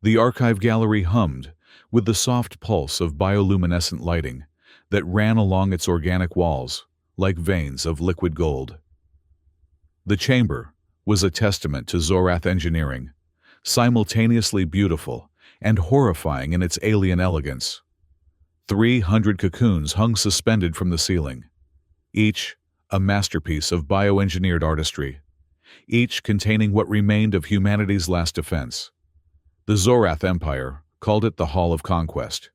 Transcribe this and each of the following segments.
The archive gallery hummed with the soft pulse of bioluminescent lighting that ran along its organic walls like veins of liquid gold. The chamber was a testament to Zorath engineering, simultaneously beautiful and horrifying in its alien elegance. 300 cocoons hung suspended from the ceiling, each a masterpiece of bioengineered artistry, each containing what remained of humanity's last defense. The Zorath Empire called it the Hall of Conquest.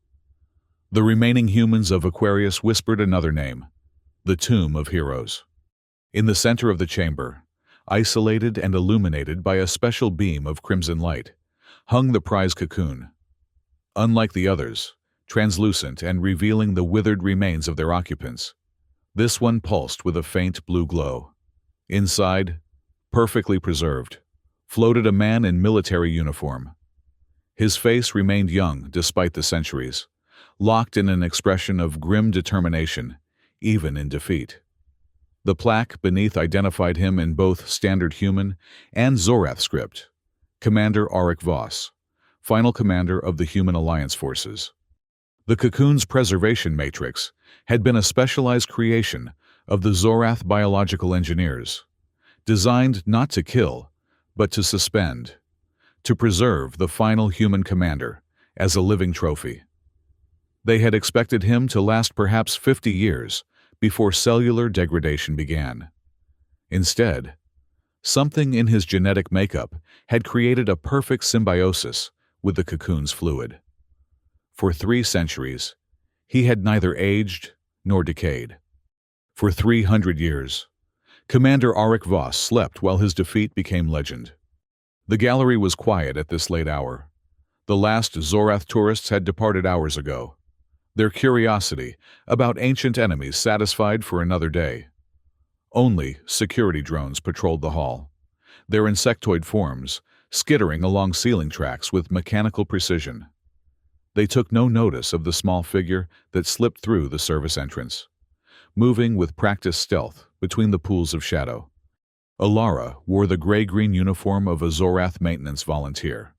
The remaining humans of Aquarius whispered another name, the Tomb of Heroes. In the center of the chamber, isolated and illuminated by a special beam of crimson light, hung the prize cocoon. Unlike the others, translucent and revealing the withered remains of their occupants, this one pulsed with a faint blue glow. Inside, perfectly preserved, floated a man in military uniform. His face remained young despite the centuries, locked in an expression of grim determination, even in defeat. The plaque beneath identified him in both standard human and Zorath script, Commander Auric Voss, final commander of the Human Alliance forces. The cocoon's preservation matrix had been a specialized creation of the Zorath biological engineers, designed not to kill, but to suspend, to preserve the final human commander as a living trophy. They had expected him to last perhaps 50 years before cellular degradation began. Instead, something in his genetic makeup had created a perfect symbiosis with the cocoon's fluid. For 3 centuries, he had neither aged nor decayed. For 300 years, Commander Auric Voss slept while his defeat became legend. The gallery was quiet at this late hour. The last Zorath tourists had departed hours ago, their curiosity about ancient enemies satisfied for another day. Only security drones patrolled the hall, their insectoid forms skittering along ceiling tracks with mechanical precision. They took no notice of the small figure that slipped through the service entrance, moving with practiced stealth between the pools of shadow. Alara wore the gray-green uniform of a Zorath maintenance volunteer,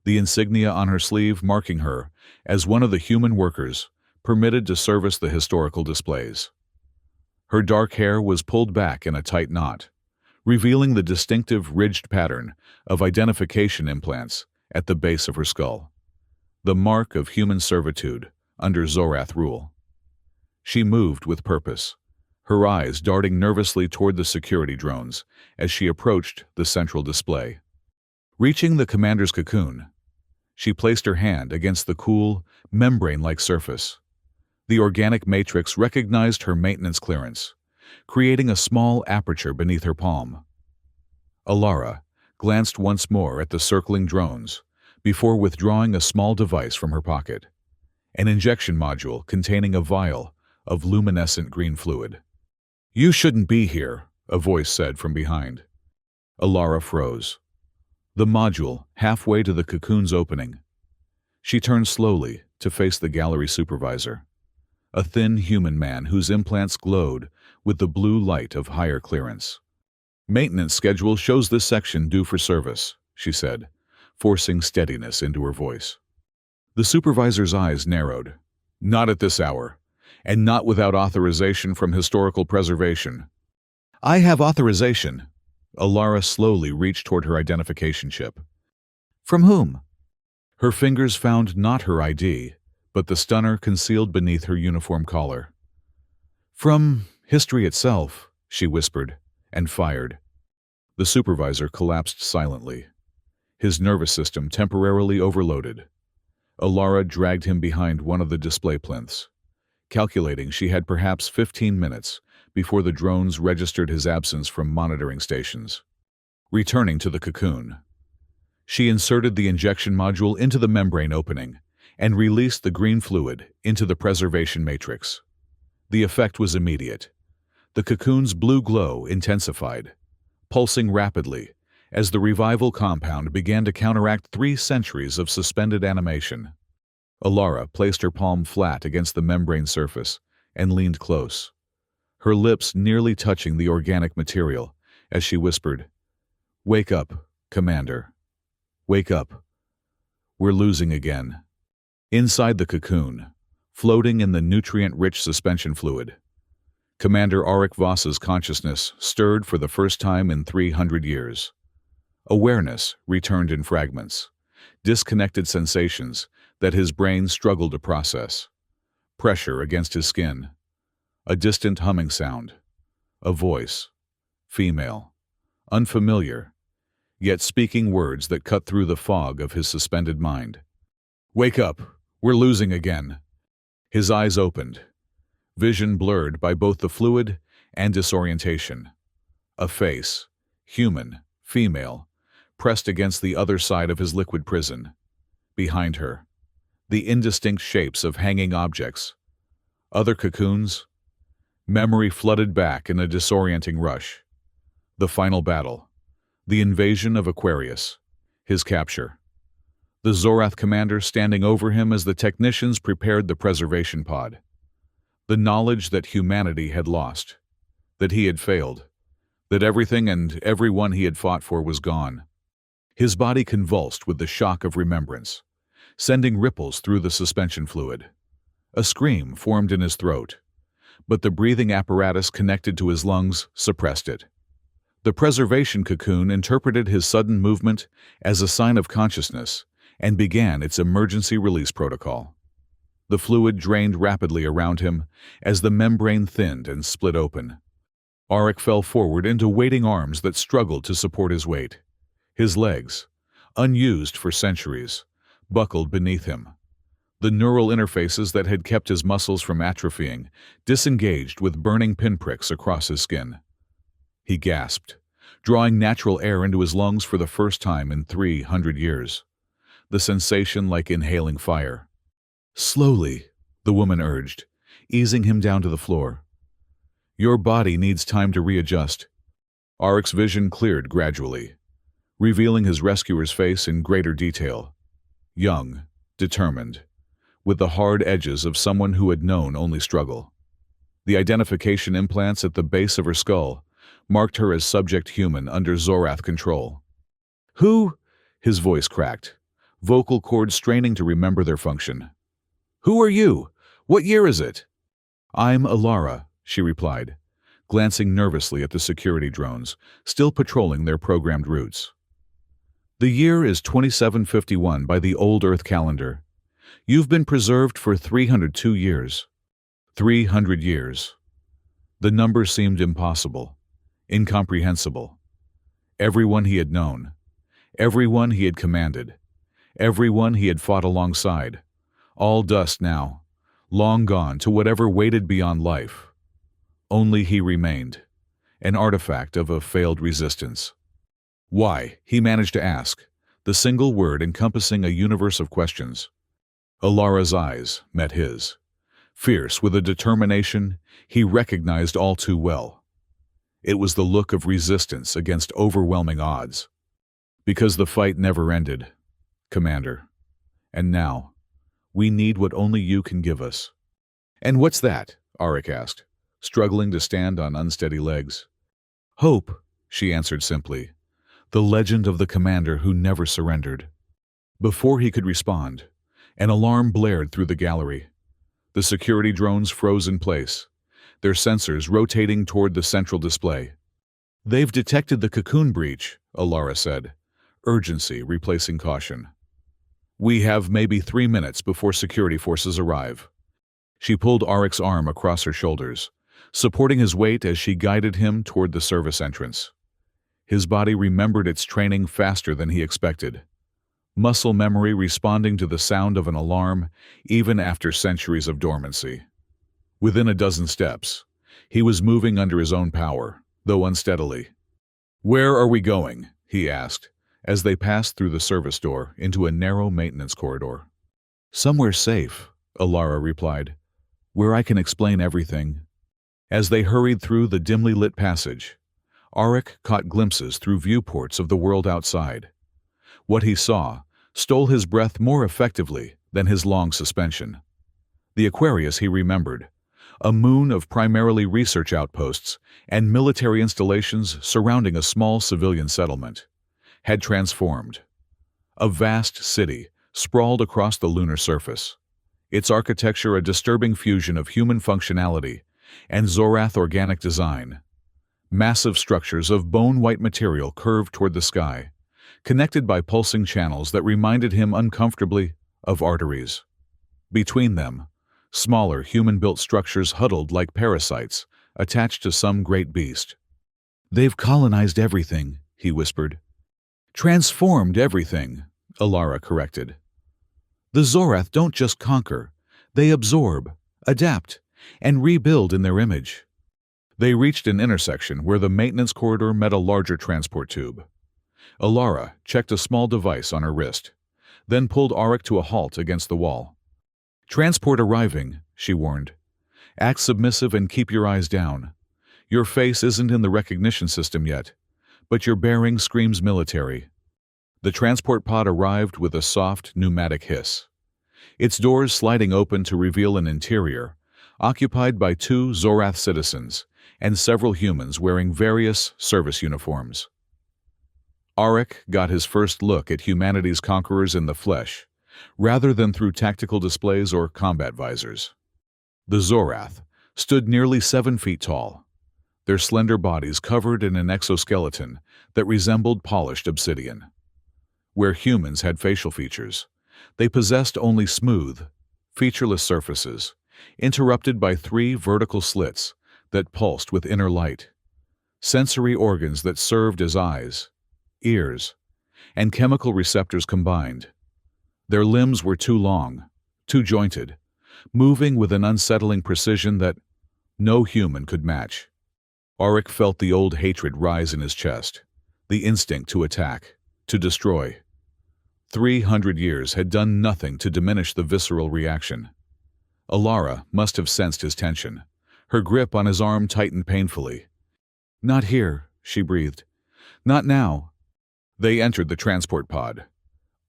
the insignia on her sleeve marking her as one of the human workers permitted to service the historical displays. Her dark hair was pulled back in a tight knot, revealing the distinctive ridged pattern of identification implants at the base of her skull, the mark of human servitude under Zorath rule. She moved with purpose, her eyes darting nervously toward the security drones as she approached the central display. Reaching the commander's cocoon, she placed her hand against the cool, membrane-like surface. The organic matrix recognized her maintenance clearance, creating a small aperture beneath her palm. Alara glanced once more at the circling drones before withdrawing a small device from her pocket, an injection module containing a vial of luminescent green fluid. "You shouldn't be here," a voice said from behind. Alara froze, the module halfway to the cocoon's opening. She turned slowly to face the gallery supervisor, a thin human man whose implants glowed with the blue light of higher clearance. "Maintenance schedule shows this section due for service," she said, forcing steadiness into her voice. The supervisor's eyes narrowed. "Not at this hour, and not without authorization from historical preservation." "I have authorization." Alara slowly reached toward her identification chip. "From whom?" Her fingers found not her ID, but the stunner concealed beneath her uniform collar. "From history itself," she whispered, and fired. The supervisor collapsed silently, his nervous system temporarily overloaded. Alara dragged him behind one of the display plinths, calculating she had perhaps 15 minutes before the drones registered his absence from monitoring stations. Returning to the cocoon, she inserted the injection module into the membrane opening and released the green fluid into the preservation matrix. The effect was immediate. The cocoon's blue glow intensified, pulsing rapidly as the revival compound began to counteract 3 centuries of suspended animation. Alara placed her palm flat against the membrane surface and leaned close, her lips nearly touching the organic material as she whispered, "Wake up, Commander. Wake up. We're losing again. Inside the cocoon, floating in the nutrient-rich suspension fluid, Commander Arik Voss's consciousness stirred for the first time in 300 years. Awareness returned in fragments, disconnected sensations that his brain struggled to process. Pressure against his skin, a distant humming sound, a voice, female, unfamiliar, yet speaking words that cut through the fog of his suspended mind. "Wake up! We're losing again." His eyes opened, vision blurred by both the fluid and disorientation. A face, human, female, pressed against the other side of his liquid prison. Behind her, the indistinct shapes of hanging objects. Other cocoons. Memory flooded back in a disorienting rush. The final battle. The invasion of Aquarius. His capture. The Zorath commander standing over him as the technicians prepared the preservation pod. The knowledge that humanity had lost. That he had failed. That everything and everyone he had fought for was gone. His body convulsed with the shock of remembrance, sending ripples through the suspension fluid. A scream formed in his throat, but the breathing apparatus connected to his lungs suppressed it. The preservation cocoon interpreted his sudden movement as a sign of consciousness and began its emergency release protocol. The fluid drained rapidly around him as the membrane thinned and split open. Arik fell forward into waiting arms that struggled to support his weight. His legs, unused for centuries, buckled beneath him. The neural interfaces that had kept his muscles from atrophying disengaged with burning pinpricks across his skin. He gasped, drawing natural air into his lungs for the first time in 300 years. The sensation like inhaling fire. "Slowly," the woman urged, easing him down to the floor. "Your body needs time to readjust." Arik's vision cleared gradually, revealing his rescuer's face in greater detail. Young, determined, with the hard edges of someone who had known only struggle. The identification implants at the base of her skull marked her as subject human under Zorath control. "Who?" His voice cracked, vocal cords straining to remember their function. "Who are you? What year is it?" "I'm Alara," she replied, glancing nervously at the security drones, still patrolling their programmed routes. "The year is 2751 by the old Earth calendar. You've been preserved for 302 years. 300 years. The number seemed impossible, incomprehensible. Everyone he had known, everyone he had commanded, everyone he had fought alongside, all dust now, long gone to whatever waited beyond life. Only he remained, an artifact of a failed resistance. "Why?" he managed to ask, the single word encompassing a universe of questions. Alara's eyes met his. Fierce with a determination he recognized all too well. It was the look of resistance against overwhelming odds. "Because the fight never ended, Commander. And now, we need what only you can give us." "And what's that?" Arik asked, struggling to stand on unsteady legs. "Hope," she answered simply. "The legend of the commander who never surrendered." Before he could respond, an alarm blared through the gallery. The security drones froze in place, their sensors rotating toward the central display. "They've detected the cocoon breach," Alara said, urgency replacing caution. "We have maybe 3 minutes before security forces arrive." She pulled Arik's arm across her shoulders, supporting his weight as she guided him toward the service entrance. His body remembered its training faster than he expected. Muscle memory responding to the sound of an alarm even after centuries of dormancy. Within a dozen steps, he was moving under his own power, though unsteadily. "Where are we going?" he asked, as they passed through the service door into a narrow maintenance corridor. "Somewhere safe," Alara replied, "where I can explain everything." As they hurried through the dimly lit passage, Arik caught glimpses through viewports of the world outside. What he saw stole his breath more effectively than his long suspension. The Aquarius he remembered, a moon of primarily research outposts and military installations surrounding a small civilian settlement, had transformed. A vast city sprawled across the lunar surface, its architecture a disturbing fusion of human functionality and Zorath organic design. Massive structures of bone-white material curved toward the sky, connected by pulsing channels that reminded him uncomfortably of arteries. Between them, smaller human-built structures huddled like parasites, attached to some great beast. "They've colonized everything," he whispered. "Transformed everything," Alara corrected. "The Zorath don't just conquer, they absorb, adapt, and rebuild in their image." They reached an intersection where the maintenance corridor met a larger transport tube. Alara checked a small device on her wrist, then pulled Auric to a halt against the wall. "Transport arriving," she warned. "Act submissive and keep your eyes down. Your face isn't in the recognition system yet, but your bearing screams military." The transport pod arrived with a soft, pneumatic hiss, its doors sliding open to reveal an interior occupied by 2 Zorath citizens and several humans wearing various service uniforms. Auric got his first look at humanity's conquerors in the flesh, rather than through tactical displays or combat visors. The Zorath stood nearly 7 feet tall, their slender bodies covered in an exoskeleton that resembled polished obsidian. Where humans had facial features, they possessed only smooth, featureless surfaces, interrupted by 3 vertical slits that pulsed with inner light, sensory organs that served as eyes, ears, and chemical receptors combined. Their limbs were too long, too jointed, moving with an unsettling precision that no human could match. Auric felt the old hatred rise in his chest, the instinct to attack, to destroy. 300 years had done nothing to diminish the visceral reaction. Alara must have sensed his tension. Her grip on his arm tightened painfully. "Not here," she breathed. "Not now." They entered the transport pod,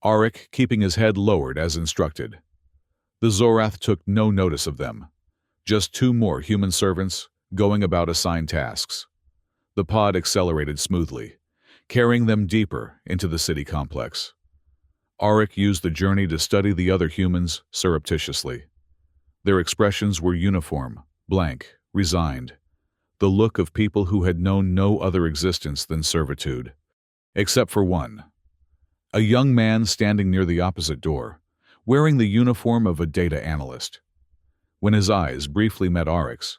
Auric keeping his head lowered as instructed. The Zorath took no notice of them, just 2 more human servants going about assigned tasks. The pod accelerated smoothly, carrying them deeper into the city complex. Auric used the journey to study the other humans surreptitiously. Their expressions were uniform, blank, resigned, the look of people who had known no other existence than servitude. Except for one. A young man standing near the opposite door, wearing the uniform of a data analyst. When his eyes briefly met Auric's,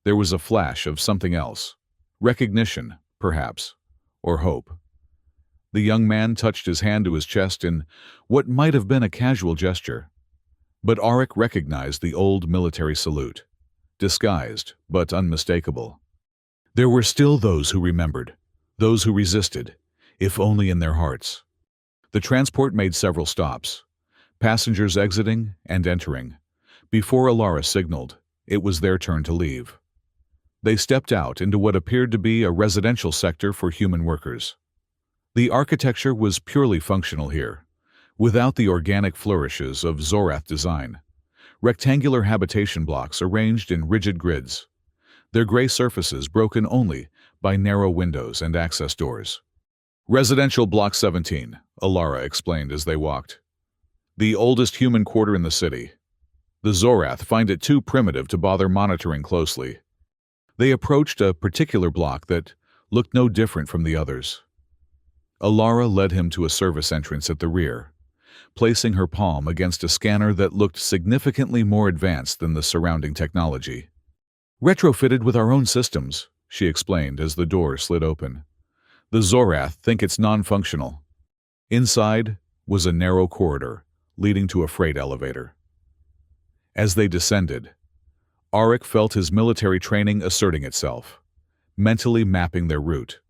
there was a flash of something else. Recognition, perhaps, or hope. The young man touched his hand to his chest in what might have been a casual gesture. But Auric recognized the old military salute, disguised but unmistakable. There were still those who remembered, those who resisted, if only in their hearts. The transport made several stops, passengers exiting and entering. Before Alara signaled, it was their turn to leave. They stepped out into what appeared to be a residential sector for human workers. The architecture was purely functional here, without the organic flourishes of Zorath design. Rectangular habitation blocks arranged in rigid grids, their gray surfaces broken only by narrow windows and access doors. "Residential Block 17, Alara explained as they walked. "The oldest human quarter in the city. The Zorath find it too primitive to bother monitoring closely." They approached a particular block that looked no different from the others. Alara led him to a service entrance at the rear, placing her palm against a scanner that looked significantly more advanced than the surrounding technology. "Retrofitted with our own systems," she explained as the door slid open. "The Zorath think it's non-functional." Inside was a narrow corridor leading to a freight elevator. As they descended, Auric felt his military training asserting itself, mentally mapping their route,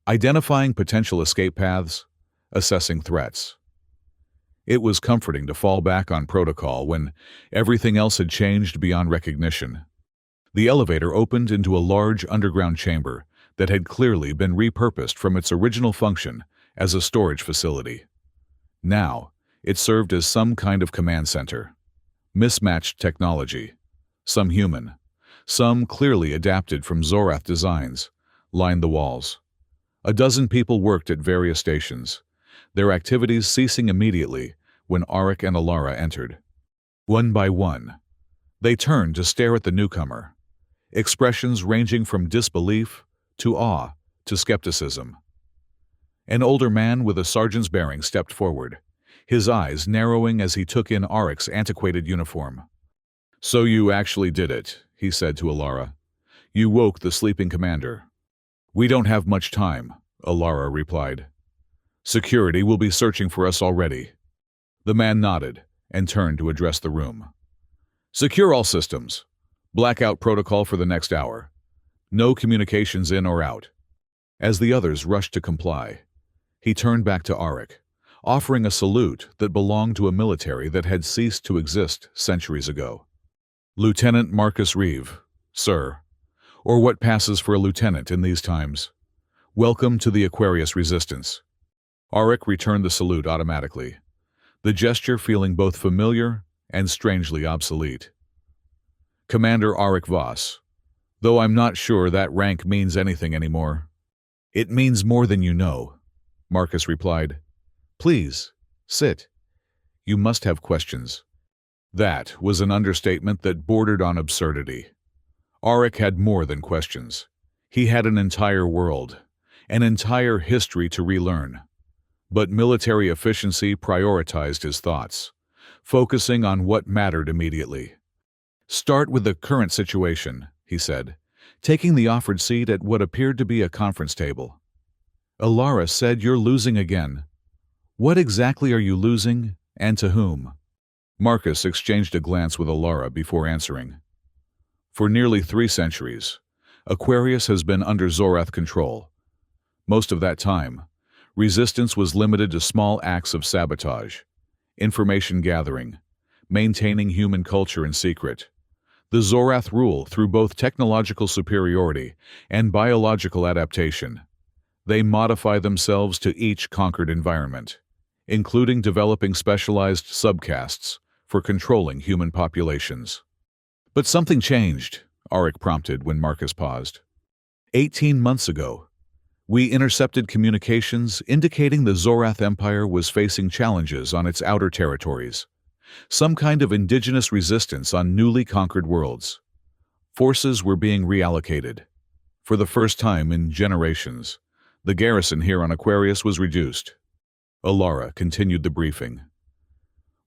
identifying potential escape paths, assessing threats. It was comforting to fall back on protocol when everything else had changed beyond recognition. The elevator opened into a large underground chamber that had clearly been repurposed from its original function as a storage facility. Now, it served as some kind of command center. Mismatched technology, some human, some clearly adapted from Zorath designs, lined the walls. A dozen people worked at various stations, their activities ceasing immediately when Arik and Alara entered. One by one, they turned to stare at the newcomer, expressions ranging from disbelief to awe to skepticism. An older man with a sergeant's bearing stepped forward, his eyes narrowing as he took in Arik's antiquated uniform. "So you actually did it," he said to Alara. "You woke the sleeping commander." "We don't have much time," Alara replied. "Security will be searching for us already." The man nodded and turned to address the room. "Secure all systems. Blackout protocol for the next hour. No communications in or out." As the others rushed to comply, he turned back to Arik, offering a salute that belonged to a military that had ceased to exist centuries ago. "Lieutenant Marcus Reeve, sir, or what passes for a lieutenant in these times. Welcome to the Aquarius Resistance." Arik returned the salute automatically, the gesture feeling both familiar and strangely obsolete. "Commander Arik Voss, though I'm not sure that rank means anything anymore." "It means more than you know," Marcus replied. "Please, sit. You must have questions." That was an understatement that bordered on absurdity. Arik had more than questions. He had an entire world, an entire history to relearn. But military efficiency prioritized his thoughts, focusing on what mattered immediately. "Start with the current situation," he said, taking the offered seat at what appeared to be a conference table. "Alara said you're losing again. What exactly are you losing, and to whom?" Marcus exchanged a glance with Alara before answering. "For nearly 3 centuries, Aquarius has been under Zorath control. Most of that time, resistance was limited to small acts of sabotage, information gathering, maintaining human culture in secret. The Zorath rule through both technological superiority and biological adaptation. They modify themselves to each conquered environment, including developing specialized subcastes for controlling human populations." "But something changed," Arik prompted when Marcus paused. 18 months ago, we intercepted communications indicating the Zorath Empire was facing challenges on its outer territories, some kind of indigenous resistance on newly conquered worlds. Forces were being reallocated. For the first time in generations, the garrison here on Aquarius was reduced. Alara continued the briefing.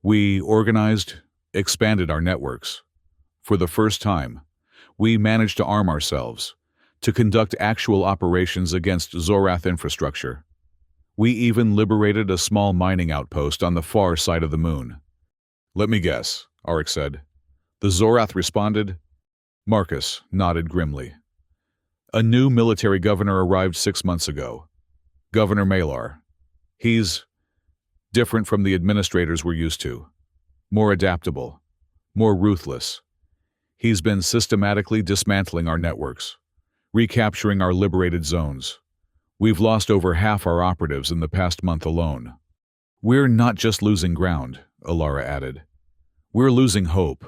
"We organized, expanded our networks. For the first time, we managed to arm ourselves, to conduct actual operations against Zorath infrastructure. We even liberated a small mining outpost on the far side of the moon." "Let me guess," Arik said. "The Zorath responded?" Marcus nodded grimly. "A new military governor arrived 6 months ago. Governor Malar. He's different from the administrators we're used to. More adaptable. More ruthless. He's been systematically dismantling our networks, recapturing our liberated zones. We've lost over half our operatives in the past month alone." "We're not just losing ground," Alara added. "We're losing hope.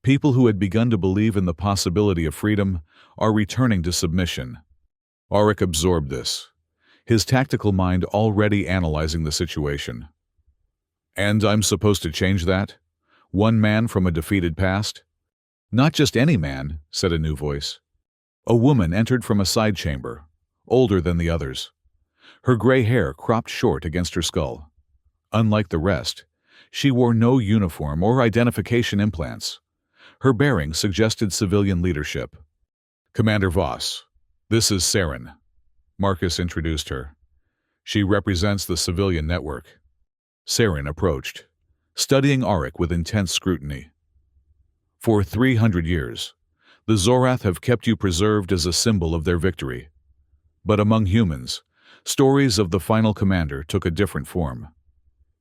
People who had begun to believe in the possibility of freedom are returning to submission." Arik absorbed this, his tactical mind already analyzing the situation. "And I'm supposed to change that? One man from a defeated past?" "Not just any man," said a new voice. A woman entered from a side chamber, older than the others. Her gray hair cropped short against her skull. Unlike the rest, she wore no uniform or identification implants. Her bearing suggested civilian leadership. "Commander Voss, this is Saren," Marcus introduced her. "She represents the civilian network." Saren approached, studying Arik with intense scrutiny. "For 300 years, the Zorath have kept you preserved as a symbol of their victory. But among humans, stories of the final commander took a different form.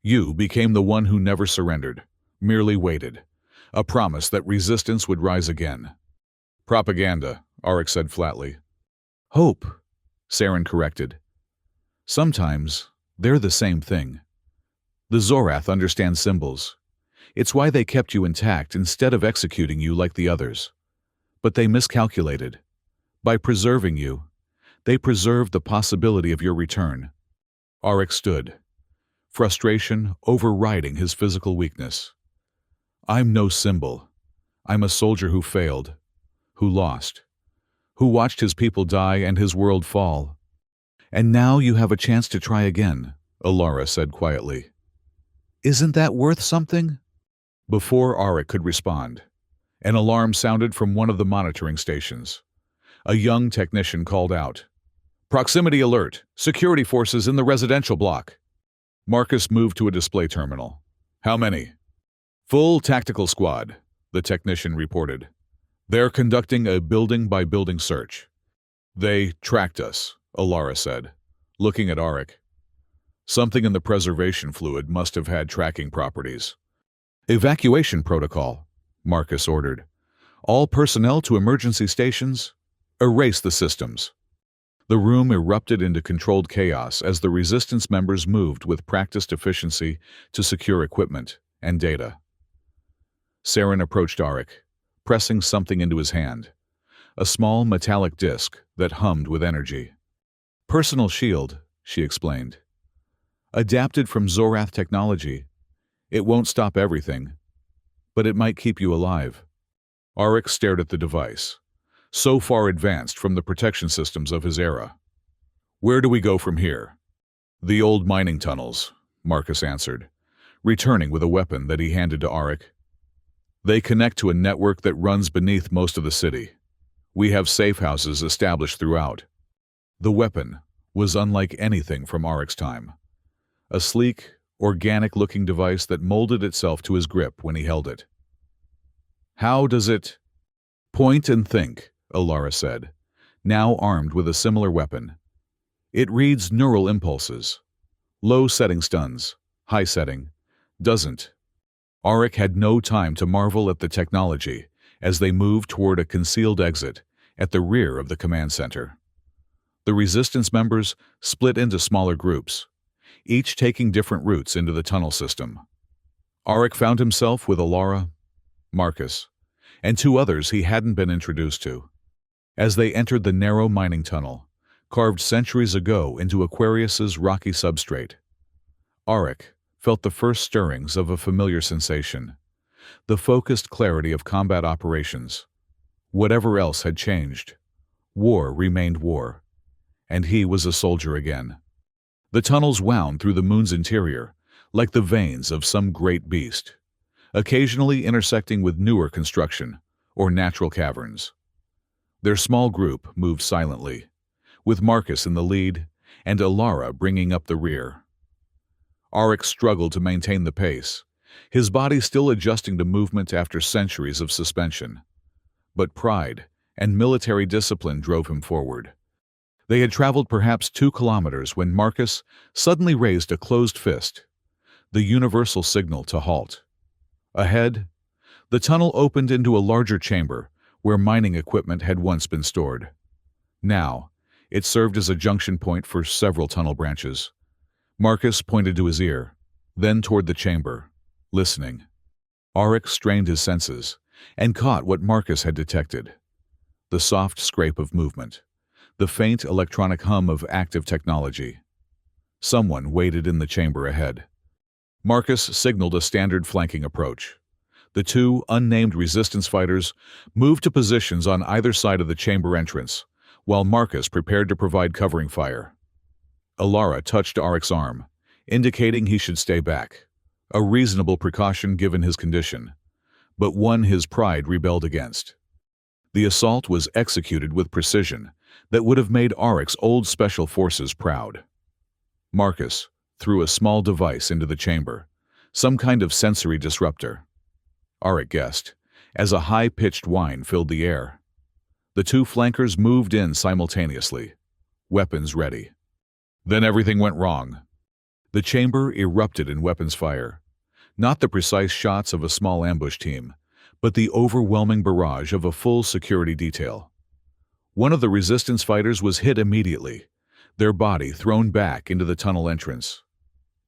You became the one who never surrendered, merely waited, a promise that resistance would rise again." "Propaganda," Arik said flatly. "Hope," Saren corrected. "Sometimes they're the same thing. The Zorath understand symbols. It's why they kept you intact instead of executing you like the others. But they miscalculated. By preserving you, they preserved the possibility of your return." Arik stood, frustration overriding his physical weakness. I'm no symbol. I'm a soldier who failed, who lost, who watched his people die and his world fall. And now you have a chance to try again, Alara said quietly. Isn't that worth something? Before Arik could respond, an alarm sounded from one of the monitoring stations. A young technician called out, "Proximity alert! Security forces in the residential block." Marcus moved to a display terminal. "How many?" "Full tactical squad," the technician reported. "They're conducting a building-by-building search." "They tracked us," Alara said, looking at Arik. "Something in the preservation fluid must have had tracking properties." "Evacuation protocol," Marcus ordered. "All personnel to emergency stations. Erase the systems." The room erupted into controlled chaos as the resistance members moved with practiced efficiency to secure equipment and data. Saren approached Arik, pressing something into his hand, a small metallic disc that hummed with energy. "Personal shield," she explained. "Adapted from Zorath technology. It won't stop everything, but it might keep you alive." Arik stared at the device, so far advanced from the protection systems of his era. "Where do we go from here?" "The old mining tunnels," Marcus answered, returning with a weapon that he handed to Arik. "They connect to a network that runs beneath most of the city. We have safe houses established throughout." The weapon was unlike anything from Arik's time. A sleek, organic-looking device that molded itself to his grip when he held it. "How does it—" "Point and think," Alara said, now armed with a similar weapon. "It reads neural impulses. Low setting stuns, high setting doesn't." Arik had no time to marvel at the technology as they moved toward a concealed exit at the rear of the command center. The resistance members split into smaller groups, each taking different routes into the tunnel system. Arik found himself with Alara, Marcus, and two others he hadn't been introduced to. As they entered the narrow mining tunnel, carved centuries ago into Aquarius's rocky substrate, Arik felt the first stirrings of a familiar sensation, the focused clarity of combat operations. Whatever else had changed, war remained war, and he was a soldier again. The tunnels wound through the moon's interior, like the veins of some great beast, occasionally intersecting with newer construction or natural caverns. Their small group moved silently, with Marcus in the lead and Alara bringing up the rear. Arik struggled to maintain the pace, his body still adjusting to movement after centuries of suspension. But pride and military discipline drove him forward. They had traveled perhaps 2 kilometers when Marcus suddenly raised a closed fist, the universal signal to halt. Ahead, the tunnel opened into a larger chamber where mining equipment had once been stored. Now, it served as a junction point for several tunnel branches. Marcus pointed to his ear, then toward the chamber, listening. Arik strained his senses and caught what Marcus had detected: the soft scrape of movement, the faint electronic hum of active technology. Someone waited in the chamber ahead. Marcus signaled a standard flanking approach. The 2 unnamed resistance fighters moved to positions on either side of the chamber entrance, while Marcus prepared to provide covering fire. Alara touched Arik's arm, indicating he should stay back, a reasonable precaution given his condition, but one his pride rebelled against. The assault was executed with precision that would have made Arik's old special forces proud. Marcus threw a small device into the chamber, some kind of sensory disruptor. Arik guessed, as a high-pitched whine filled the air. The 2 flankers moved in simultaneously, weapons ready. Then everything went wrong. The chamber erupted in weapons fire, not the precise shots of a small ambush team, but the overwhelming barrage of a full security detail. One of the resistance fighters was hit immediately, their body thrown back into the tunnel entrance.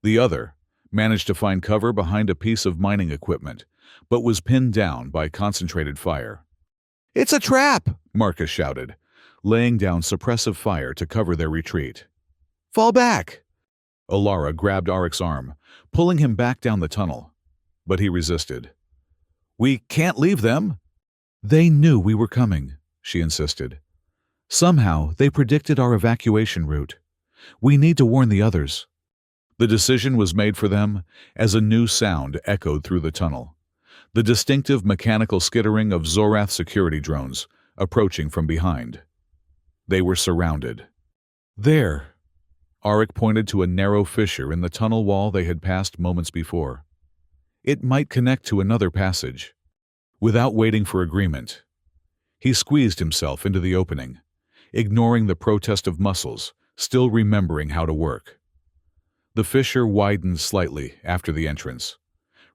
The other managed to find cover behind a piece of mining equipment, but was pinned down by concentrated fire. "It's a trap!" Marcus shouted, laying down suppressive fire to cover their retreat. "Fall back!" Alara grabbed Arik's arm, pulling him back down the tunnel. But he resisted. "We can't leave them." "They knew we were coming," she insisted. "Somehow, they predicted our evacuation route. We need to warn the others." The decision was made for them as a new sound echoed through the tunnel. The distinctive mechanical skittering of Zorath security drones approaching from behind. They were surrounded. "There!" Arik pointed to a narrow fissure in the tunnel wall they had passed moments before. "It might connect to another passage." Without waiting for agreement, he squeezed himself into the opening, ignoring the protest of muscles, still remembering how to work. The fissure widened slightly after the entrance,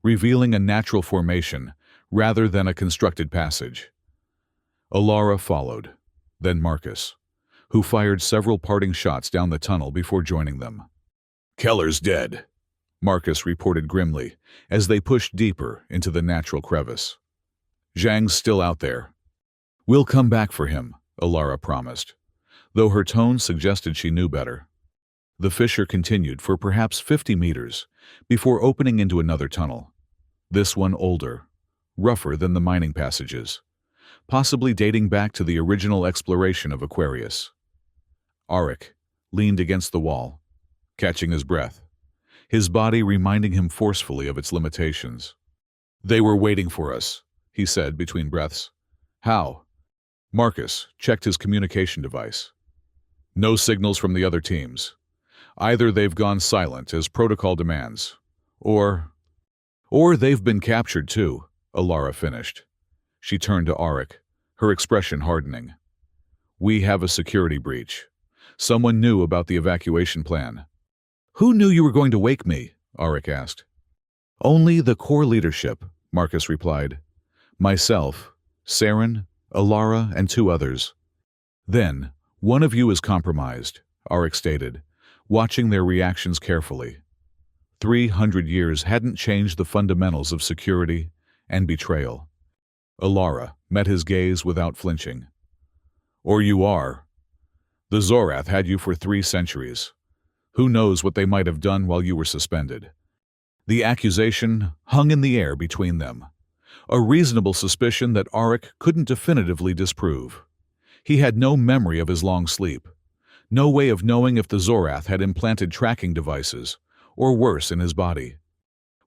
revealing a natural formation rather than a constructed passage. Alara followed, then Marcus, who fired several parting shots down the tunnel before joining them. "Keller's dead," Marcus reported grimly as they pushed deeper into the natural crevice. "Zhang's still out there." "We'll come back for him," Alara promised, though her tone suggested she knew better. The fissure continued for perhaps 50 meters before opening into another tunnel, this one older, rougher than the mining passages, possibly dating back to the original exploration of Aquarius. Arik leaned against the wall, catching his breath, his body reminding him forcefully of its limitations. "They were waiting for us," he said between breaths. "How?" Marcus checked his communication device. "No signals from the other teams. Either they've gone silent as protocol demands, or they've been captured too," Alara finished. She turned to Arik, her expression hardening. "We have a security breach. Someone knew about the evacuation plan." "Who knew you were going to wake me?" Arik asked. "Only the core leadership," Marcus replied. "Myself, Saren, Alara, and 2 others." "Then, one of you is compromised," Arik stated, watching their reactions carefully. 300 years hadn't changed the fundamentals of security and betrayal. Alara met his gaze without flinching. "Or you are. The Zorath had you for 3 centuries. Who knows what they might have done while you were suspended?" The accusation hung in the air between them, a reasonable suspicion that Arik couldn't definitively disprove. He had no memory of his long sleep, no way of knowing if the Zorath had implanted tracking devices, or worse, in his body.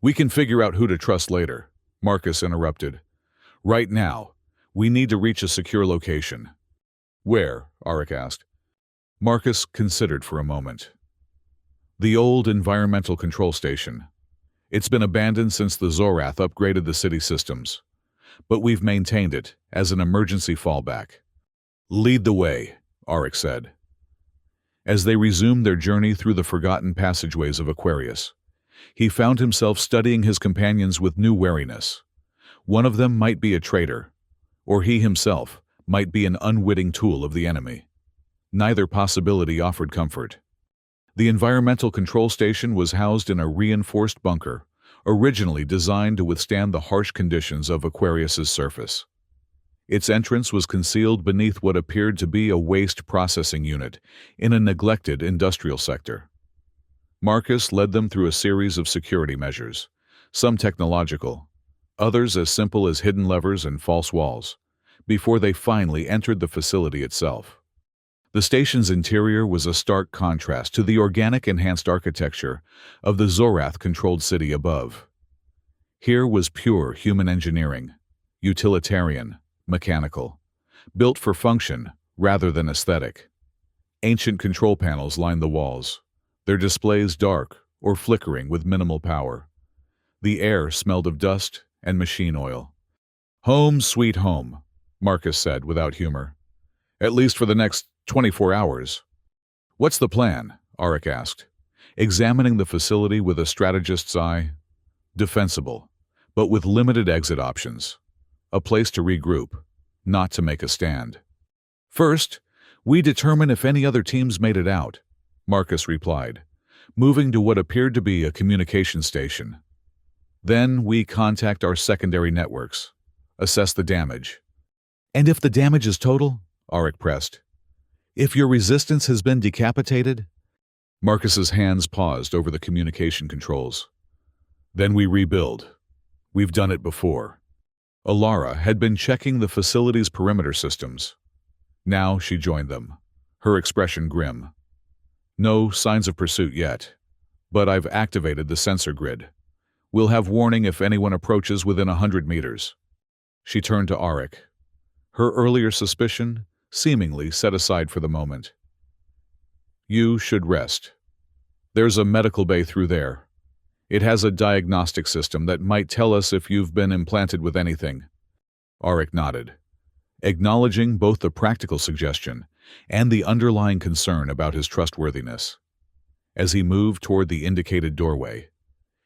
"We can figure out who to trust later," Marcus interrupted. "Right now, we need to reach a secure location." "Where?" Arik asked. Marcus considered for a moment. "The old environmental control station. It's been abandoned since the Zorath upgraded the city systems, but we've maintained it as an emergency fallback." "Lead the way," Arik said. As they resumed their journey through the forgotten passageways of Aquarius, he found himself studying his companions with new wariness. One of them might be a traitor, or he himself might be an unwitting tool of the enemy. Neither possibility offered comfort. The environmental control station was housed in a reinforced bunker, originally designed to withstand the harsh conditions of Aquarius's surface. Its entrance was concealed beneath what appeared to be a waste processing unit in a neglected industrial sector. Marcus led them through a series of security measures, some technological, others as simple as hidden levers and false walls, before they finally entered the facility itself. The station's interior was a stark contrast to the organic-enhanced architecture of the Zorath-controlled city above. Here was pure human engineering, utilitarian, mechanical, built for function rather than aesthetic. Ancient control panels lined the walls, their displays dark or flickering with minimal power. The air smelled of dust and machine oil. "Home sweet home," Marcus said without humor. "At least for the next 24 hours. "What's the plan?" Arik asked, examining the facility with a strategist's eye. "Defensible, but with limited exit options. A place to regroup, not to make a stand." "First, we determine if any other teams made it out," Marcus replied, moving to what appeared to be a communication station. "Then we contact our secondary networks, assess the damage." "And if the damage is total?" Arik pressed. "If your resistance has been decapitated?" Marcus's hands paused over the communication controls. Then we rebuild. We've done it before. Alara had been checking the facility's perimeter systems. Now she joined them, her expression grim. No signs of pursuit yet, but I've activated the sensor grid. We'll have warning if anyone approaches within 100 meters. She turned to Arik. Her earlier suspicion seemingly set aside for the moment. You should rest. There's a medical bay through there. It has a diagnostic system that might tell us if you've been implanted with anything. Arik nodded, acknowledging both the practical suggestion and the underlying concern about his trustworthiness. As he moved toward the indicated doorway,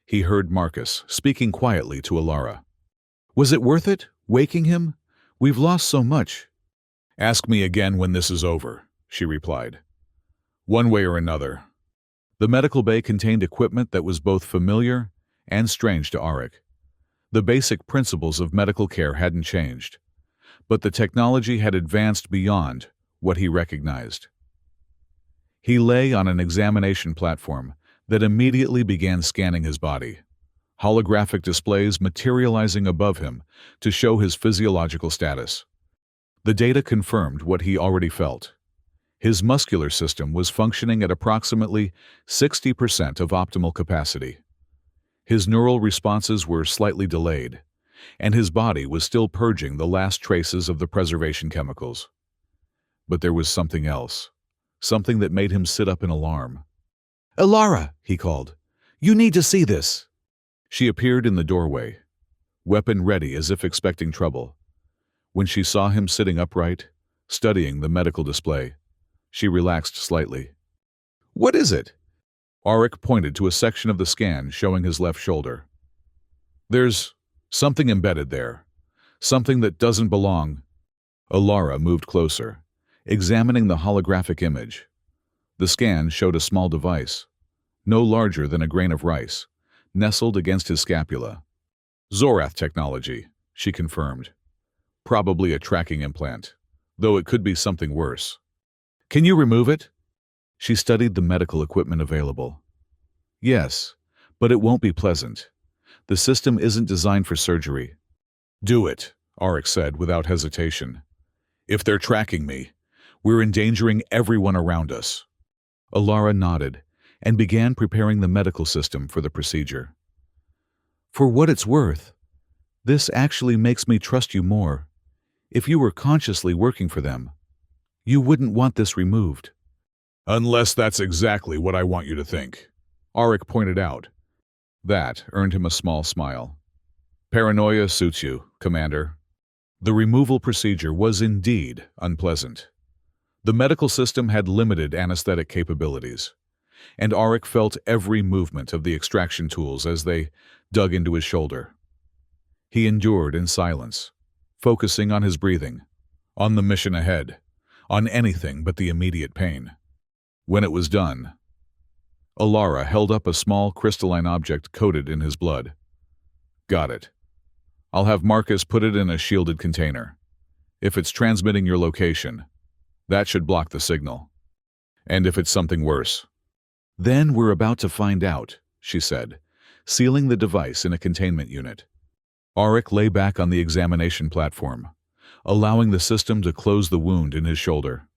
he heard Marcus speaking quietly to Alara. Was it worth it, waking him? We've lost so much. Ask me again when this is over, she replied. One way or another. The medical bay contained equipment that was both familiar and strange to Arik. The basic principles of medical care hadn't changed, but the technology had advanced beyond what he recognized. He lay on an examination platform that immediately began scanning his body, holographic displays materializing above him to show his physiological status. The data confirmed what he already felt. His muscular system was functioning at approximately 60% of optimal capacity. His neural responses were slightly delayed, and his body was still purging the last traces of the preservation chemicals. But there was something else, something that made him sit up in alarm. Alara, he called. You need to see this. She appeared in the doorway, weapon ready as if expecting trouble. When she saw him sitting upright, studying the medical display, she relaxed slightly. What is it? Arik pointed to a section of the scan showing his left shoulder. There's something embedded there, something that doesn't belong. Alara moved closer, examining the holographic image. The scan showed a small device, no larger than a grain of rice, nestled against his scapula. Zorath technology, she confirmed. Probably a tracking implant, though it could be something worse. Can you remove it? She studied the medical equipment available. Yes, but it won't be pleasant. The system isn't designed for surgery. Do it, Arik said without hesitation. If they're tracking me, we're endangering everyone around us. Alara nodded and began preparing the medical system for the procedure. For what it's worth, this actually makes me trust you more. If you were consciously working for them, you wouldn't want this removed. Unless that's exactly what I want you to think, Arik pointed out. That earned him a small smile. Paranoia suits you, Commander. The removal procedure was indeed unpleasant. The medical system had limited anesthetic capabilities, and Arik felt every movement of the extraction tools as they dug into his shoulder. He endured in silence, focusing on his breathing, on the mission ahead, on anything but the immediate pain. When it was done, Alara held up a small crystalline object coated in his blood. Got it. I'll have Marcus put it in a shielded container. If it's transmitting your location, that should block the signal. And if it's something worse, then we're about to find out, she said, sealing the device in a containment unit. Arik lay back on the examination platform, allowing the system to close the wound in his shoulder.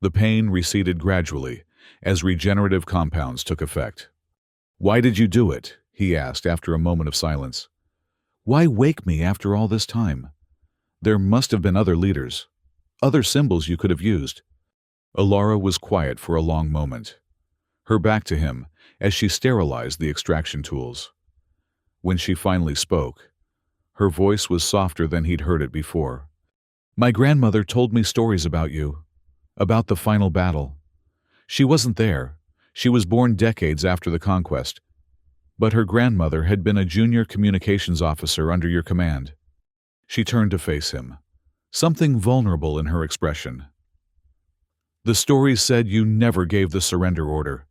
The pain receded gradually as regenerative compounds took effect. Why did you do it? He asked after a moment of silence. Why wake me after all this time? There must have been other leaders, other symbols you could have used. Alara was quiet for a long moment, her back to him as she sterilized the extraction tools. When she finally spoke, her voice was softer than he'd heard it before. My grandmother told me stories about you, about the final battle. She wasn't there. She was born decades after the conquest. But her grandmother had been a junior communications officer under your command. She turned to face him, something vulnerable in her expression. The stories said you never gave the surrender order,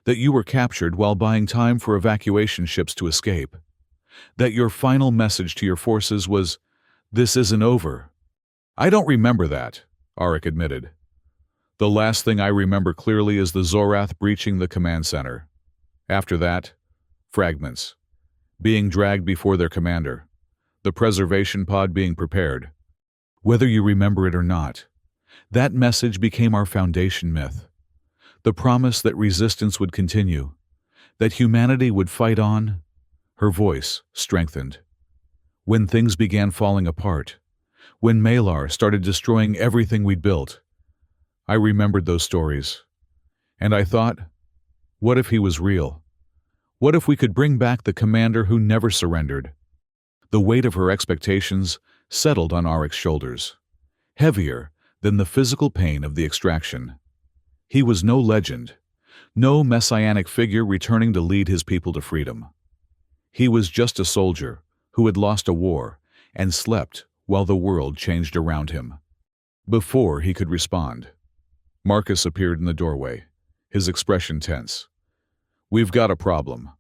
that you were captured while buying time for evacuation ships to escape, that your final message to your forces was, "This isn't over." I don't remember that, Arik admitted. The last thing I remember clearly is the Zorath breaching the command center. After that, fragments, being dragged before their commander, the preservation pod being prepared. Whether you remember it or not, that message became our foundation myth. The promise that resistance would continue, that humanity would fight on. Her voice strengthened. When things began falling apart, when Malar started destroying everything we'd built, I remembered those stories. And I thought, what if he was real? What if we could bring back the commander who never surrendered? The weight of her expectations settled on Arik's shoulders, heavier than the physical pain of the extraction. He was no legend, no messianic figure returning to lead his people to freedom. He was just a soldier who had lost a war and slept while the world changed around him. Before he could respond, Marcus appeared in the doorway, his expression tense. "We've got a problem.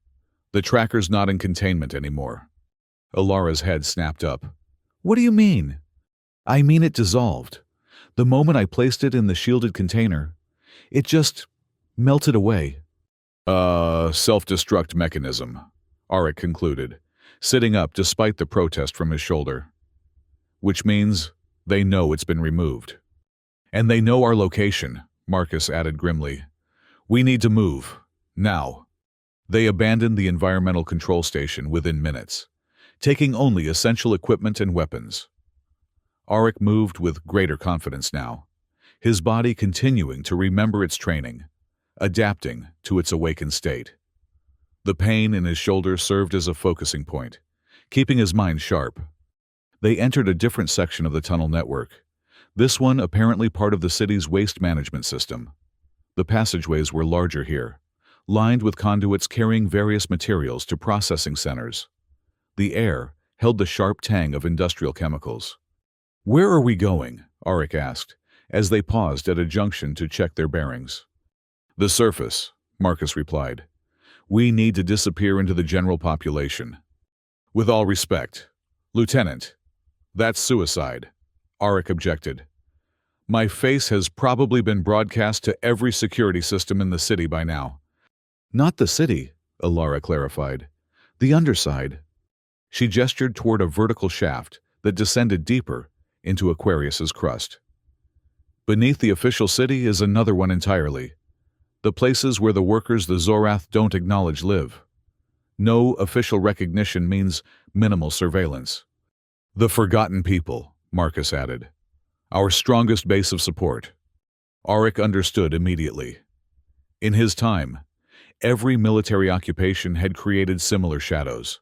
The tracker's not in containment anymore." Alara's head snapped up. "What do you mean?" "I mean it dissolved. The moment I placed it in the shielded container, it just melted away." Self-destruct mechanism," Arik concluded, sitting up despite the protest from his shoulder. "Which means they know it's been removed. And they know our location," Marcus added grimly. "We need to move. Now." They abandoned the environmental control station within minutes, taking only essential equipment and weapons. Arik moved with greater confidence now, his body continuing to remember its training, adapting to its awakened state. The pain in his shoulder served as a focusing point, keeping his mind sharp. They entered a different section of the tunnel network, this one apparently part of the city's waste management system. The passageways were larger here, lined with conduits carrying various materials to processing centers. The air held the sharp tang of industrial chemicals. "Where are we going?" Arik asked, as they paused at a junction to check their bearings. "The surface," Marcus replied. "We need to disappear into the general population." "With all respect, Lieutenant, that's suicide," Arik objected. "My face has probably been broadcast to every security system in the city by now." "Not the city," Alara clarified. "The underside." She gestured toward a vertical shaft that descended deeper into Aquarius's crust. "Beneath the official city is another one entirely. The places where the workers the Zorath don't acknowledge live. No official recognition means minimal surveillance. The forgotten people," Marcus added. "Our strongest base of support." Arik understood immediately. In his time, every military occupation had created similar shadows.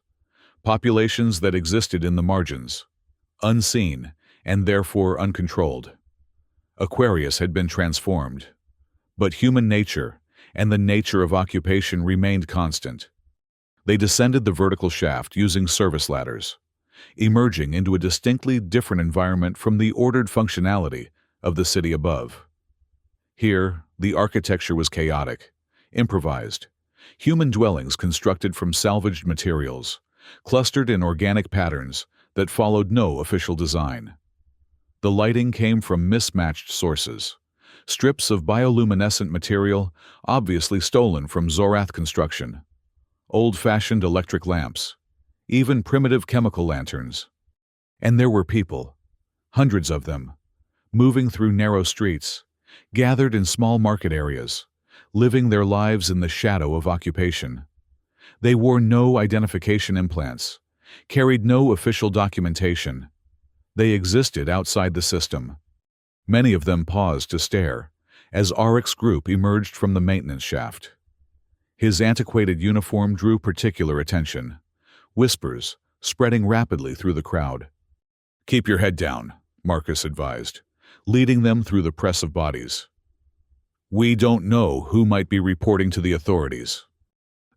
Populations that existed in the margins, unseen and therefore uncontrolled. Aquarius had been transformed, but human nature and the nature of occupation remained constant. They descended the vertical shaft using service ladders, emerging into a distinctly different environment from the ordered functionality of the city above. Here, the architecture was chaotic, improvised. Human dwellings constructed from salvaged materials, clustered in organic patterns that followed no official design. The lighting came from mismatched sources, strips of bioluminescent material obviously stolen from Zorath construction, old-fashioned electric lamps, even primitive chemical lanterns. And there were people, hundreds of them, moving through narrow streets, gathered in small market areas, living their lives in the shadow of occupation. They wore no identification implants, carried no official documentation. They existed outside the system. Many of them paused to stare as Arik's group emerged from the maintenance shaft. His antiquated uniform drew particular attention, whispers spreading rapidly through the crowd. "Keep your head down," Marcus advised, leading them through the press of bodies. "We don't know who might be reporting to the authorities."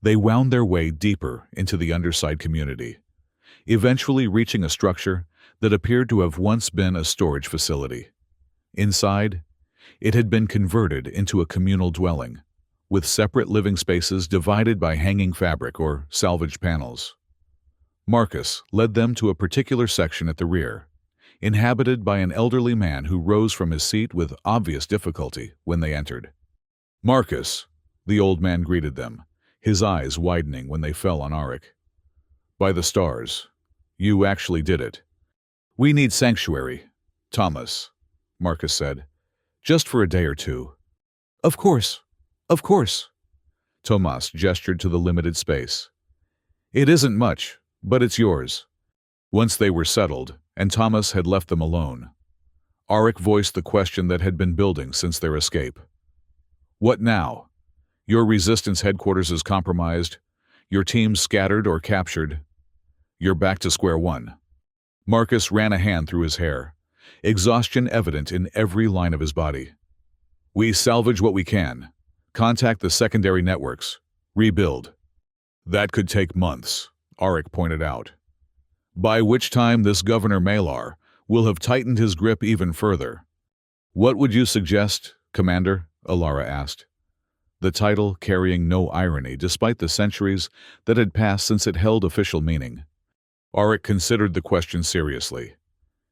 They wound their way deeper into the underside community, eventually reaching a structure that appeared to have once been a storage facility. Inside, it had been converted into a communal dwelling, with separate living spaces divided by hanging fabric or salvaged panels. Marcus led them to a particular section at the rear, inhabited by an elderly man who rose from his seat with obvious difficulty when they entered. "Marcus," the old man greeted them, his eyes widening when they fell on Arik. "By the stars, you actually did it." "We need sanctuary, Thomas," Marcus said. "Just for a day or two." "Of course, of course." Thomas gestured to the limited space. "It isn't much, but it's yours." Once they were settled, and Thomas had left them alone, Arik voiced the question that had been building since their escape. "What now? Your resistance headquarters is compromised, your team scattered or captured. You're back to square one." Marcus ran a hand through his hair, exhaustion evident in every line of his body. "We salvage what we can, contact the secondary networks, rebuild." "That could take months," Arik pointed out. "By which time this Governor Malar will have tightened his grip even further." "What would you suggest, Commander?" Alara asked, the title carrying no irony despite the centuries that had passed since it held official meaning. Arik considered the question seriously.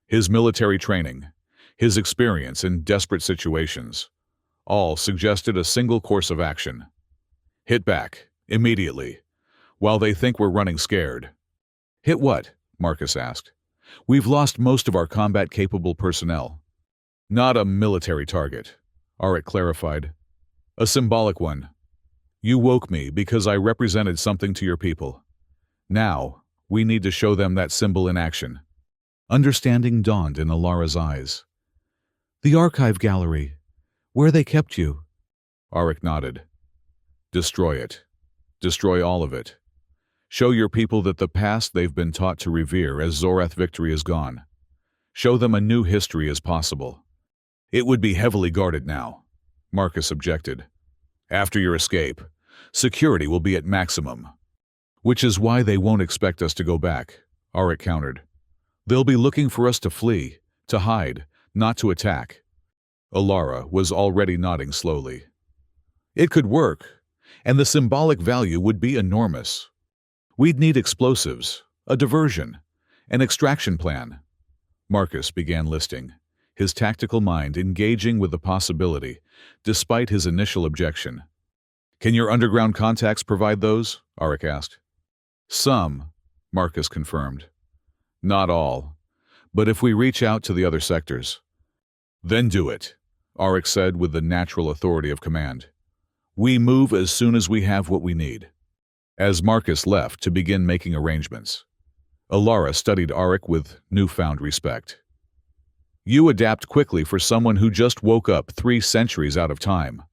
His military training, his experience in desperate situations, all suggested a single course of action. Hit back, immediately, while they think we're running scared. "Hit what?" Marcus asked. "We've lost most of our combat-capable personnel." "Not a military target," Arik clarified. "A symbolic one. You woke me because I represented something to your people. Now, we need to show them that symbol in action." Understanding dawned in Alara's eyes. "The archive gallery, where they kept you." Arik nodded. "Destroy it. Destroy all of it. Show your people that the past they've been taught to revere as Zorath victory is gone. Show them a new history is possible." "It would be heavily guarded now," Marcus objected. "After your escape, security will be at maximum." "Which is why they won't expect us to go back," Arik countered. "They'll be looking for us to flee, to hide, not to attack." Alara was already nodding slowly. "It could work, and the symbolic value would be enormous. We'd need explosives, a diversion, an extraction plan." Marcus began listing, his tactical mind engaging with the possibility, despite his initial objection. "Can your underground contacts provide those?" Arik asked. "Some," Marcus confirmed. "Not all. But if we reach out to the other sectors." "Then do it," Arik said with the natural authority of command. "We move as soon as we have what we need." As Marcus left to begin making arrangements, Alara studied Arik with newfound respect. "You adapt quickly for someone who just woke up 3 centuries out of time."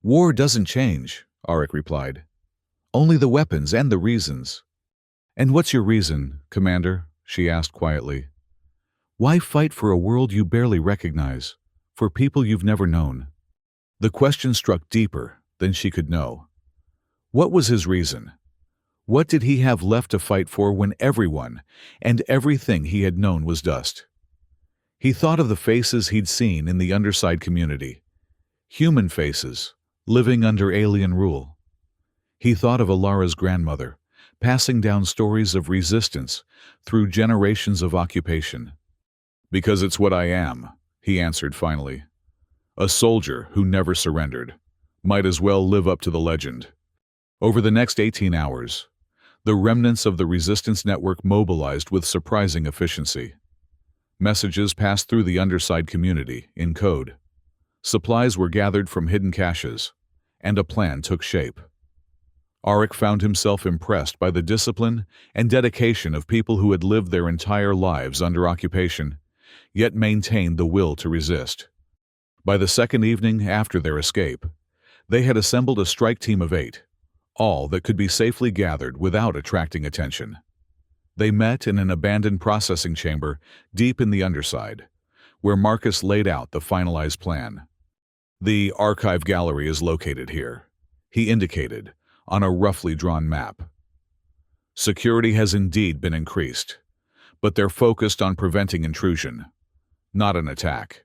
"War doesn't change," Arik replied. "Only the weapons and the reasons." "And what's your reason, Commander?" she asked quietly. "Why fight for a world you barely recognize, for people you've never known?" The question struck deeper than she could know. What was his reason? What did he have left to fight for when everyone and everything he had known was dust? He thought of the faces he'd seen in the Underside community. Human faces, living under alien rule. He thought of Alara's grandmother, passing down stories of resistance through generations of occupation. "Because it's what I am," he answered finally. "A soldier who never surrendered. Might as well live up to the legend." Over the next 18 hours, the remnants of the resistance network mobilized with surprising efficiency. Messages passed through the Underside community in code. Supplies were gathered from hidden caches, and a plan took shape. Arik found himself impressed by the discipline and dedication of people who had lived their entire lives under occupation, yet maintained the will to resist. By the second evening after their escape, they had assembled a strike team of 8, all that could be safely gathered without attracting attention. They met in an abandoned processing chamber deep in the Underside, where Marcus laid out the finalized plan. "The archive gallery is located here," he indicated, on a roughly drawn map. "Security has indeed been increased, but they're focused on preventing intrusion, not an attack.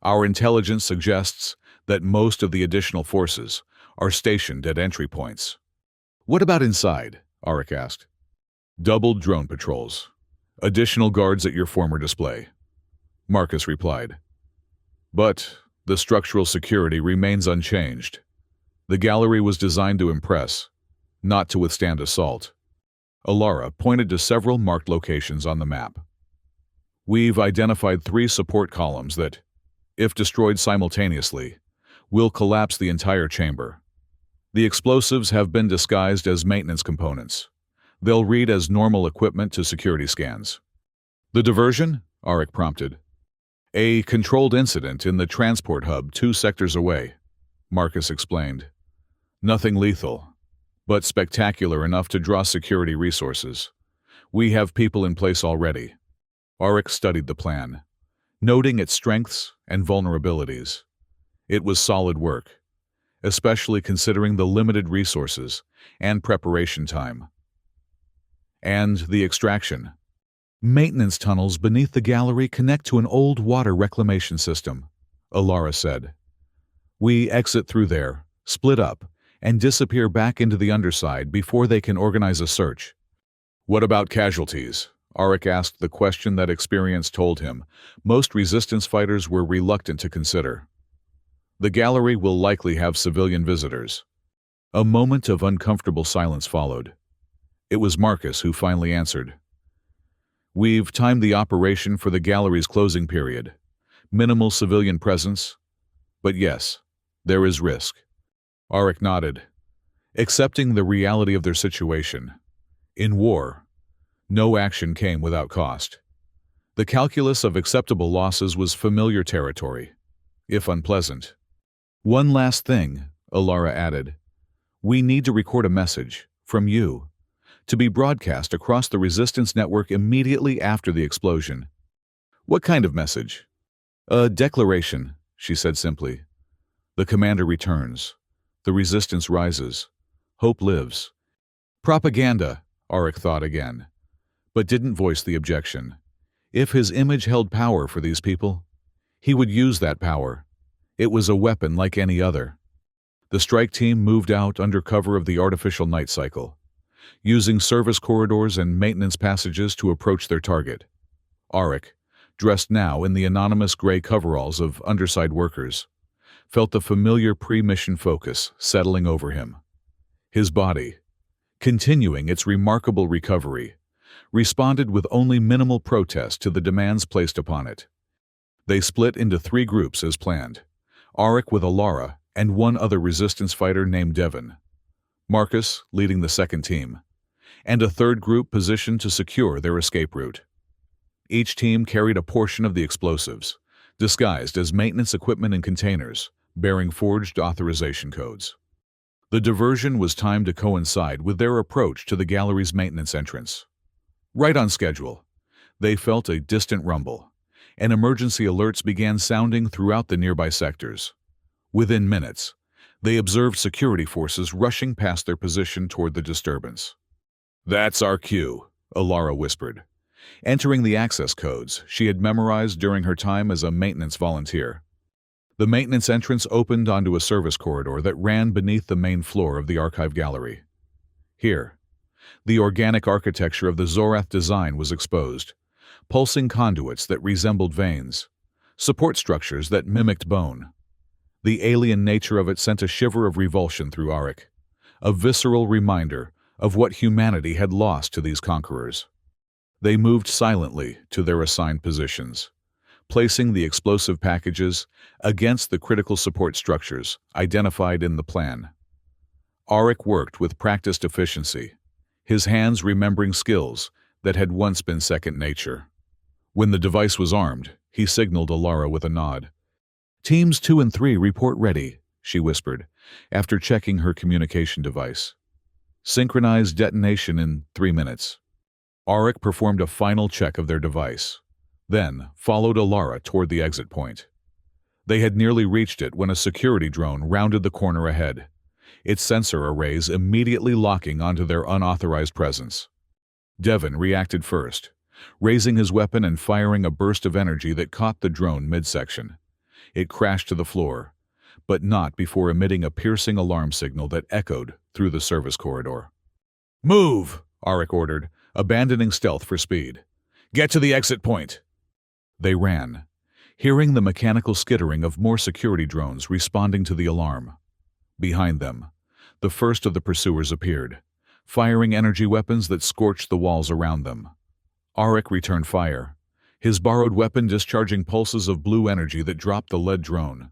Our intelligence suggests that most of the additional forces are stationed at entry points." "What about inside?" Arik asked. "Doubled drone patrols. Additional guards at your former display," Marcus replied. But the structural security remains unchanged. The gallery was designed to impress, not to withstand assault. Alara pointed to several marked locations on the map. We've identified 3 support columns that, if destroyed simultaneously, will collapse the entire chamber. The explosives have been disguised as maintenance components. They'll read as normal equipment to security scans. The diversion? Arik prompted. A controlled incident in the transport hub 2 sectors away, Marcus explained. Nothing lethal, but spectacular enough to draw security resources. We have people in place already. Arik studied the plan, noting its strengths and vulnerabilities. It was solid work, especially considering the limited resources and preparation time. And the extraction. Maintenance tunnels beneath the gallery connect to an old water reclamation system, Alara said. We exit through there, split up, and disappear back into the underside before they can organize a search. What about casualties? Arik asked the question that experience told him most resistance fighters were reluctant to consider. The gallery will likely have civilian visitors. A moment of uncomfortable silence followed. It was Marcus who finally answered. We've timed the operation for the gallery's closing period. Minimal civilian presence. But yes, there is risk. Arik nodded, accepting the reality of their situation. In war, no action came without cost. The calculus of acceptable losses was familiar territory, if unpleasant. One last thing, Alara added. We need to record a message, from you, to be broadcast across the resistance network immediately after the explosion. What kind of message? A declaration, she said simply. The commander returns. The resistance rises. Hope lives. Propaganda, Arik thought again, but didn't voice the objection. If his image held power for these people, he would use that power. It was a weapon like any other. The strike team moved out under cover of the artificial night cycle, using service corridors and maintenance passages to approach their target. Arik, dressed now in the anonymous gray coveralls of underside workers, felt the familiar pre-mission focus settling over him. His body, continuing its remarkable recovery, responded with only minimal protest to the demands placed upon it. They split into 3 groups as planned, Arik with Alara and 1 other resistance fighter named Devon, Marcus leading the second team, and a 3rd group positioned to secure their escape route. Each team carried a portion of the explosives, disguised as maintenance equipment in containers, bearing forged authorization codes. The diversion was timed to coincide with their approach to the gallery's maintenance entrance. Right on schedule, they felt a distant rumble, and emergency alerts began sounding throughout the nearby sectors. Within minutes, they observed security forces rushing past their position toward the disturbance. That's our cue, Alara whispered, entering the access codes she had memorized during her time as a maintenance volunteer. The maintenance entrance opened onto a service corridor that ran beneath the main floor of the archive gallery. Here, the organic architecture of the Zorath design was exposed, pulsing conduits that resembled veins, support structures that mimicked bone. The alien nature of it sent a shiver of revulsion through Arik, a visceral reminder of what humanity had lost to these conquerors. They moved silently to their assigned positions, placing the explosive packages against the critical support structures identified in the plan. Arik worked with practiced efficiency, his hands remembering skills that had once been second nature. When the device was armed, he signaled Alara with a nod. Teams 2 and 3 report ready, she whispered, after checking her communication device. Synchronized detonation in 3 minutes. Arik performed a final check of their device, then followed Alara toward the exit point. They had nearly reached it when a security drone rounded the corner ahead, its sensor arrays immediately locking onto their unauthorized presence. Devon reacted first, raising his weapon and firing a burst of energy that caught the drone midsection. It crashed to the floor, but not before emitting a piercing alarm signal that echoed through the service corridor. Move, Arik ordered, abandoning stealth for speed. Get to the exit point. They ran, hearing the mechanical skittering of more security drones responding to the alarm. Behind them, the first of the pursuers appeared, firing energy weapons that scorched the walls around them. Arik returned fire, his borrowed weapon discharging pulses of blue energy that dropped the lead drone.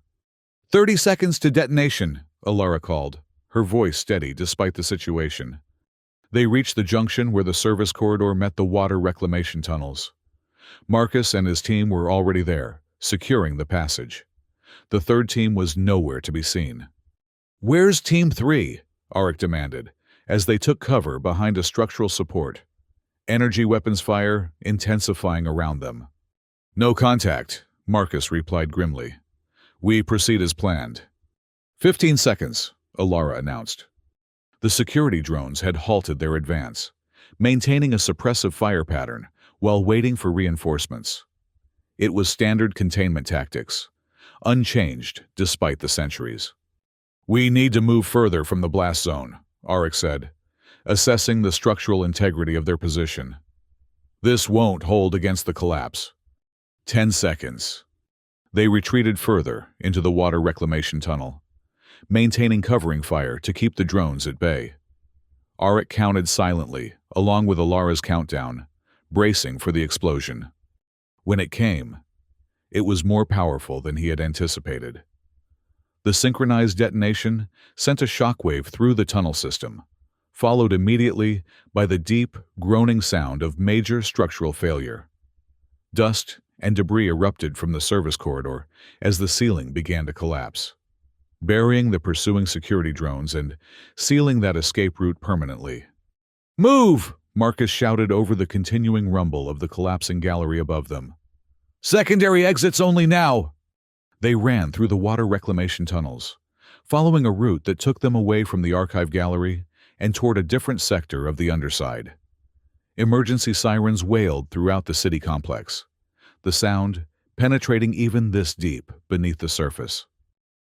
30 seconds to detonation, Alara called, her voice steady despite the situation. They reached the junction where the service corridor met the water reclamation tunnels. Marcus and his team were already there, securing the passage. The third team was nowhere to be seen. "Where's Team 3?" Arik demanded, as they took cover behind a structural support. Energy weapons fire intensifying around them. "No contact," Marcus replied grimly. "We proceed as planned." 15 seconds, Alara announced. The security drones had halted their advance, maintaining a suppressive fire pattern while waiting for reinforcements. It was standard containment tactics, unchanged despite the centuries. "We need to move further from the blast zone," Arik said, assessing the structural integrity of their position. "This won't hold against the collapse." 10 seconds. They retreated further into the water reclamation tunnel, maintaining covering fire to keep the drones at bay. Arik counted silently, along with Alara's countdown, bracing for the explosion. When it came, it was more powerful than he had anticipated. The synchronized detonation sent a shockwave through the tunnel system, followed immediately by the deep, groaning sound of major structural failure. Dust and debris erupted from the service corridor as the ceiling began to collapse, burying the pursuing security drones and sealing that escape route permanently. "Move!" Marcus shouted over the continuing rumble of the collapsing gallery above them. "Secondary exits only now!" They ran through the water reclamation tunnels, following a route that took them away from the archive gallery and toward a different sector of the underside. Emergency sirens wailed throughout the city complex, the sound penetrating even this deep beneath the surface.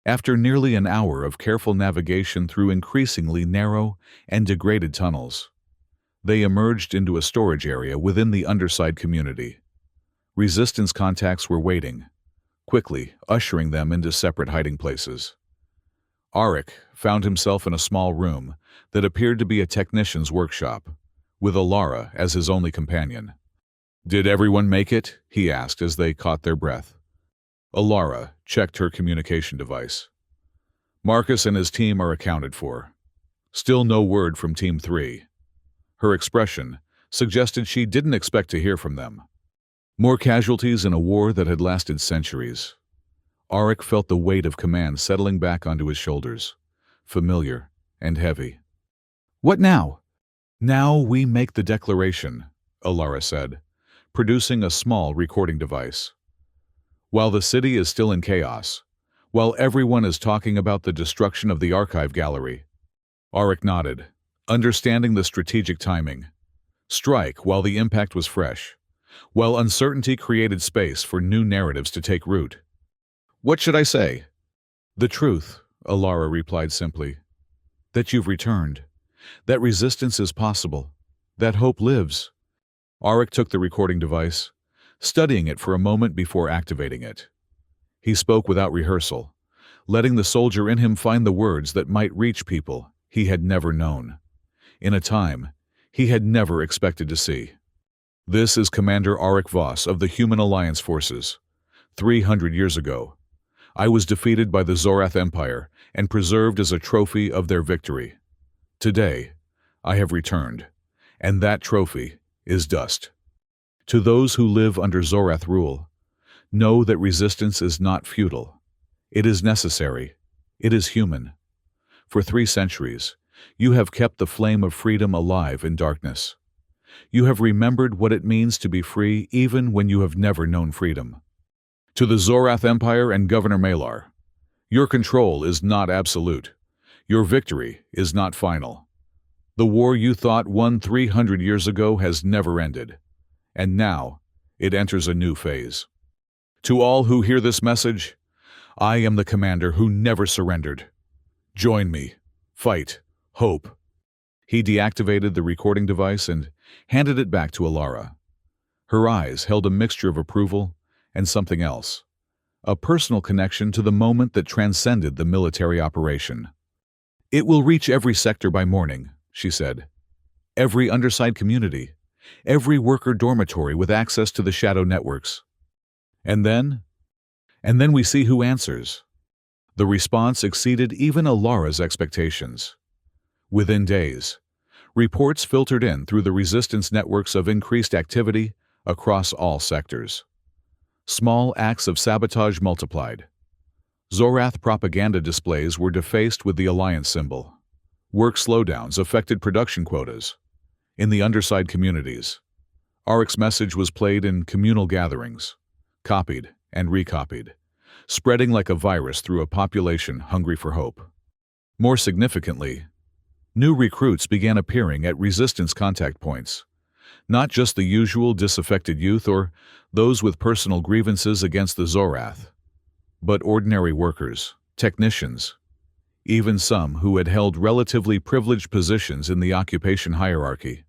After nearly an hour of careful navigation through increasingly narrow and degraded tunnels, they emerged into a storage area within the underside community. Resistance contacts were waiting, quickly ushering them into separate hiding places. Arik found himself in a small room that appeared to be a technician's workshop, with Alara as his only companion. "Did everyone make it?" he asked as they caught their breath. Alara checked her communication device. "Marcus and his team are accounted for. Still no word from Team 3. Her expression suggested she didn't expect to hear from them. More casualties in a war that had lasted centuries. Arik felt the weight of command settling back onto his shoulders, familiar and heavy. "What now?" "Now we make the declaration," Alara said, producing a small recording device. "While the city is still in chaos, while everyone is talking about the destruction of the archive gallery." Arik nodded, understanding the strategic timing. Strike while the impact was fresh, while uncertainty created space for new narratives to take root. "What should I say?" "The truth," Alara replied simply. "That you've returned. That resistance is possible. That hope lives." Arik took the recording device, studying it for a moment before activating it. He spoke without rehearsal, letting the soldier in him find the words that might reach people he had never known, in a time he had never expected to see. "This is Commander Arik Voss of the Human Alliance Forces. 300 years ago, I was defeated by the Zorath Empire and preserved as a trophy of their victory. Today, I have returned, and that trophy is dust. To those who live under Zorath rule, know that resistance is not futile. It is necessary. It is human. For 3 centuries, you have kept the flame of freedom alive in darkness. You have remembered what it means to be free even when you have never known freedom. To the Zorath Empire and Governor Malar, your control is not absolute. Your victory is not final. The war you thought won 300 years ago has never ended, and now it enters a new phase. To all who hear this message, I am the commander who never surrendered. Join me. Fight. Hope." He deactivated the recording device and handed it back to Alara. Her eyes held a mixture of approval and something else, a personal connection to the moment that transcended the military operation. "It will reach every sector by morning," she said. "Every underside community, every worker dormitory with access to the shadow networks. And then? And then we see who answers." The response exceeded even Alara's expectations. Within days, reports filtered in through the resistance networks of increased activity across all sectors. Small acts of sabotage multiplied. Zorath propaganda displays were defaced with the Alliance symbol. Work slowdowns affected production quotas. In the underside communities, Arik's message was played in communal gatherings, copied and recopied, spreading like a virus through a population hungry for hope. More significantly, new recruits began appearing at resistance contact points, not just the usual disaffected youth or those with personal grievances against the Zorath, but ordinary workers, technicians, even some who had held relatively privileged positions in the occupation hierarchy.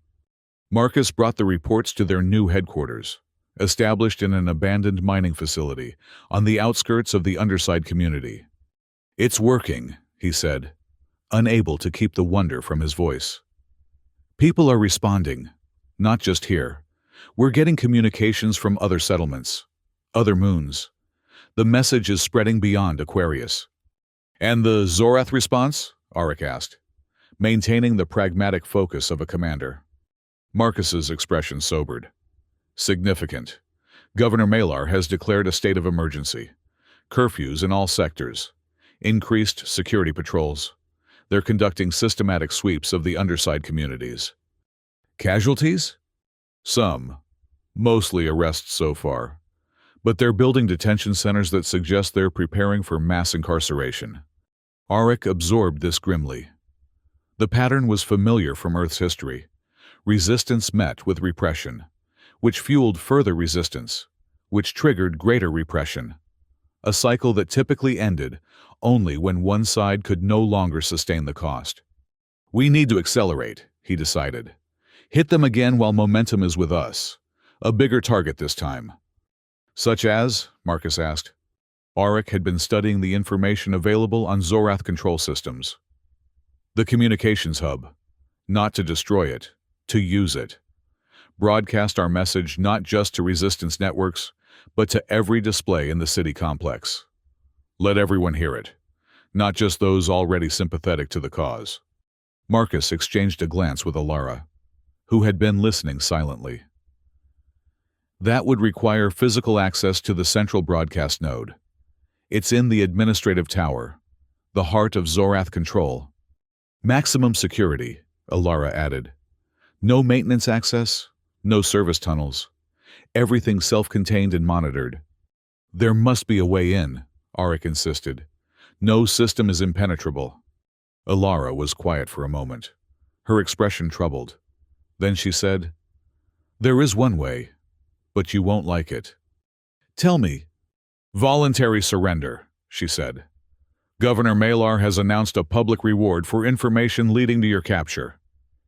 Marcus brought the reports to their new headquarters, established in an abandoned mining facility on the outskirts of the underside community. "It's working," he said, unable to keep the wonder from his voice. "People are responding, not just here. We're getting communications from other settlements, other moons. The message is spreading beyond Aquarius." "And the Zorath response?" Arik asked, maintaining the pragmatic focus of a commander. Marcus's expression sobered. "Significant. Governor Malar has declared a state of emergency. Curfews in all sectors. Increased security patrols. They're conducting systematic sweeps of the underside communities." "Casualties?" "Some. Mostly arrests so far. But they're building detention centers that suggest they're preparing for mass incarceration." Arik absorbed this grimly. The pattern was familiar from Earth's history. Resistance met with repression, which fueled further resistance, which triggered greater repression. A cycle that typically ended only when one side could no longer sustain the cost. "We need to accelerate," he decided. "Hit them again while momentum is with us. A bigger target this time." "Such as?" Marcus asked. Arik had been studying the information available on Zorath control systems. "The communications hub. Not to destroy it, to use it. Broadcast our message not just to resistance networks, but to every display in the city complex. Let everyone hear it, not just those already sympathetic to the cause." Marcus exchanged a glance with Alara, who had been listening silently. "That would require physical access to the central broadcast node. It's in the administrative tower, the heart of Zorath control. Maximum security," Alara added. "No maintenance access, no service tunnels. Everything self-contained and monitored." "There must be a way in," Arik insisted. "No system is impenetrable." Alara was quiet for a moment, her expression troubled. Then she said, "There is one way, but you won't like it." "Tell me." "Voluntary surrender," she said. "Governor Malar has announced a public reward for information leading to your capture.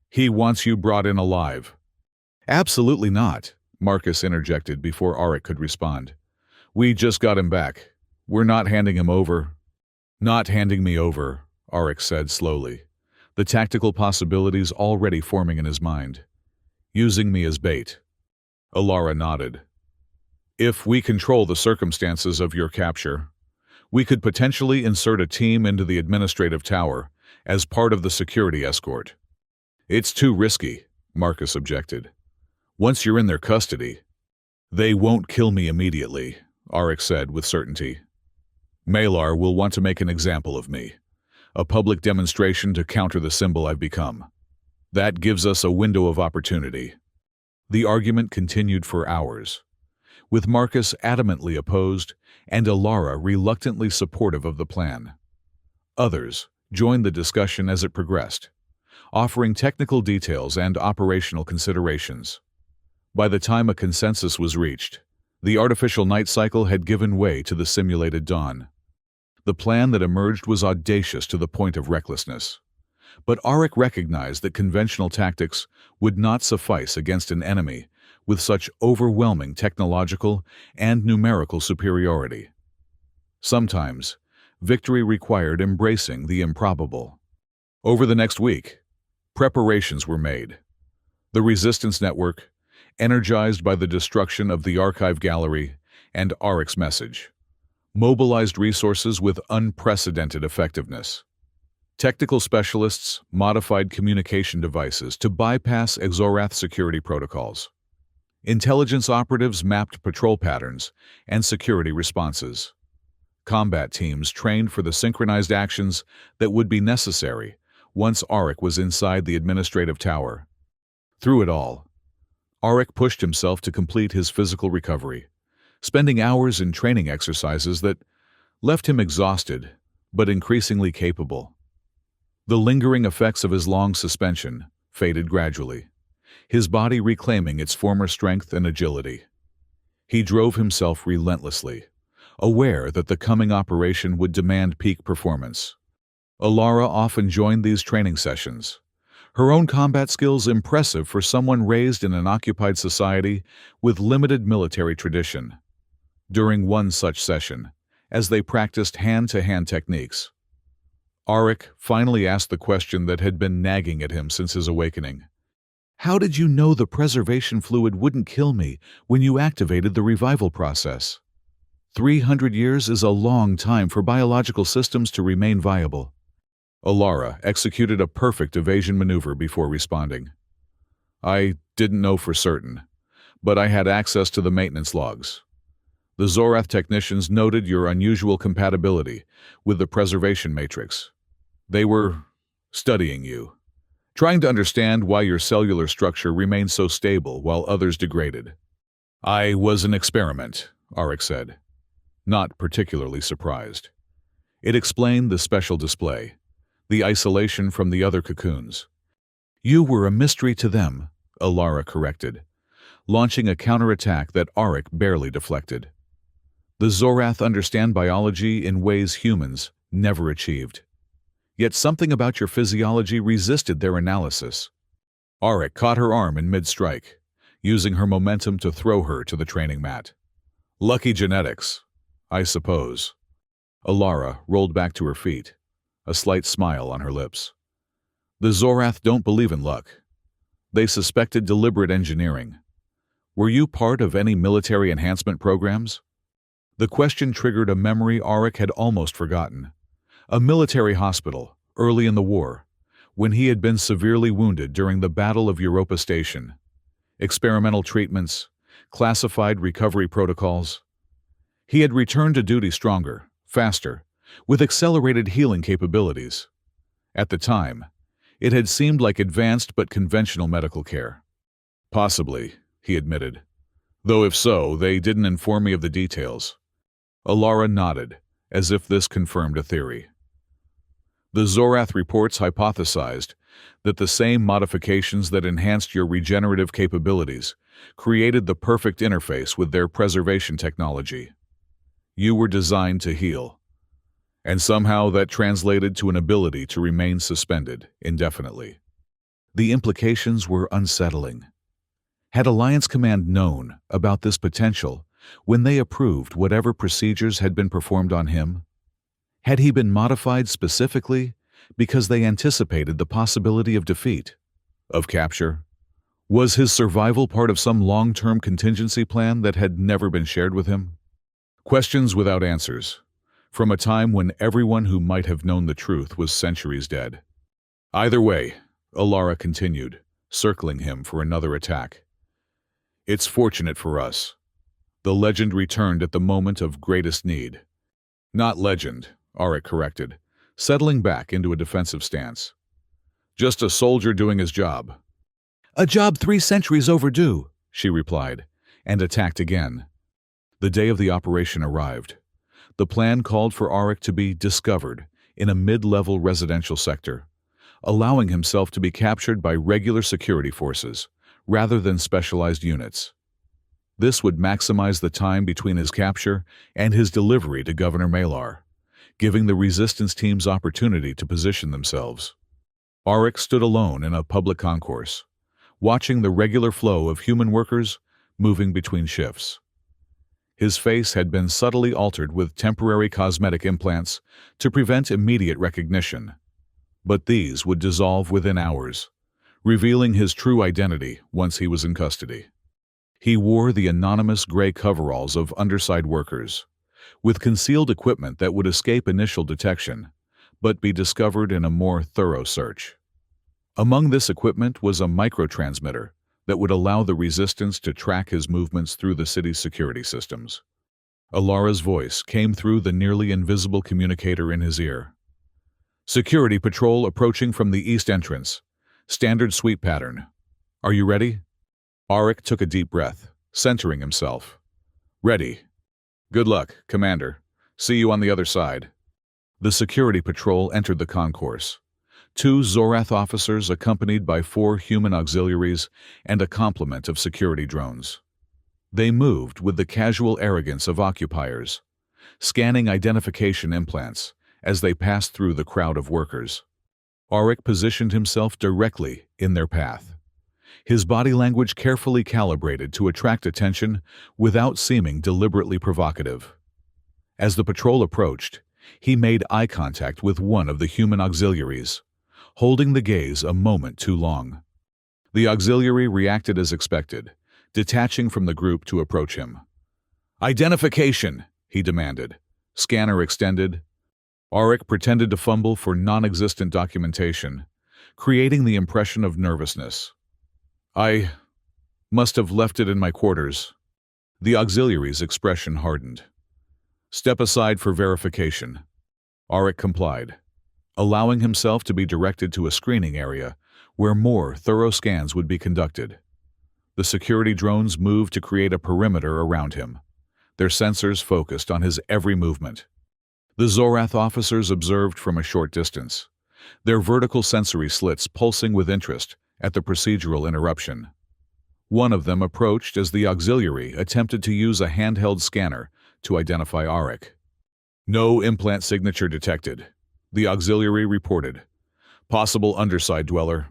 He wants you brought in alive." "Absolutely not," Marcus interjected before Arik could respond. "We just got him back. We're not handing him over." "Not handing me over," Arik said slowly, the tactical possibilities already forming in his mind. "Using me as bait." Alara nodded. "If we control the circumstances of your capture, we could potentially insert a team into the administrative tower as part of the security escort." "It's too risky," Marcus objected. "Once you're in their custody." "They won't kill me immediately," Arik said with certainty. "Malar will want to make an example of me, a public demonstration to counter the symbol I've become. That gives us a window of opportunity." The argument continued for hours, with Marcus adamantly opposed and Alara reluctantly supportive of the plan. Others joined the discussion as it progressed, offering technical details and operational considerations. By the time a consensus was reached, the artificial night cycle had given way to the simulated dawn. The plan that emerged was audacious to the point of recklessness. But Arik recognized that conventional tactics would not suffice against an enemy with such overwhelming technological and numerical superiority. Sometimes, victory required embracing the improbable. Over the next week, preparations were made. The Resistance Network, energized by the destruction of the archive gallery and Auric's message, mobilized resources with unprecedented effectiveness. Technical specialists modified communication devices to bypass Exorath security protocols. Intelligence operatives mapped patrol patterns and security responses. Combat teams trained for the synchronized actions that would be necessary once Auric was inside the administrative tower. Through it all, Auric pushed himself to complete his physical recovery, spending hours in training exercises that left him exhausted but increasingly capable. The lingering effects of his long suspension faded gradually, his body reclaiming its former strength and agility. He drove himself relentlessly, aware that the coming operation would demand peak performance. Alara often joined these training sessions, her own combat skills impressive for someone raised in an occupied society with limited military tradition. During one such session, as they practiced hand-to-hand techniques, Auric finally asked the question that had been nagging at him since his awakening. "How did you know the preservation fluid wouldn't kill me when you activated the revival process?" 300 years is a long time for biological systems to remain viable. Alara executed a perfect evasion maneuver before responding. "I didn't know for certain, but I had access to the maintenance logs. The Zorath technicians noted your unusual compatibility with the preservation matrix. They were studying you, trying to understand why your cellular structure remained so stable while others degraded." "I was an experiment," Auric said, not particularly surprised. It explained the special display, the isolation from the other cocoons. "You were a mystery to them," Alara corrected, launching a counterattack that Auric barely deflected. "The Zorath understand biology in ways humans never achieved. Yet something about your physiology resisted their analysis." Auric caught her arm in mid-strike, using her momentum to throw her to the training mat. "Lucky genetics, I suppose." Alara rolled back to her feet, a slight smile on her lips. "The Zorath don't believe in luck. They suspected deliberate engineering. Were you part of any military enhancement programs?" The question triggered a memory Auric had almost forgotten. A military hospital, early in the war, when he had been severely wounded during the Battle of Europa Station. Experimental treatments, classified recovery protocols. He had returned to duty stronger, faster, with accelerated healing capabilities. At the time, it had seemed like advanced but conventional medical care. "Possibly," he admitted. "Though if so, they didn't inform me of the details." Alara nodded, as if this confirmed a theory. "The Zorath reports hypothesized that the same modifications that enhanced your regenerative capabilities created the perfect interface with their preservation technology. You were designed to heal, and somehow that translated to an ability to remain suspended indefinitely." The implications were unsettling. Had Alliance Command known about this potential when they approved whatever procedures had been performed on him? Had he been modified specifically because they anticipated the possibility of defeat, of capture? Was his survival part of some long-term contingency plan that had never been shared with him? Questions without answers, from a time when everyone who might have known the truth was centuries dead. "Either way," Alara continued, circling him for another attack. "It's fortunate for us. The legend returned at the moment of greatest need." "Not legend," Auric corrected, settling back into a defensive stance. "Just a soldier doing his job." "A job 3 centuries overdue," she replied, and attacked again. The day of the operation arrived. The plan called for Auric to be discovered in a mid-level residential sector, allowing himself to be captured by regular security forces rather than specialized units. This would maximize the time between his capture and his delivery to Governor Malar, giving the resistance teams opportunity to position themselves. Auric stood alone in a public concourse, watching the regular flow of human workers moving between shifts. His face had been subtly altered with temporary cosmetic implants to prevent immediate recognition, but these would dissolve within hours, revealing his true identity once he was in custody. He wore the anonymous gray coveralls of underside workers, with concealed equipment that would escape initial detection, but be discovered in a more thorough search. Among this equipment was a microtransmitter that would allow the resistance to track his movements through the city's security systems. Alara's voice came through the nearly invisible communicator in his ear. "Security patrol approaching from the east entrance. Standard sweep pattern. Are you ready?" Arik took a deep breath, centering himself. "Ready. Good luck, Commander. See you on the other side." The security patrol entered the concourse. 2 Zorath officers accompanied by 4 human auxiliaries and a complement of security drones. They moved with the casual arrogance of occupiers, scanning identification implants as they passed through the crowd of workers. Arik positioned himself directly in their path, his body language carefully calibrated to attract attention without seeming deliberately provocative. As the patrol approached, he made eye contact with one of the human auxiliaries, holding the gaze a moment too long. The auxiliary reacted as expected, detaching from the group to approach him. "Identification," he demanded. Scanner extended. Arik pretended to fumble for non-existent documentation, creating the impression of nervousness. "I must have left it in my quarters." The auxiliary's expression hardened. "Step aside for verification." Arik complied, allowing himself to be directed to a screening area where more thorough scans would be conducted. The security drones moved to create a perimeter around him, their sensors focused on his every movement. The Zorath officers observed from a short distance, their vertical sensory slits pulsing with interest at the procedural interruption. One of them approached as the auxiliary attempted to use a handheld scanner to identify Arik. "No implant signature detected," the auxiliary reported. "Possible underside dweller."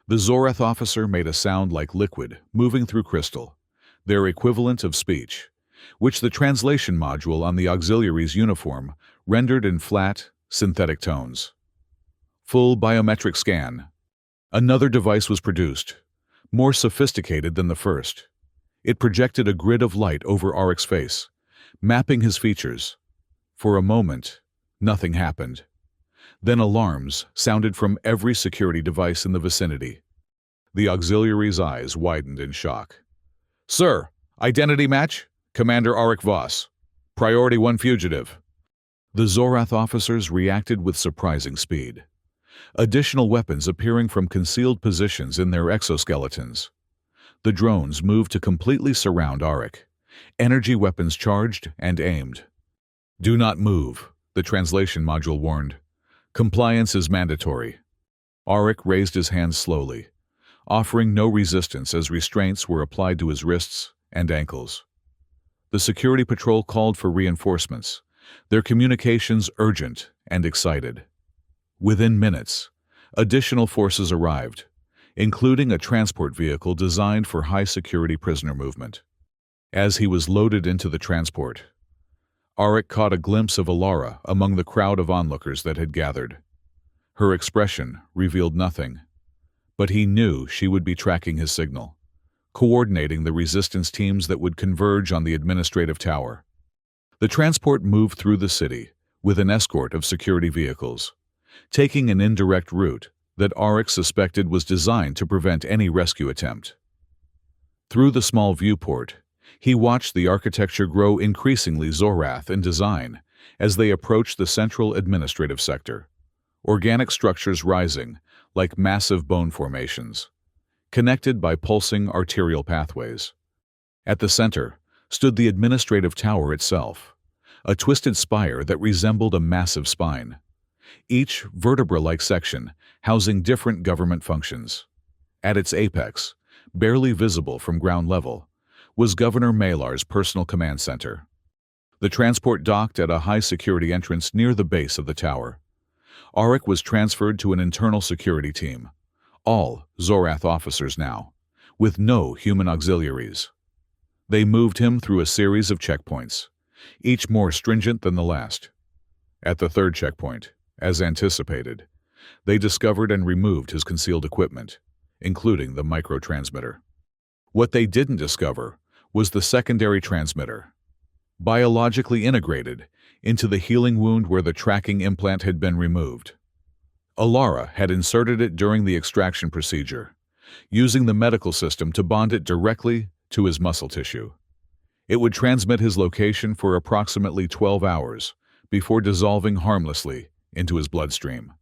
The Zorath officer made a sound like liquid moving through crystal, their equivalent of speech, which the translation module on the auxiliary's uniform rendered in flat, synthetic tones. Full biometric scan. Another device was produced, more sophisticated than the first. It projected a grid of light over Arik's face, mapping his features. For a moment, nothing happened. Then alarms sounded from every security device in the vicinity. The auxiliary's eyes widened in shock. "Sir, identity match? Commander Arik Voss. Priority 1 fugitive." The Zorath officers reacted with surprising speed, additional weapons appearing from concealed positions in their exoskeletons. The drones moved to completely surround Arik, energy weapons charged and aimed. "Do not move," the translation module warned. "Compliance is mandatory." Arik raised his hands slowly, offering no resistance as restraints were applied to his wrists and ankles. The security patrol called for reinforcements, their communications urgent and excited. Within minutes, additional forces arrived, including a transport vehicle designed for high-security prisoner movement. As he was loaded into the transport, Arik caught a glimpse of Alara among the crowd of onlookers that had gathered. Her expression revealed nothing, but he knew she would be tracking his signal, coordinating the resistance teams that would converge on the administrative tower. The transport moved through the city with an escort of security vehicles, taking an indirect route that Arik suspected was designed to prevent any rescue attempt. Through the small viewport, he watched the architecture grow increasingly Zorath in design as they approached the central administrative sector, organic structures rising like massive bone formations, connected by pulsing arterial pathways. At the center stood the administrative tower itself, a twisted spire that resembled a massive spine, each vertebra-like section housing different government functions. At its apex, barely visible from ground level, was Governor Malar's personal command center. The transport docked at a high-security entrance near the base of the tower. Arik was transferred to an internal security team, all Zorath officers now, with no human auxiliaries. They moved him through a series of checkpoints, each more stringent than the last. At the third checkpoint, as anticipated, they discovered and removed his concealed equipment, including the microtransmitter. What they didn't discover was the secondary transmitter, biologically integrated into the healing wound where the tracking implant had been removed. Alara had inserted it during the extraction procedure, using the medical system to bond it directly to his muscle tissue. It would transmit his location for approximately 12 hours before dissolving harmlessly into his bloodstream.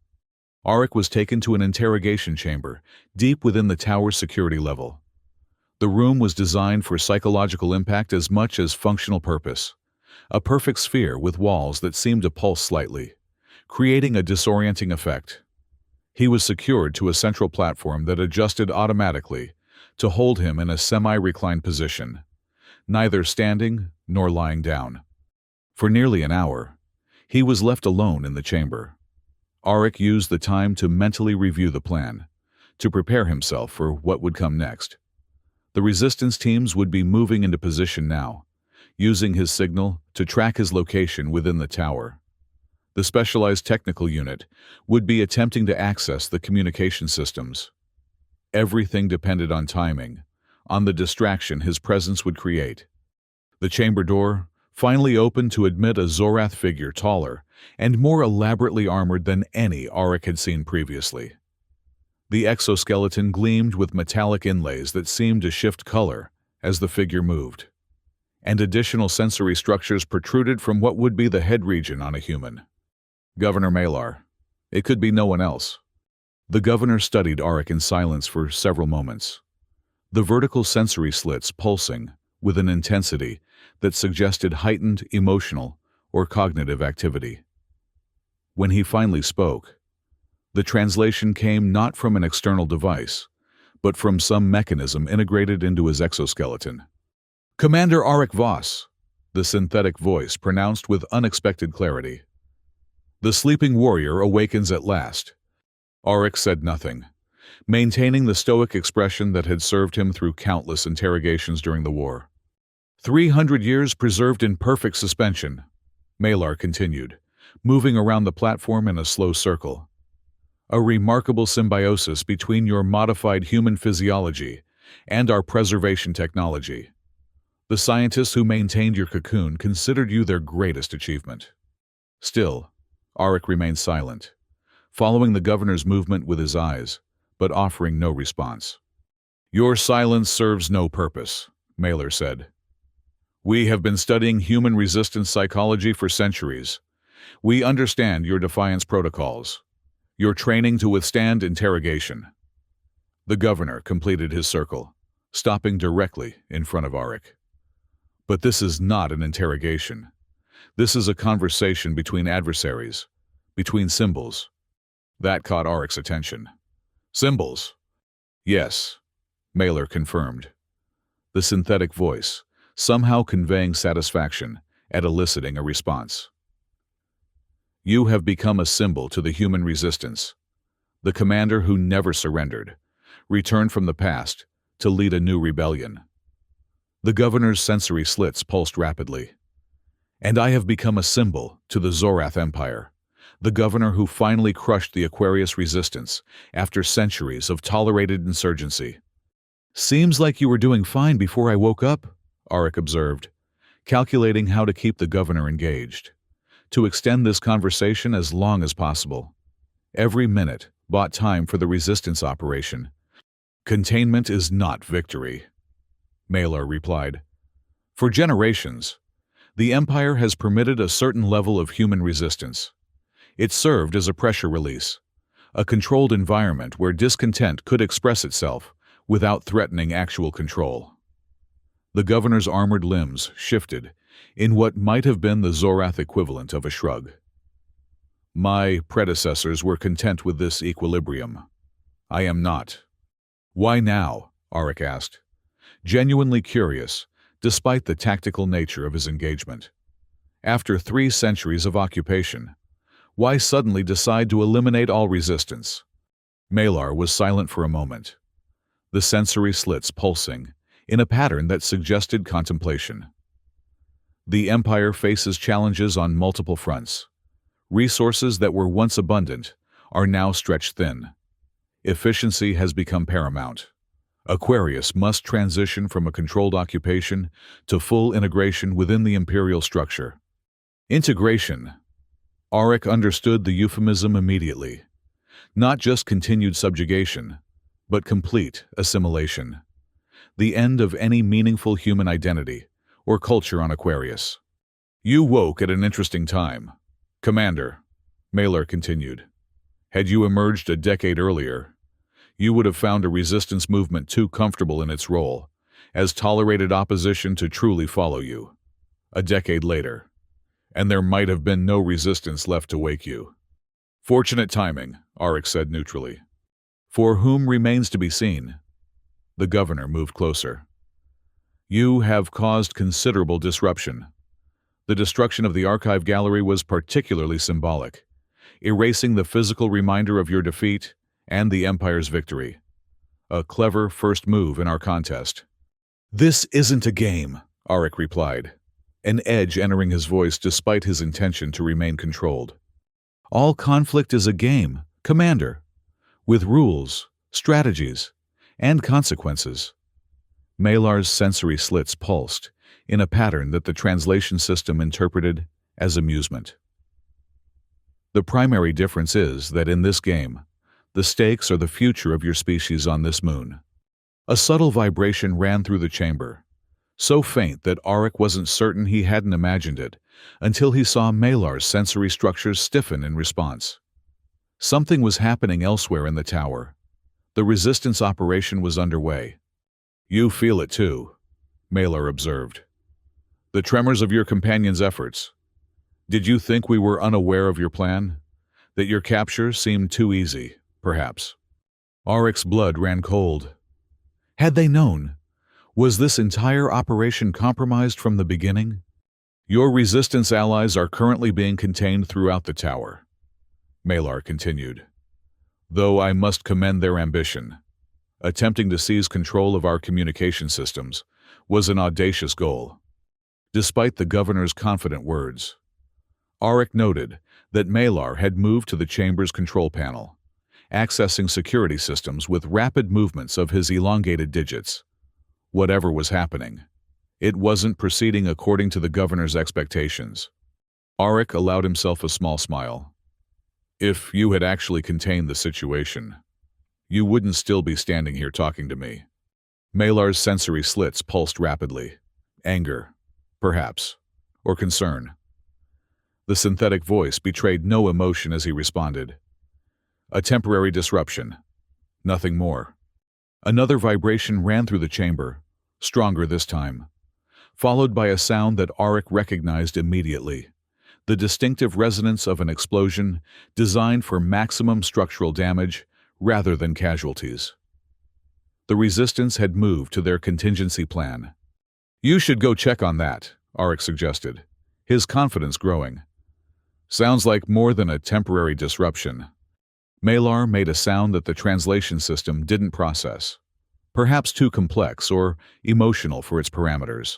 Arik was taken to an interrogation chamber deep within the tower's security level. The room was designed for psychological impact as much as functional purpose, a perfect sphere with walls that seemed to pulse slightly, creating a disorienting effect. He was secured to a central platform that adjusted automatically to hold him in a semi-reclined position, neither standing nor lying down. For nearly an hour, he was left alone in the chamber. Arik used the time to mentally review the plan, to prepare himself for what would come next. The resistance teams would be moving into position now, using his signal to track his location within the tower. The specialized technical unit would be attempting to access the communication systems. Everything depended on timing, on the distraction his presence would create. The chamber door finally opened to admit a Zorath figure taller and more elaborately armored than any Arik had seen previously. The exoskeleton gleamed with metallic inlays that seemed to shift color as the figure moved, and additional sensory structures protruded from what would be the head region on a human. Governor Malar. It could be no one else. The governor studied Arik in silence for several moments, the vertical sensory slits pulsing with an intensity that suggested heightened emotional or cognitive activity. When he finally spoke, the translation came not from an external device, but from some mechanism integrated into his exoskeleton. "Commander Arik Voss," the synthetic voice pronounced with unexpected clarity. "The sleeping warrior awakens at last." Arik said nothing, maintaining the stoic expression that had served him through countless interrogations during the war. 300 years preserved in perfect suspension, Malar continued, moving around the platform in a slow circle. A remarkable symbiosis between your modified human physiology and our preservation technology. The scientists who maintained your cocoon considered you their greatest achievement. Still, Arik remained silent, following the governor's movement with his eyes, but offering no response. "Your silence serves no purpose," Malar said. "We have been studying human resistance psychology for centuries. We understand your defiance protocols, your training to withstand interrogation." The governor completed his circle, stopping directly in front of Arik. "But this is not an interrogation. This is a conversation between adversaries, between symbols." That caught Arik's attention. "Symbols?" "Yes," Malar confirmed, the synthetic voice somehow conveying satisfaction at eliciting a response. "You have become a symbol to the human resistance, the commander who never surrendered, returned from the past to lead a new rebellion." The governor's sensory slits pulsed rapidly. "And I have become a symbol to the Zorath Empire, the governor who finally crushed the Aquarius resistance after centuries of tolerated insurgency." "Seems like you were doing fine before I woke up," Arik observed, calculating how to keep the governor engaged, to extend this conversation as long as possible. Every minute bought time for the resistance operation. "Containment is not victory," Malar replied. "For generations, the Empire has permitted a certain level of human resistance. It served as a pressure release, a controlled environment where discontent could express itself without threatening actual control." The governor's armored limbs shifted in what might have been the Zorath equivalent of a shrug. "My predecessors were content with this equilibrium. I am not." "Why now?" Arik asked, genuinely curious, despite the tactical nature of his engagement. After 3 centuries of occupation, why suddenly decide to eliminate all resistance? Malar was silent for a moment, the sensory slits pulsing in a pattern that suggested contemplation. The Empire faces challenges on multiple fronts. Resources that were once abundant are now stretched thin. Efficiency has become paramount. Aquarius must transition from a controlled occupation to full integration within the imperial structure. Integration. Auric understood the euphemism immediately. Not just continued subjugation, but complete assimilation. The end of any meaningful human identity or culture on Aquarius. You woke at an interesting time, Commander, Malor continued. Had you emerged a decade earlier, you would have found a resistance movement too comfortable in its role, as tolerated opposition to truly follow you. A decade later, and there might have been no resistance left to wake you. Fortunate timing, Auric said neutrally. For whom remains to be seen. The governor moved closer. You have caused considerable disruption. The destruction of the archive gallery was particularly symbolic, erasing the physical reminder of your defeat and the Empire's victory. A clever first move in our contest. This isn't a game, Auric replied, an edge entering his voice despite his intention to remain controlled. All conflict is a game, Commander, with rules, strategies, and consequences. Malar's sensory slits pulsed in a pattern that the translation system interpreted as amusement. The primary difference is that in this game, the stakes are the future of your species on this moon. A subtle vibration ran through the chamber, so faint that Auric wasn't certain he hadn't imagined it until he saw Malar's sensory structures stiffen in response. Something was happening elsewhere in the tower. The resistance operation was underway. You feel it too, Malar observed. The tremors of your companion's efforts. Did you think we were unaware of your plan? That your capture seemed too easy, perhaps? Auric's blood ran cold. Had they known? Was this entire operation compromised from the beginning? Your resistance allies are currently being contained throughout the tower, Malar continued. Though I must commend their ambition. Attempting to seize control of our communication systems was an audacious goal. Despite the governor's confident words, Auric noted that Malar had moved to the chamber's control panel, accessing security systems with rapid movements of his elongated digits. Whatever was happening, it wasn't proceeding according to the governor's expectations. Auric allowed himself a small smile. If you had actually contained the situation, you wouldn't still be standing here talking to me. Malar's sensory slits pulsed rapidly. Anger, perhaps, or concern. The synthetic voice betrayed no emotion as he responded. A temporary disruption. Nothing more. Another vibration ran through the chamber, stronger this time, followed by a sound that Auric recognized immediately. The distinctive resonance of an explosion designed for maximum structural damage rather than casualties. The resistance had moved to their contingency plan. You should go check on that, Auric suggested, his confidence growing. Sounds like more than a temporary disruption. Malar made a sound that the translation system didn't process, perhaps too complex or emotional for its parameters.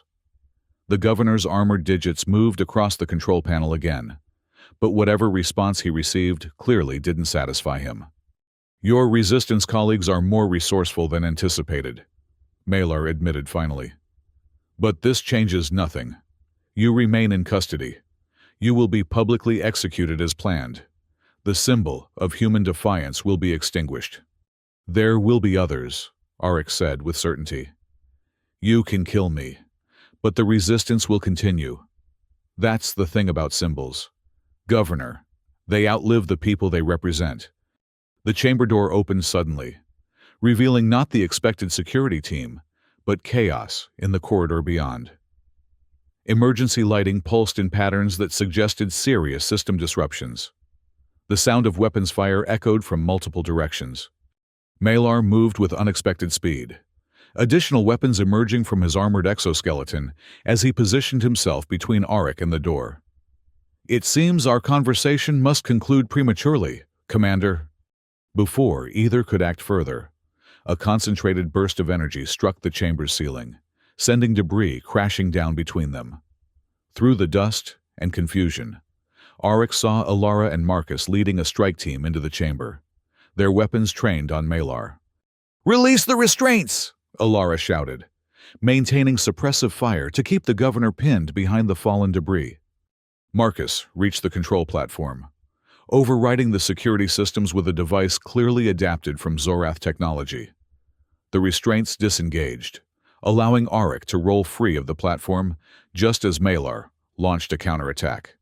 The governor's armored digits moved across the control panel again, but whatever response he received clearly didn't satisfy him. Your resistance colleagues are more resourceful than anticipated, Malar admitted finally. But this changes nothing. You remain in custody. You will be publicly executed as planned. The symbol of human defiance will be extinguished. There will be others, Auric said with certainty. You can kill me, but the resistance will continue. That's the thing about symbols. Governor, they outlive the people they represent. The chamber door opened suddenly, revealing not the expected security team, but chaos in the corridor beyond. Emergency lighting pulsed in patterns that suggested serious system disruptions. The sound of weapons fire echoed from multiple directions. Malar moved with unexpected speed, additional weapons emerging from his armored exoskeleton as he positioned himself between Auric and the door. It seems our conversation must conclude prematurely, Commander. Before either could act further, A concentrated burst of energy struck the chamber's ceiling, sending debris crashing down between them. Through the dust and confusion, Auric saw Alara and Marcus leading a strike team into the chamber, their weapons trained on Malar. "Release the restraints!" Alara shouted, maintaining suppressive fire to keep the governor pinned behind the fallen debris. Marcus reached the control platform, overriding the security systems with a device clearly adapted from Zorath technology. The restraints disengaged, allowing Auric to roll free of the platform just as Malar launched a counterattack.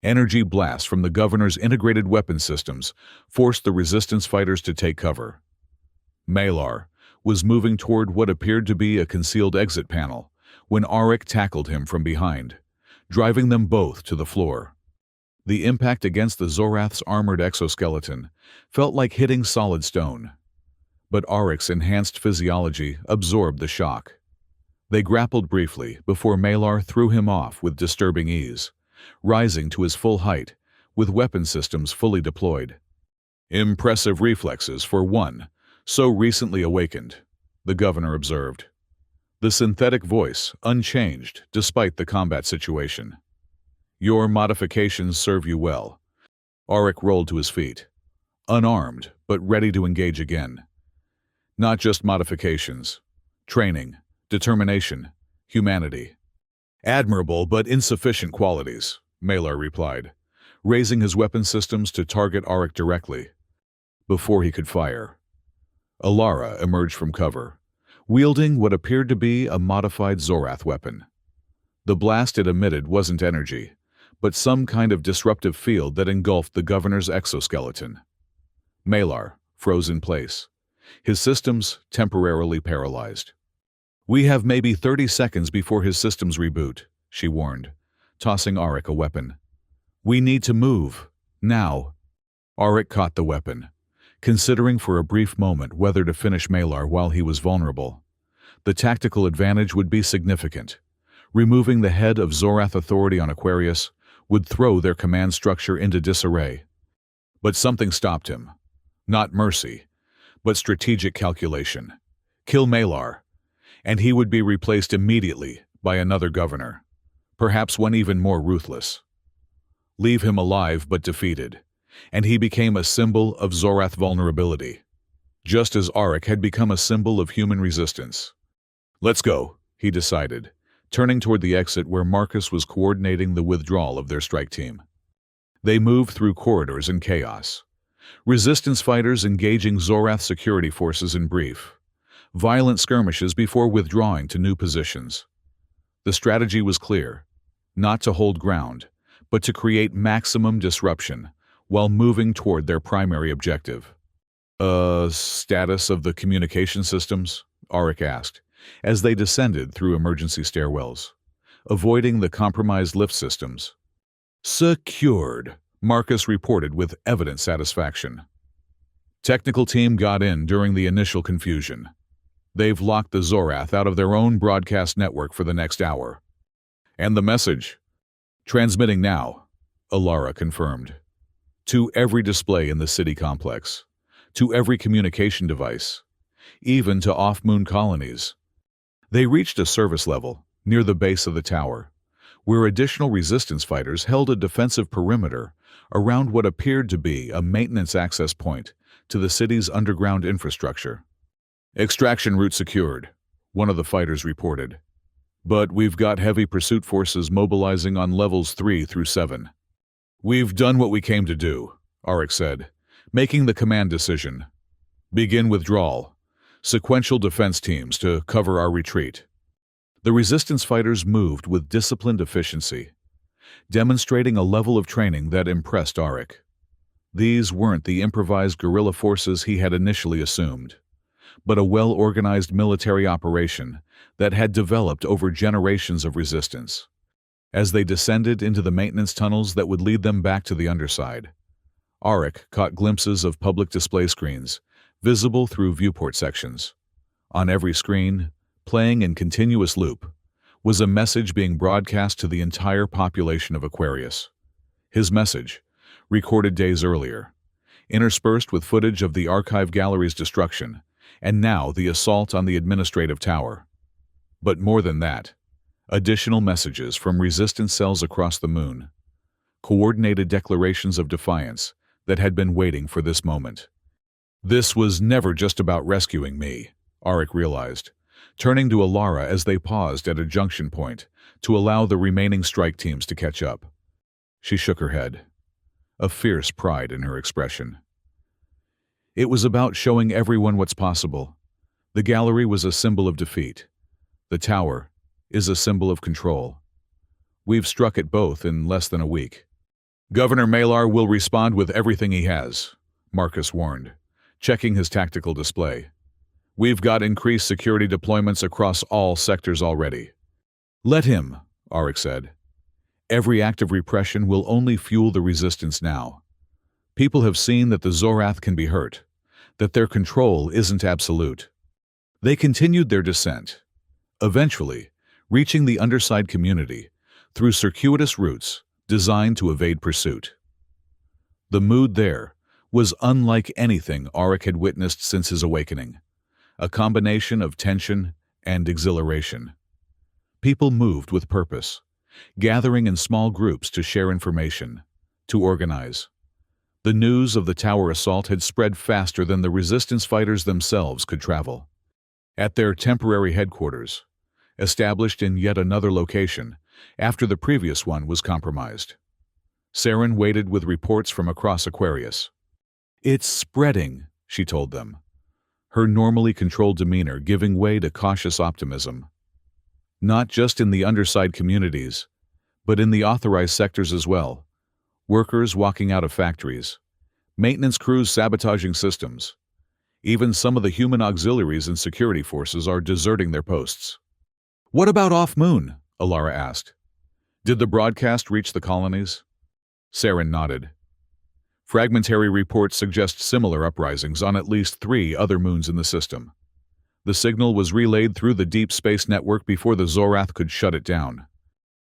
Energy blasts from the governor's integrated weapon systems forced the resistance fighters to take cover. Malar was moving toward what appeared to be a concealed exit panel when Auric tackled him from behind, driving them both to the floor. The impact against the Zorath's armored exoskeleton felt like hitting solid stone, but Auric's enhanced physiology absorbed the shock. They grappled briefly before Malar threw him off with disturbing ease, rising to his full height with weapon systems fully deployed. "Impressive reflexes for one so recently awakened," the governor observed, the synthetic voice unchanged despite the combat situation. "Your modifications serve you well." Auric rolled to his feet, unarmed but ready to engage again. "Not just modifications. Training, determination, humanity." "Admirable but insufficient qualities," Malar replied, raising his weapon systems to target Auric directly. Before he could fire, Alara emerged from cover, wielding what appeared to be a modified Zorath weapon. The blast it emitted wasn't energy, but some kind of disruptive field that engulfed the governor's exoskeleton. Malar froze in place, his systems temporarily paralyzed. "We have maybe 30 seconds before his systems reboot," she warned, tossing Auric a weapon. "We need to move, now." Auric caught the weapon, considering for a brief moment whether to finish Malar while he was vulnerable. The tactical advantage would be significant. Removing the head of Zorath authority on Aquarius would throw their command structure into disarray. But something stopped him. Not mercy, but strategic calculation. Kill Malar, and he would be replaced immediately by another governor, perhaps one even more ruthless. Leave him alive but defeated, and he became a symbol of Zorath vulnerability, just as Auric had become a symbol of human resistance. "Let's go," he decided, turning toward the exit where Marcus was coordinating the withdrawal of their strike team. They moved through corridors in chaos, resistance fighters engaging Zorath security forces in brief, violent skirmishes before withdrawing to new positions. The strategy was clear: not to hold ground, but to create maximum disruption while moving toward their primary objective. Status of the communication systems?" Auric asked, as they descended through emergency stairwells, avoiding the compromised lift systems. "Secured," Marcus reported with evident satisfaction. "Technical team got in during the initial confusion. They've locked the Zorath out of their own broadcast network for the next hour." "And the message?" "Transmitting now," Alara confirmed. "To every display in the city complex, to every communication device, even to off-moon colonies." They reached a service level, near the base of the tower, where additional resistance fighters held a defensive perimeter around what appeared to be a maintenance access point to the city's underground infrastructure. "Extraction route secured," one of the fighters reported. "But we've got heavy pursuit forces mobilizing on levels 3 through 7. "We've done what we came to do," Auric said, making the command decision. "Begin withdrawal. Sequential defense teams to cover our retreat." The resistance fighters moved with disciplined efficiency, demonstrating a level of training that impressed Auric. These weren't the improvised guerrilla forces he had initially assumed, but a well-organized military operation that had developed over generations of resistance. As they descended into the maintenance tunnels that would lead them back to the underside, Auric caught glimpses of public display screens, visible through viewport sections. On every screen, playing in continuous loop, was a message being broadcast to the entire population of Aquarius. His message, recorded days earlier, interspersed with footage of the archive gallery's destruction and now the assault on the administrative tower. But more than that, additional messages from resistance cells across the moon, coordinated declarations of defiance that had been waiting for this moment. This was never just about rescuing me, Arik realized, turning to Alara as they paused at a junction point to allow the remaining strike teams to catch up. She shook her head, a fierce pride in her expression. It was about showing everyone what's possible. The gallery was a symbol of defeat. The tower is a symbol of control. We've struck at both in less than a week. Governor Malar will respond with everything he has, Marcus warned, checking his tactical display. We've got increased security deployments across all sectors already. Let him, Arik said. Every act of repression will only fuel the resistance now. People have seen that the Zorath can be hurt, that their control isn't absolute. They continued their descent, eventually reaching the underside community through circuitous routes designed to evade pursuit. The mood there was unlike anything Arik had witnessed since his awakening, a combination of tension and exhilaration. People moved with purpose, gathering in small groups to share information, to organize. The news of the tower assault had spread faster than the resistance fighters themselves could travel. At their temporary headquarters, established in yet another location after the previous one was compromised, Saren waited with reports from across Aquarius. It's spreading, she told them, her normally controlled demeanor giving way to cautious optimism. Not just in the underside communities, but in the authorized sectors as well. Workers walking out of factories, maintenance crews sabotaging systems. Even some of the human auxiliaries and security forces are deserting their posts. What about off-moon? Alara asked. Did the broadcast reach the colonies? Saren nodded. Fragmentary reports suggest similar uprisings on at least 3 other moons in the system. The signal was relayed through the deep space network before the Zorath could shut it down.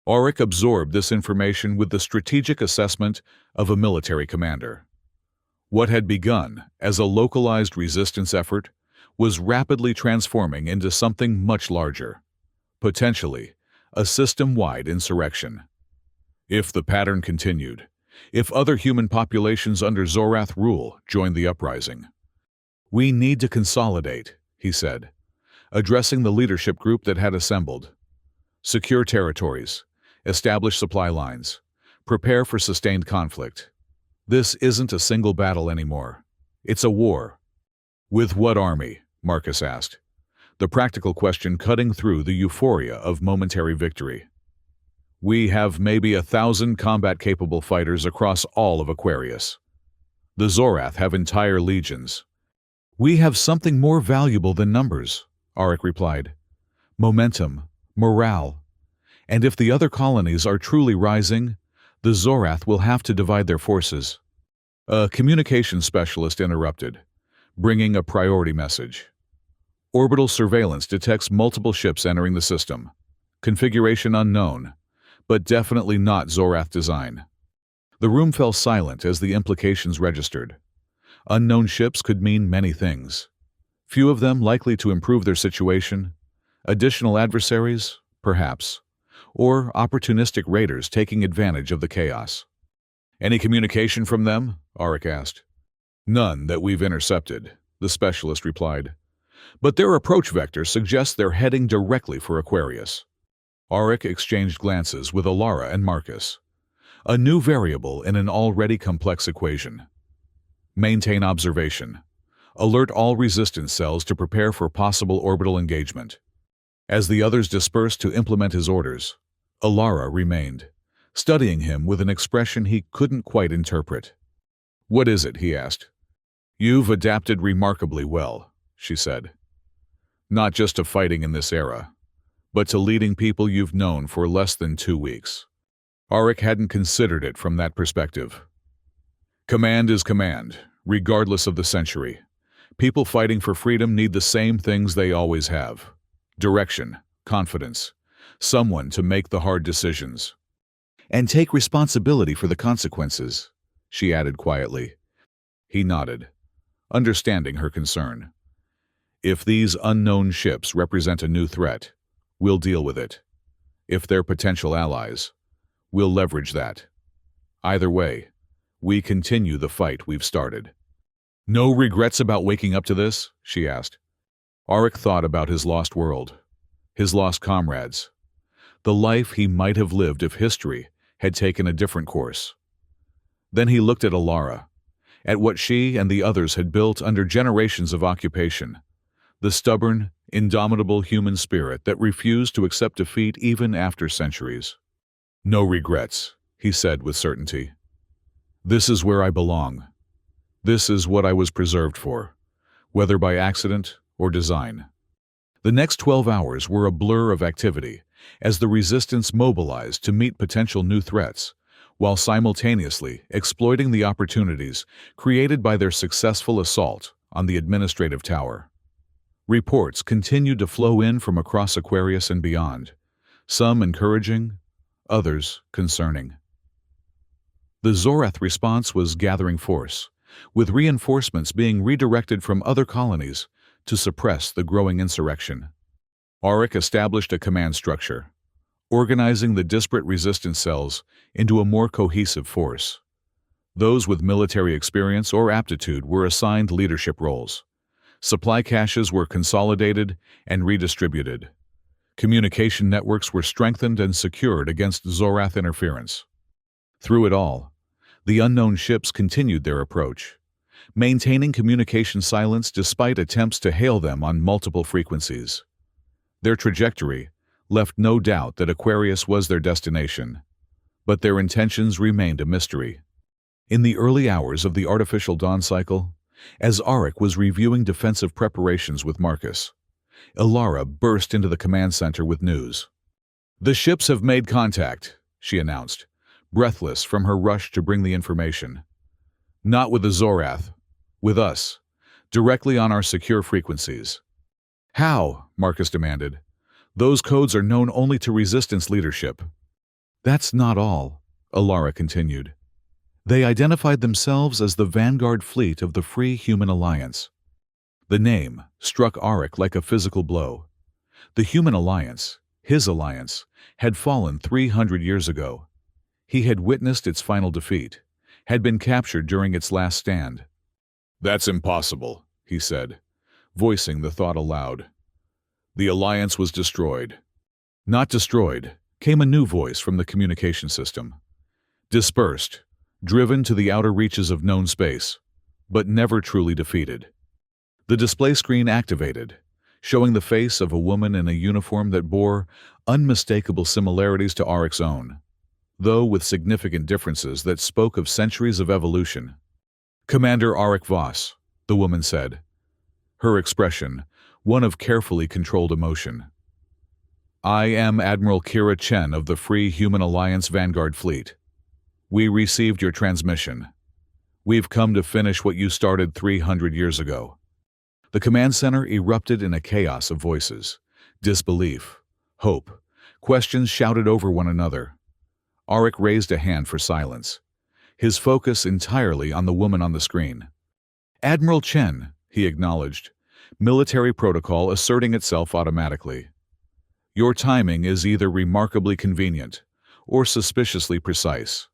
Arik absorbed this information with the strategic assessment of a military commander. What had begun as a localized resistance effort was rapidly transforming into something much larger, potentially a system-wide insurrection. If the pattern continued, if other human populations under Zorath rule joined the uprising, we need to consolidate, he said, addressing the leadership group that had assembled. Secure territories, establish supply lines, prepare for sustained conflict. This isn't a single battle anymore. It's a war. With what army? Marcus asked, the practical question cutting through the euphoria of momentary victory. We have maybe 1,000 combat-capable fighters across all of Aquarius. The Zorath have entire legions. We have something more valuable than numbers, Arik replied. Momentum, morale. And if the other colonies are truly rising, the Zorath will have to divide their forces. A communications specialist interrupted, bringing a priority message. Orbital surveillance detects multiple ships entering the system. Configuration unknown, but definitely not Zorath design. The room fell silent as the implications registered. Unknown ships could mean many things. Few of them likely to improve their situation. Additional adversaries, perhaps. Or opportunistic raiders taking advantage of the chaos. Any communication from them? Arik asked. None that we've intercepted, the specialist replied. But their approach vector suggests they're heading directly for Aquarius. Arik exchanged glances with Alara and Marcus. A new variable in an already complex equation. Maintain observation. Alert all resistance cells to prepare for possible orbital engagement. As the others dispersed to implement his orders, Alara remained, studying him with an expression he couldn't quite interpret. What is it? He asked. You've adapted remarkably well, she said. Not just to fighting in this era, but to leading people you've known for less than 2 weeks. Arik hadn't considered it from that perspective. Command is command, regardless of the century. People fighting for freedom need the same things they always have. Direction, confidence, someone to make the hard decisions. And take responsibility for the consequences, she added quietly. He nodded, understanding her concern. If these unknown ships represent a new threat, we'll deal with it. If they're potential allies, we'll leverage that. Either way, we continue the fight we've started. No regrets about waking up to this? She asked. Auric thought about his lost world, his lost comrades, the life he might have lived if history had taken a different course. Then he looked at Alara, at what she and the others had built under generations of occupation, the stubborn, indomitable human spirit that refused to accept defeat even after centuries. No regrets, he said with certainty. This is where I belong. This is what I was preserved for, whether by accident or design. The next 12 hours were a blur of activity as the Resistance mobilized to meet potential new threats, while simultaneously exploiting the opportunities created by their successful assault on the administrative tower. Reports continued to flow in from across Aquarius and beyond, some encouraging, others concerning. The Zorath response was gathering force, with reinforcements being redirected from other colonies to suppress the growing insurrection. Auric established a command structure, organizing the disparate resistance cells into a more cohesive force. Those with military experience or aptitude were assigned leadership roles. Supply caches were consolidated and redistributed. Communication networks were strengthened and secured against Zorath interference. Through it all, the unknown ships continued their approach, maintaining communication silence despite attempts to hail them on multiple frequencies. Their trajectory left no doubt that Aquarius was their destination, but their intentions remained a mystery. In the early hours of the artificial dawn cycle, as Auric was reviewing defensive preparations with Marcus, Alara burst into the command center with news. "The ships have made contact," she announced, breathless from her rush to bring the information. "Not with the Zorath, with us, directly on our secure frequencies." "How?" Marcus demanded. "Those codes are known only to Resistance leadership." "That's not all," Alara continued. "They identified themselves as the vanguard fleet of the Free Human Alliance." The name struck Auric like a physical blow. The Human Alliance, his alliance, had fallen 300 years ago. He had witnessed its final defeat, had been captured during its last stand. "That's impossible," he said, voicing the thought aloud. "The Alliance was destroyed." "Not destroyed," came a new voice from the communication system. "Dispersed, driven to the outer reaches of known space, but never truly defeated." The display screen activated, showing the face of a woman in a uniform that bore unmistakable similarities to Auric's own, though with significant differences that spoke of centuries of evolution. "Commander Auric Voss," the woman said, her expression one of carefully controlled emotion. "I am Admiral Kira Chen of the Free Human Alliance Vanguard Fleet. We received your transmission. We've come to finish what you started 300 years ago." The command center erupted in a chaos of voices, disbelief, hope, questions shouted over one another. Auric raised a hand for silence, his focus entirely on the woman on the screen. "Admiral Chen," he acknowledged, military protocol asserting itself automatically. "Your timing is either remarkably convenient or suspiciously precise."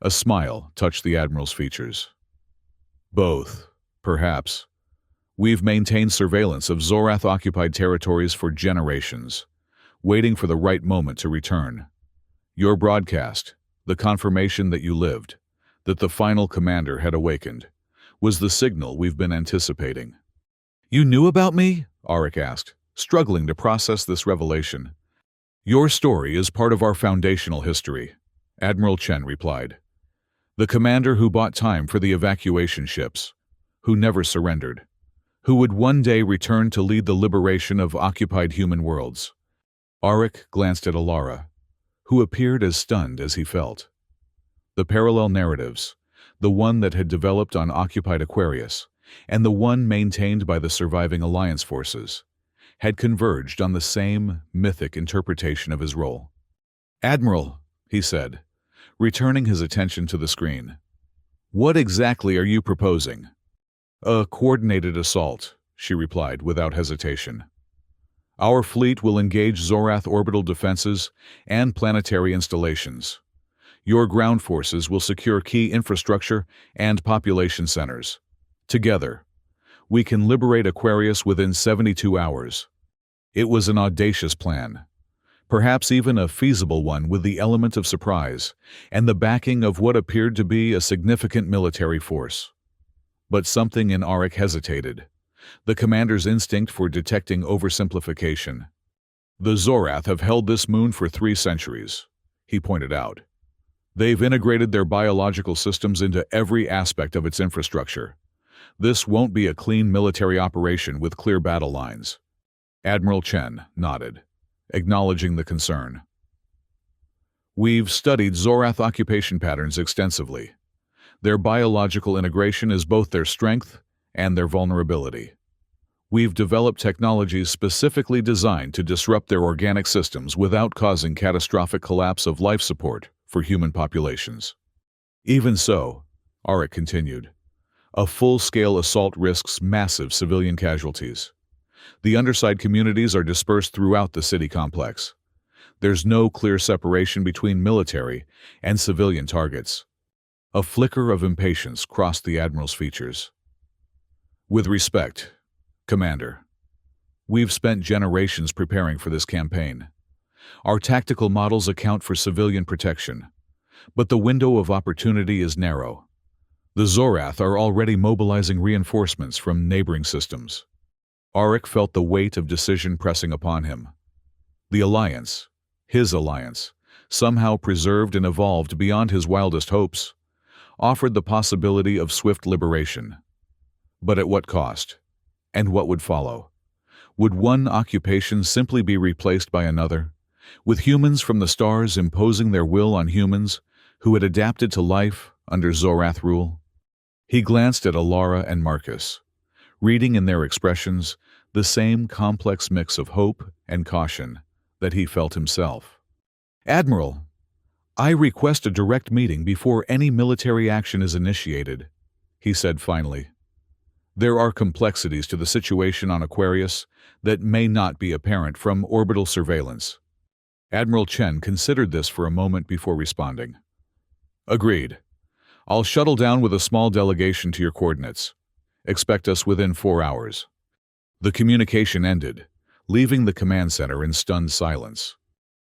A smile touched the Admiral's features. "Both, perhaps. We've maintained surveillance of Zorath-occupied territories for generations, waiting for the right moment to return. Your broadcast, the confirmation that you lived, that the final commander had awakened, was the signal we've been anticipating." "You knew about me?" Auric asked, struggling to process this revelation. "Your story is part of our foundational history," Admiral Chen replied. "The commander who bought time for the evacuation ships, who never surrendered, who would one day return to lead the liberation of occupied human worlds." Auric glanced at Alara, who appeared as stunned as he felt. The parallel narratives, the one that had developed on occupied Aquarius, and the one maintained by the surviving Alliance forces, had converged on the same mythic interpretation of his role. "Admiral," he said, returning his attention to the screen, "what exactly are you proposing?" "A coordinated assault," she replied without hesitation. Our fleet will engage Zorath orbital defenses and planetary installations. Your ground forces will secure key infrastructure and population centers. Together, we can liberate Aquarius within 72 hours. It was an audacious plan, perhaps even a feasible one with the element of surprise and the backing of what appeared to be a significant military force. But something in Auric hesitated, the commander's instinct for detecting oversimplification. The Zorath have held this moon for 3 centuries, he pointed out. They've integrated their biological systems into every aspect of its infrastructure. This won't be a clean military operation with clear battle lines. Admiral Chen nodded, acknowledging the concern. We've studied Zorath occupation patterns extensively. Their biological integration is both their strength and their vulnerability. We've developed technologies specifically designed to disrupt their organic systems without causing catastrophic collapse of life support for human populations. Even so, Auric continued, a full-scale assault risks massive civilian casualties. The underside communities are dispersed throughout the city complex. There's no clear separation between military and civilian targets. A flicker of impatience crossed the Admiral's features. With respect, Commander, we've spent generations preparing for this campaign. Our tactical models account for civilian protection, but the window of opportunity is narrow. The Zorath are already mobilizing reinforcements from neighboring systems. Auric felt the weight of decision pressing upon him. The alliance, his alliance, somehow preserved and evolved beyond his wildest hopes, offered the possibility of swift liberation. But at what cost? And what would follow? Would one occupation simply be replaced by another, with humans from the stars imposing their will on humans who had adapted to life under Zorath rule? He glanced at Alara and Marcus, reading in their expressions the same complex mix of hope and caution that he felt himself. Admiral, I request a direct meeting before any military action is initiated, he said finally. There are complexities to the situation on Aquarius that may not be apparent from orbital surveillance. Admiral Chen considered this for a moment before responding. Agreed. I'll shuttle down with a small delegation to your coordinates. Expect us within 4 hours. The communication ended, leaving the command center in stunned silence.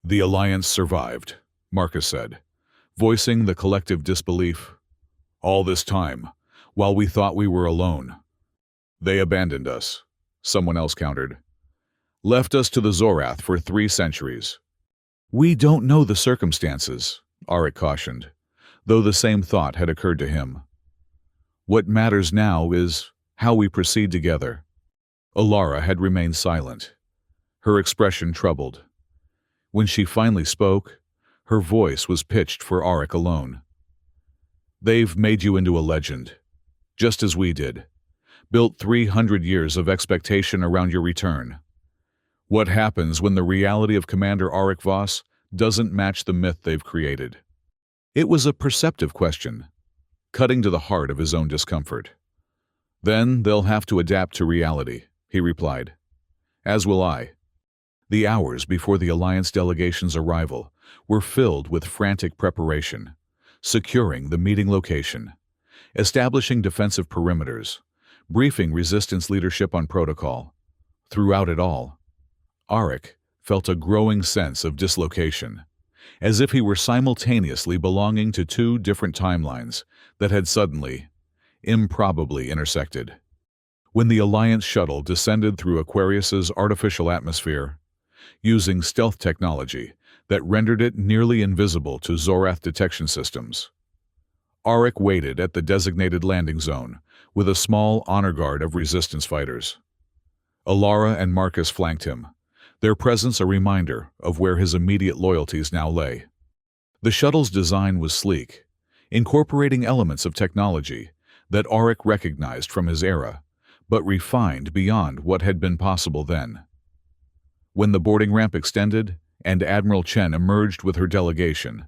The Alliance survived, Marcus said, voicing the collective disbelief. All this time, while we thought we were alone. They abandoned us, someone else countered. Left us to the Zorath for 3 centuries. We don't know the circumstances, Auric cautioned, though the same thought had occurred to him. What matters now is how we proceed together. Alara had remained silent, her expression troubled. When she finally spoke, her voice was pitched for Auric alone. They've made you into a legend, just as we did. Built 300 years of expectation around your return. What happens when the reality of Commander Auric Voss doesn't match the myth they've created? It was a perceptive question, cutting to the heart of his own discomfort. Then they'll have to adapt to reality, he replied. As will I. The hours before the Alliance delegation's arrival were filled with frantic preparation, securing the meeting location, establishing defensive perimeters, briefing resistance leadership on protocol. Throughout it all, Auric felt a growing sense of dislocation, as if he were simultaneously belonging to 2 different timelines that had suddenly, improbably intersected. When the Alliance shuttle descended through Aquarius's artificial atmosphere, using stealth technology that rendered it nearly invisible to Zorath detection systems, Auric waited at the designated landing zone with a small honor guard of resistance fighters. Alara and Marcus flanked him, their presence a reminder of where his immediate loyalties now lay. The shuttle's design was sleek, incorporating elements of technology that Auric recognized from his era, but refined beyond what had been possible then. When the boarding ramp extended and Admiral Chen emerged with her delegation,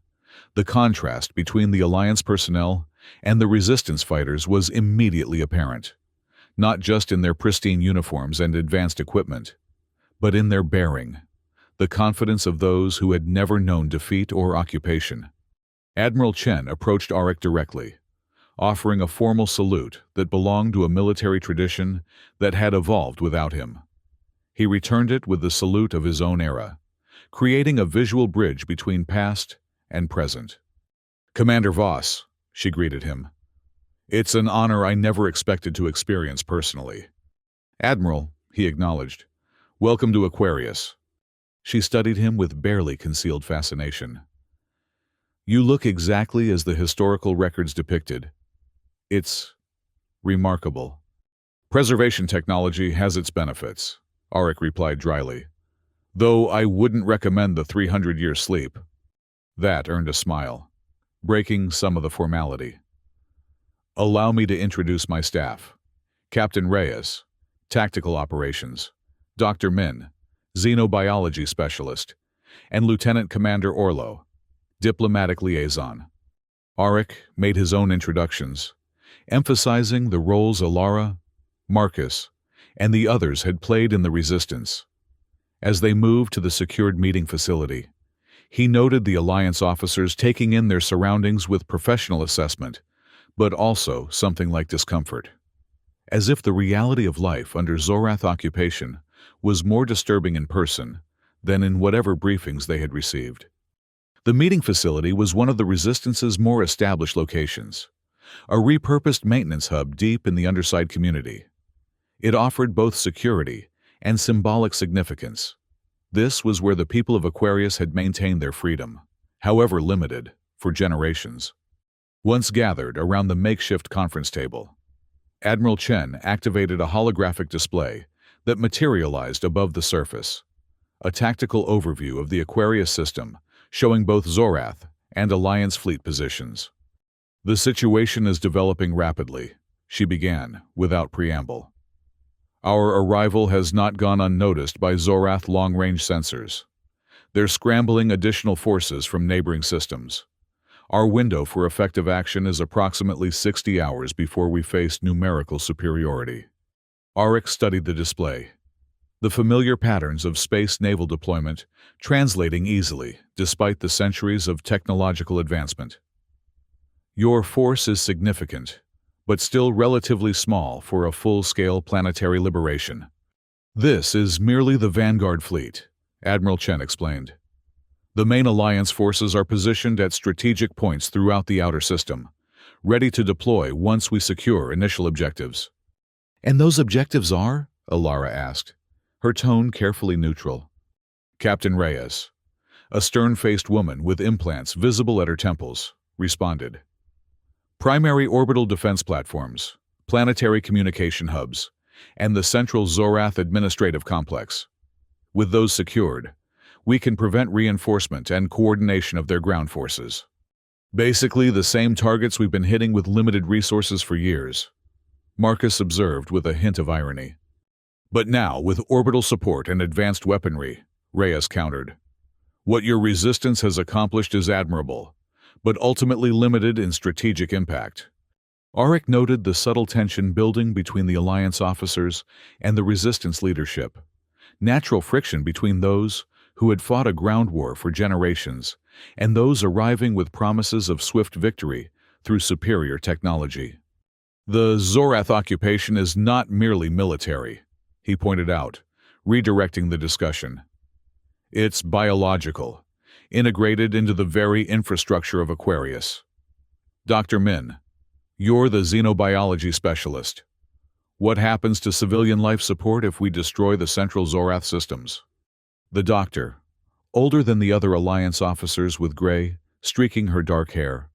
the contrast between the Alliance personnel and the resistance fighters was immediately apparent. not just in their pristine uniforms and advanced equipment, but in their bearing, the confidence of those who had never known defeat or occupation. Admiral Chen approached Auric directly, offering a formal salute that belonged to a military tradition that had evolved without him. He returned it with the salute of his own era, creating a visual bridge between past and present. "Commander Voss," she greeted him. "It's an honor I never expected to experience personally." "Admiral," he acknowledged. "Welcome to Aquarius." She studied him with barely concealed fascination. "You look exactly as the historical records depicted. It's remarkable." "Preservation technology has its benefits," Auric replied dryly. "Though I wouldn't recommend the 300-year sleep." That earned a smile, breaking some of the formality. "Allow me to introduce my staff. Captain Reyes, Tactical Operations, Dr. Min, Xenobiology Specialist, and Lieutenant Commander Orlo, Diplomatic Liaison." Auric made his own introductions, emphasizing the roles Alara, Marcus, and the others had played in the resistance. As they moved to the secured meeting facility, he noted the Alliance officers taking in their surroundings with professional assessment, but also something like discomfort, as if the reality of life under Zorath occupation was more disturbing in person than in whatever briefings they had received. The meeting facility was one of the Resistance's more established locations, a repurposed maintenance hub deep in the Underside community. It offered both security and symbolic significance. This was where the people of Aquarius had maintained their freedom, however limited, for generations. Once gathered around the makeshift conference table, Admiral Chen activated a holographic display that materialized above the surface, a tactical overview of the Aquarius system showing both Zorath and Alliance fleet positions. "The situation is developing rapidly," she began, without preamble. "Our arrival has not gone unnoticed by Zorath long-range sensors. They're scrambling additional forces from neighboring systems. Our window for effective action is approximately 60 hours before we face numerical superiority." Auric studied the display, the familiar patterns of space naval deployment translating easily despite the centuries of technological advancement. "Your force is significant, but still relatively small for a full-scale planetary liberation. This is merely the Vanguard fleet," Admiral Chen explained. "The main Alliance forces are positioned at strategic points throughout the outer system, ready to deploy once we secure initial objectives." "And those objectives are?" Alara asked, her tone carefully neutral. Captain Reyes, a stern-faced woman with implants visible at her temples, responded. "Primary orbital defense platforms, planetary communication hubs, and the central Zorath administrative complex. With those secured, we can prevent reinforcement and coordination of their ground forces. Basically the same targets we've been hitting with limited resources for years," Marcus observed with a hint of irony. "But now, with orbital support and advanced weaponry," Reyes countered. "What your resistance has accomplished is admirable, but ultimately limited in strategic impact." Auric noted the subtle tension building between the Alliance officers and the Resistance leadership, natural friction between those who had fought a ground war for generations and those arriving with promises of swift victory through superior technology. "The Zorath occupation is not merely military," he pointed out, redirecting the discussion. "It's biological, integrated into the very infrastructure of Aquarius. Dr. Min, you're the Xenobiology Specialist. What happens to civilian life support if we destroy the central Zorath systems?" The doctor, older than the other Alliance officers with gray, streaking her dark hair,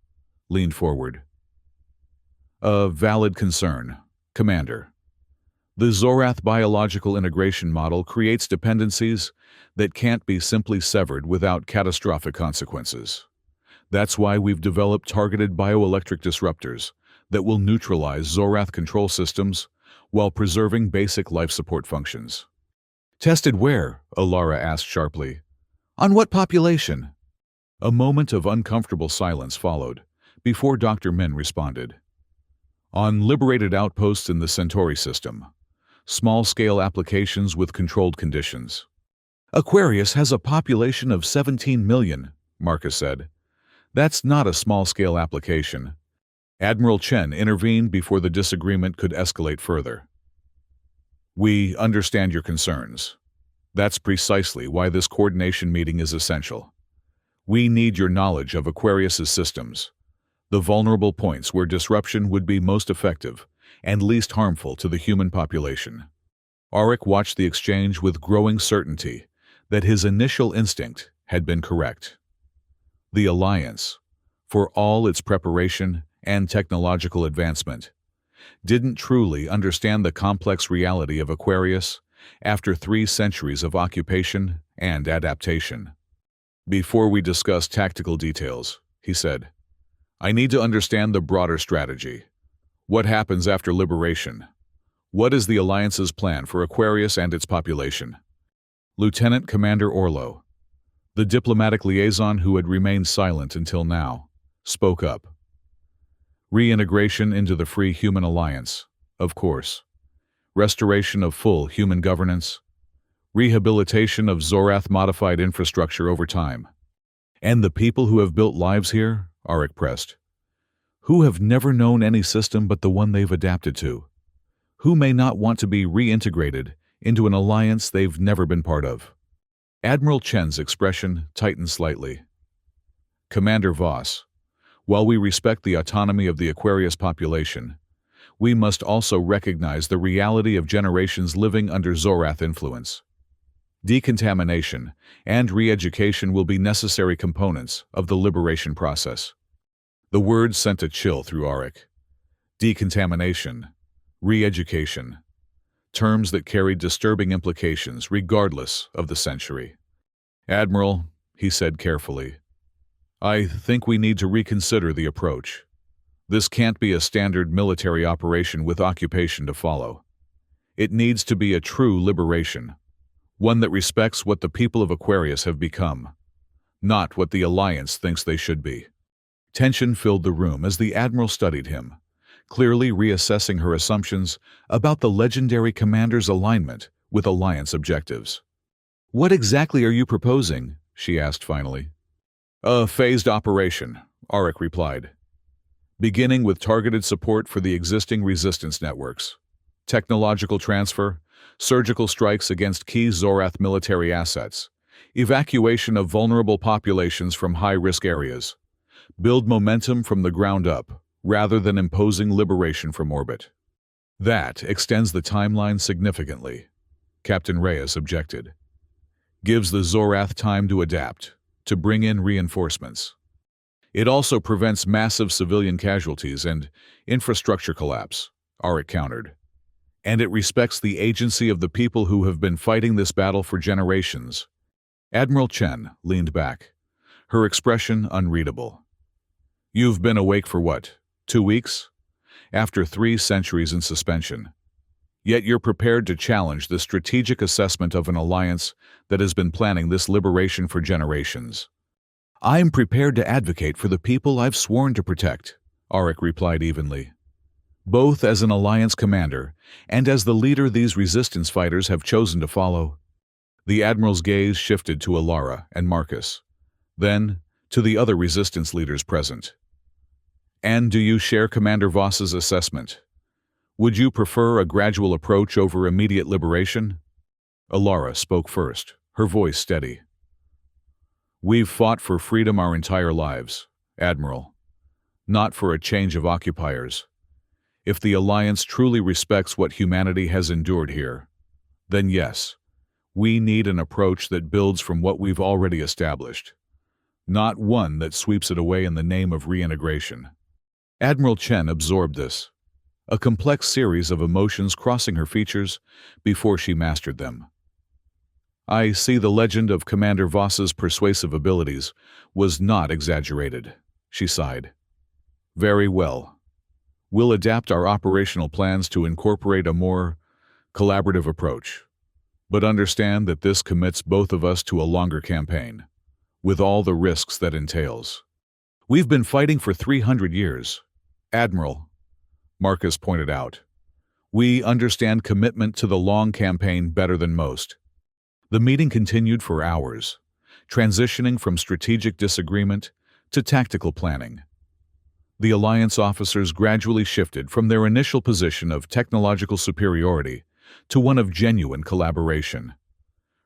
leaned forward. "A valid concern, Commander. The Zorath biological integration model creates dependencies that can't be simply severed without catastrophic consequences. That's why we've developed targeted bioelectric disruptors that will neutralize Zorath control systems while preserving basic life support functions." "Tested where?" Alara asked sharply. "On what population?" A moment of uncomfortable silence followed, before Dr. Min responded. On liberated outposts in the Centauri system. Small-scale applications with controlled conditions. Aquarius has a population of 17 million, Marcus said. That's not a small-scale application. Admiral Chen intervened before the disagreement could escalate further. We understand your concerns. That's precisely why this coordination meeting is essential. We need your knowledge of Aquarius's systems, the vulnerable points where disruption would be most effective and least harmful to the human population. Auric watched the exchange with growing certainty that his initial instinct had been correct. The Alliance, for all its preparation and technological advancement, didn't truly understand the complex reality of Aquarius after 3 centuries of occupation and adaptation. Before we discuss tactical details, he said, I need to understand the broader strategy. What happens after liberation? What is the Alliance's plan for Aquarius and its population? Lieutenant Commander Orlo, the diplomatic liaison who had remained silent until now, spoke up. Reintegration into the Free Human Alliance, of course. Restoration of full human governance. Rehabilitation of Zorath-modified infrastructure over time. And the people who have built lives here, Auric pressed, who have never known any system but the one they've adapted to, who may not want to be reintegrated into an alliance they've never been part of. Admiral Chen's expression tightened slightly. Commander Voss, while we respect the autonomy of the Aquarius population, we must also recognize the reality of generations living under Zorath influence. Decontamination and re-education will be necessary components of the liberation process. The words sent a chill through Auric. Decontamination, re-education, terms that carried disturbing implications regardless of the century. Admiral, he said carefully, I think we need to reconsider the approach. This can't be a standard military operation with occupation to follow. It needs to be a true liberation, one that respects what the people of Aquarius have become, not what the Alliance thinks they should be. Tension filled the room as the Admiral studied him, clearly reassessing her assumptions about the legendary commander's alignment with Alliance objectives. What exactly are you proposing? She asked finally. A phased operation, Auric replied. Beginning with targeted support for the existing resistance networks, technological transfer, surgical strikes against key Zorath military assets, evacuation of vulnerable populations from high-risk areas, build momentum from the ground up rather than imposing liberation from orbit. That extends the timeline significantly, Captain Reyes objected. Gives the Zorath time to adapt, to bring in reinforcements. It also prevents massive civilian casualties and infrastructure collapse, Auric countered. And it respects the agency of the people who have been fighting this battle for generations. Admiral Chen leaned back, her expression unreadable. You've been awake for what, 2 weeks? After 3 centuries in suspension. Yet you're prepared to challenge the strategic assessment of an alliance that has been planning this liberation for generations. I'm prepared to advocate for the people I've sworn to protect, Auric replied evenly. Both as an alliance commander and as the leader these resistance fighters have chosen to follow. The Admiral's gaze shifted to Alara and Marcus, then to the other resistance leaders present. And do you share Commander Voss's assessment? Would you prefer a gradual approach over immediate liberation? Alara spoke first, her voice steady. We've fought for freedom our entire lives, Admiral, not for a change of occupiers. If the Alliance truly respects what humanity has endured here, then yes, we need an approach that builds from what we've already established, not one that sweeps it away in the name of reintegration. Admiral Chen absorbed this, a complex series of emotions crossing her features before she mastered them. I see the legend of Commander Voss's persuasive abilities was not exaggerated, she sighed. Very well. We'll adapt our operational plans to incorporate a more collaborative approach, but understand that this commits both of us to a longer campaign, with all the risks that entails. We've been fighting for 300 years. Admiral, Marcus pointed out. We understand commitment to the long campaign better than most. The meeting continued for hours, transitioning from strategic disagreement to tactical planning. The Alliance officers gradually shifted from their initial position of technological superiority to one of genuine collaboration,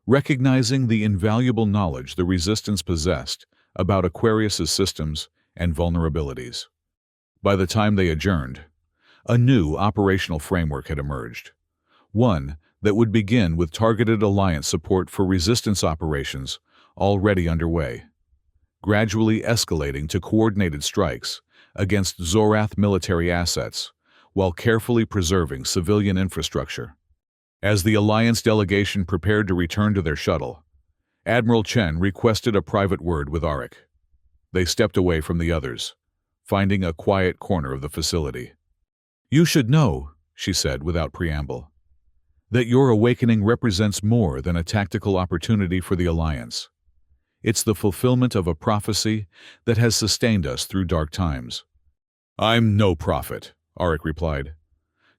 recognizing the invaluable knowledge the Resistance possessed about Aquarius's systems and vulnerabilities. By the time they adjourned, a new operational framework had emerged, one that would begin with targeted Alliance support for Resistance operations already underway, gradually escalating to coordinated strikes against Zorath military assets while carefully preserving civilian infrastructure. As the Alliance delegation prepared to return to their shuttle, Admiral Chen requested a private word with Auric. They stepped away from the others, finding a quiet corner of the facility. You should know, she said without preamble, that your awakening represents more than a tactical opportunity for the Alliance. It's the fulfillment of a prophecy that has sustained us through dark times. I'm no prophet, Auric replied.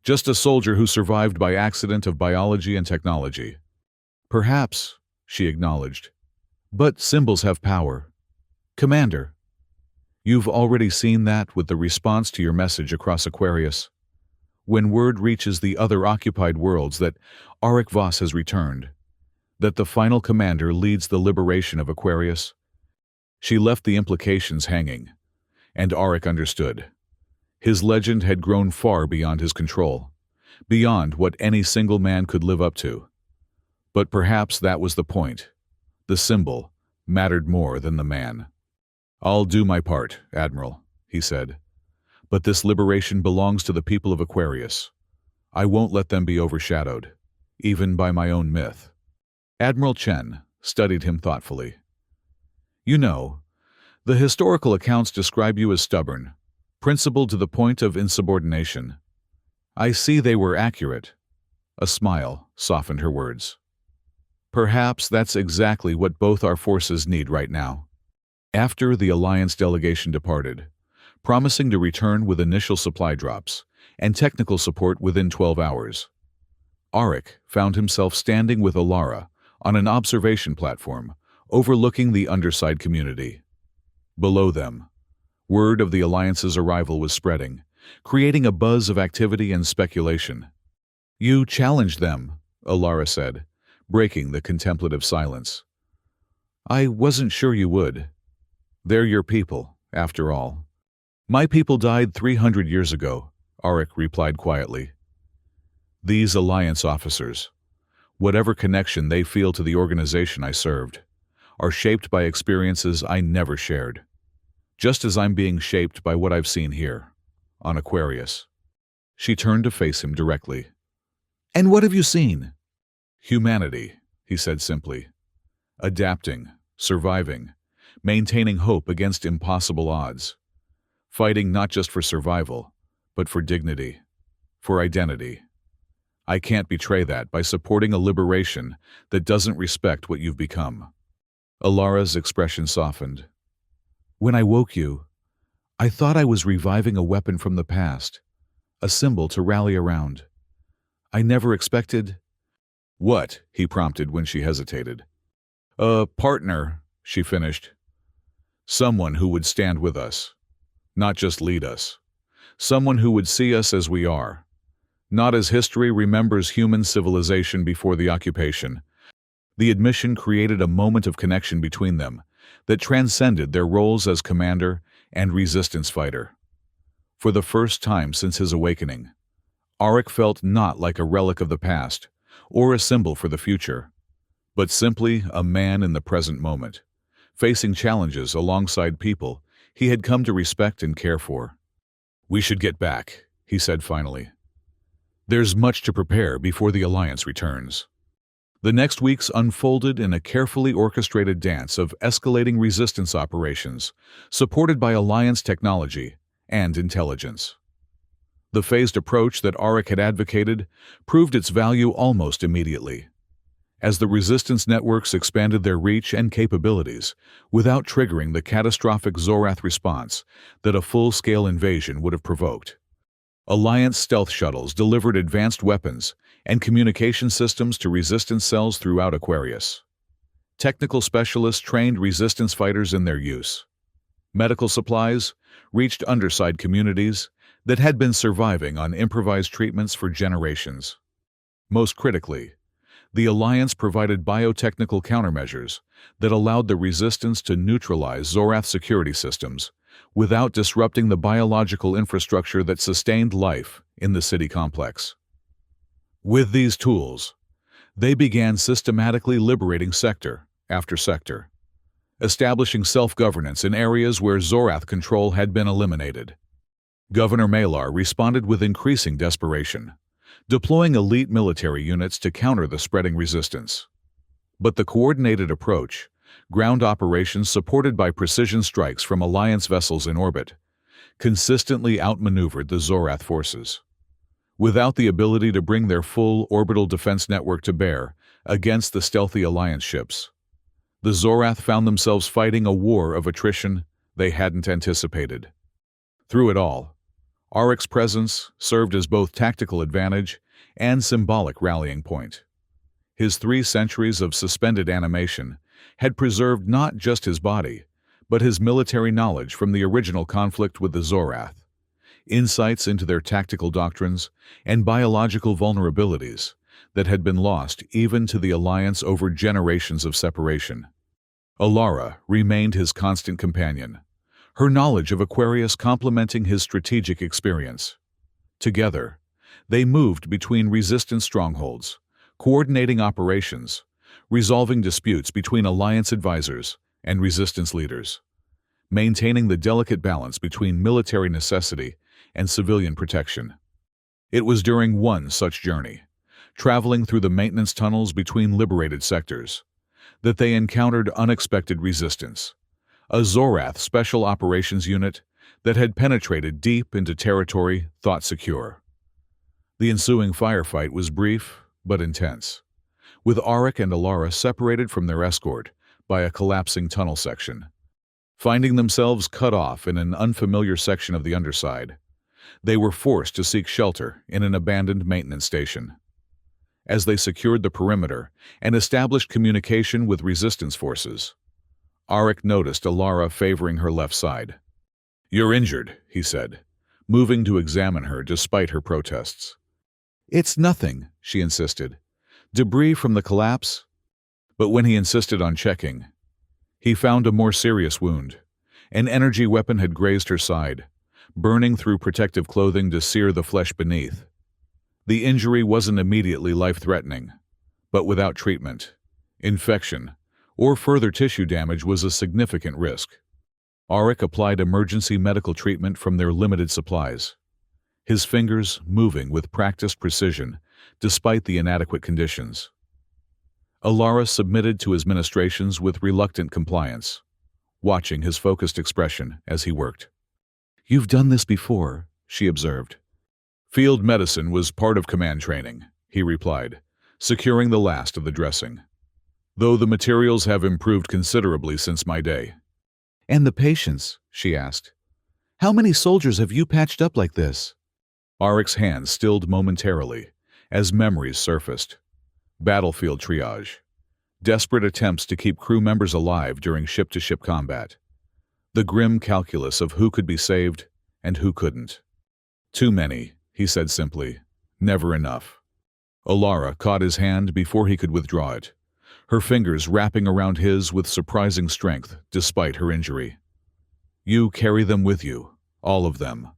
Just a soldier who survived by accident of biology and technology. Perhaps, she acknowledged, but symbols have power. Commander, you've already seen that with the response to your message across Aquarius. When word reaches the other occupied worlds that Auric Voss has returned, that the final commander leads the liberation of Aquarius, she left the implications hanging, and Auric understood. His legend had grown far beyond his control, beyond what any single man could live up to. But perhaps that was the point. The symbol mattered more than the man. I'll do my part, Admiral, he said. But this liberation belongs to the people of Aquarius. I won't let them be overshadowed, even by my own myth. Admiral Chen studied him thoughtfully. You know, the historical accounts describe you as stubborn, principled to the point of insubordination. I see they were accurate. A smile softened her words. Perhaps that's exactly what both our forces need right now. After the Alliance delegation departed, promising to return with initial supply drops and technical support within 12 hours, Auric found himself standing with Alara on an observation platform overlooking the underside community. Below them, word of the Alliance's arrival was spreading, creating a buzz of activity and speculation. You challenged them, Alara said, breaking the contemplative silence. I wasn't sure you would. They're your people, after all. My people died 300 years ago, Auric replied quietly. These Alliance officers, whatever connection they feel to the organization I served, are shaped by experiences I never shared, just as I'm being shaped by what I've seen here, on Aquarius. She turned to face him directly. And what have you seen? Humanity, he said simply. Adapting, surviving, maintaining hope against impossible odds. Fighting not just for survival, but for dignity, for identity. I can't betray that by supporting a liberation that doesn't respect what you've become. Alara's expression softened. When I woke you, I thought I was reviving a weapon from the past, a symbol to rally around. I never expected... What? He prompted when she hesitated. A partner, she finished. Someone who would stand with us, not just lead us. Someone who would see us as we are, not as history remembers human civilization before the occupation. The admission created a moment of connection between them that transcended their roles as commander and resistance fighter. For the first time since his awakening, Auric felt not like a relic of the past or a symbol for the future, but simply a man in the present moment, facing challenges alongside people he had come to respect and care for. We should get back, he said finally. There's much to prepare before the Alliance returns. The next weeks unfolded in a carefully orchestrated dance of escalating resistance operations, supported by Alliance technology and intelligence. The phased approach that Auric had advocated proved its value almost immediately, as the resistance networks expanded their reach and capabilities without triggering the catastrophic Zorath response that a full-scale invasion would have provoked. Alliance stealth shuttles delivered advanced weapons and communication systems to resistance cells throughout Aquarius. Technical specialists trained resistance fighters in their use. Medical supplies reached underside communities that had been surviving on improvised treatments for generations. Most critically, the Alliance provided biotechnical countermeasures that allowed the Resistance to neutralize Zorath security systems without disrupting the biological infrastructure that sustained life in the city complex. With these tools, they began systematically liberating sector after sector, establishing self-governance in areas where Zorath control had been eliminated. Governor Malar responded with increasing desperation, deploying elite military units to counter the spreading resistance. But the coordinated approach, ground operations supported by precision strikes from Alliance vessels in orbit, consistently outmaneuvered the Zorath forces. Without the ability to bring their full orbital defense network to bear against the stealthy Alliance ships, the Zorath found themselves fighting a war of attrition they hadn't anticipated. Through it all, Auric's presence served as both tactical advantage and symbolic rallying point. His 3 centuries of suspended animation had preserved not just his body, but his military knowledge from the original conflict with the Zorath, insights into their tactical doctrines and biological vulnerabilities that had been lost even to the Alliance over generations of separation. Alara remained his constant companion, her knowledge of Aquarius complementing his strategic experience. Together, they moved between resistance strongholds, coordinating operations, resolving disputes between Alliance advisors and resistance leaders, maintaining the delicate balance between military necessity and civilian protection. It was during one such journey, traveling through the maintenance tunnels between liberated sectors, that they encountered unexpected resistance, a Zorath Special Operations Unit that had penetrated deep into territory thought secure. The ensuing firefight was brief but intense, with Auric and Alara separated from their escort by a collapsing tunnel section. Finding themselves cut off in an unfamiliar section of the underside, they were forced to seek shelter in an abandoned maintenance station. As they secured the perimeter and established communication with resistance forces, Auric noticed Alara favoring her left side. "You're injured," he said, moving to examine her despite her protests. "It's nothing," she insisted. "Debris from the collapse?" But when he insisted on checking, he found a more serious wound. An energy weapon had grazed her side, burning through protective clothing to sear the flesh beneath. The injury wasn't immediately life-threatening, but without treatment, infection, or further tissue damage was a significant risk. Auric applied emergency medical treatment from their limited supplies, his fingers moving with practiced precision despite the inadequate conditions. Alara submitted to his ministrations with reluctant compliance, watching his focused expression as he worked. "You've done this before," she observed. "Field medicine was part of command training," he replied, securing the last of the dressing. "Though the materials have improved considerably since my day." "And the patients?" she asked. "How many soldiers have you patched up like this?" Auric's hand stilled momentarily as memories surfaced. Battlefield triage. Desperate attempts to keep crew members alive during ship-to-ship combat. The grim calculus of who could be saved and who couldn't. "Too many," he said simply. "Never enough." Alara caught his hand before he could withdraw it, her fingers wrapping around his with surprising strength despite her injury. "You carry them with you, all of them.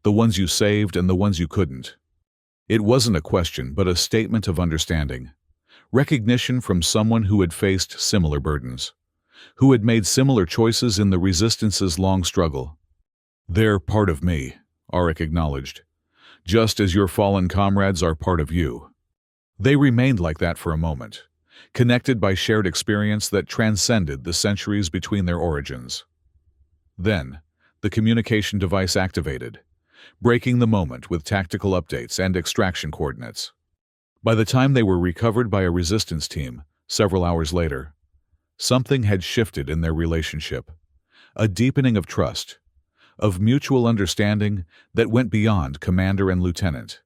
The ones you saved and the ones you couldn't." It wasn't a question but a statement of understanding. Recognition from someone who had faced similar burdens, who had made similar choices in the Resistance's long struggle. "They're part of me," Auric acknowledged, "just as your fallen comrades are part of you." They remained like that for a moment, connected by shared experience that transcended the centuries between their origins. Then, the communication device activated, breaking the moment with tactical updates and extraction coordinates. By the time they were recovered by a resistance team, several hours later, something had shifted in their relationship. A deepening of trust, of mutual understanding that went beyond commander and lieutenant,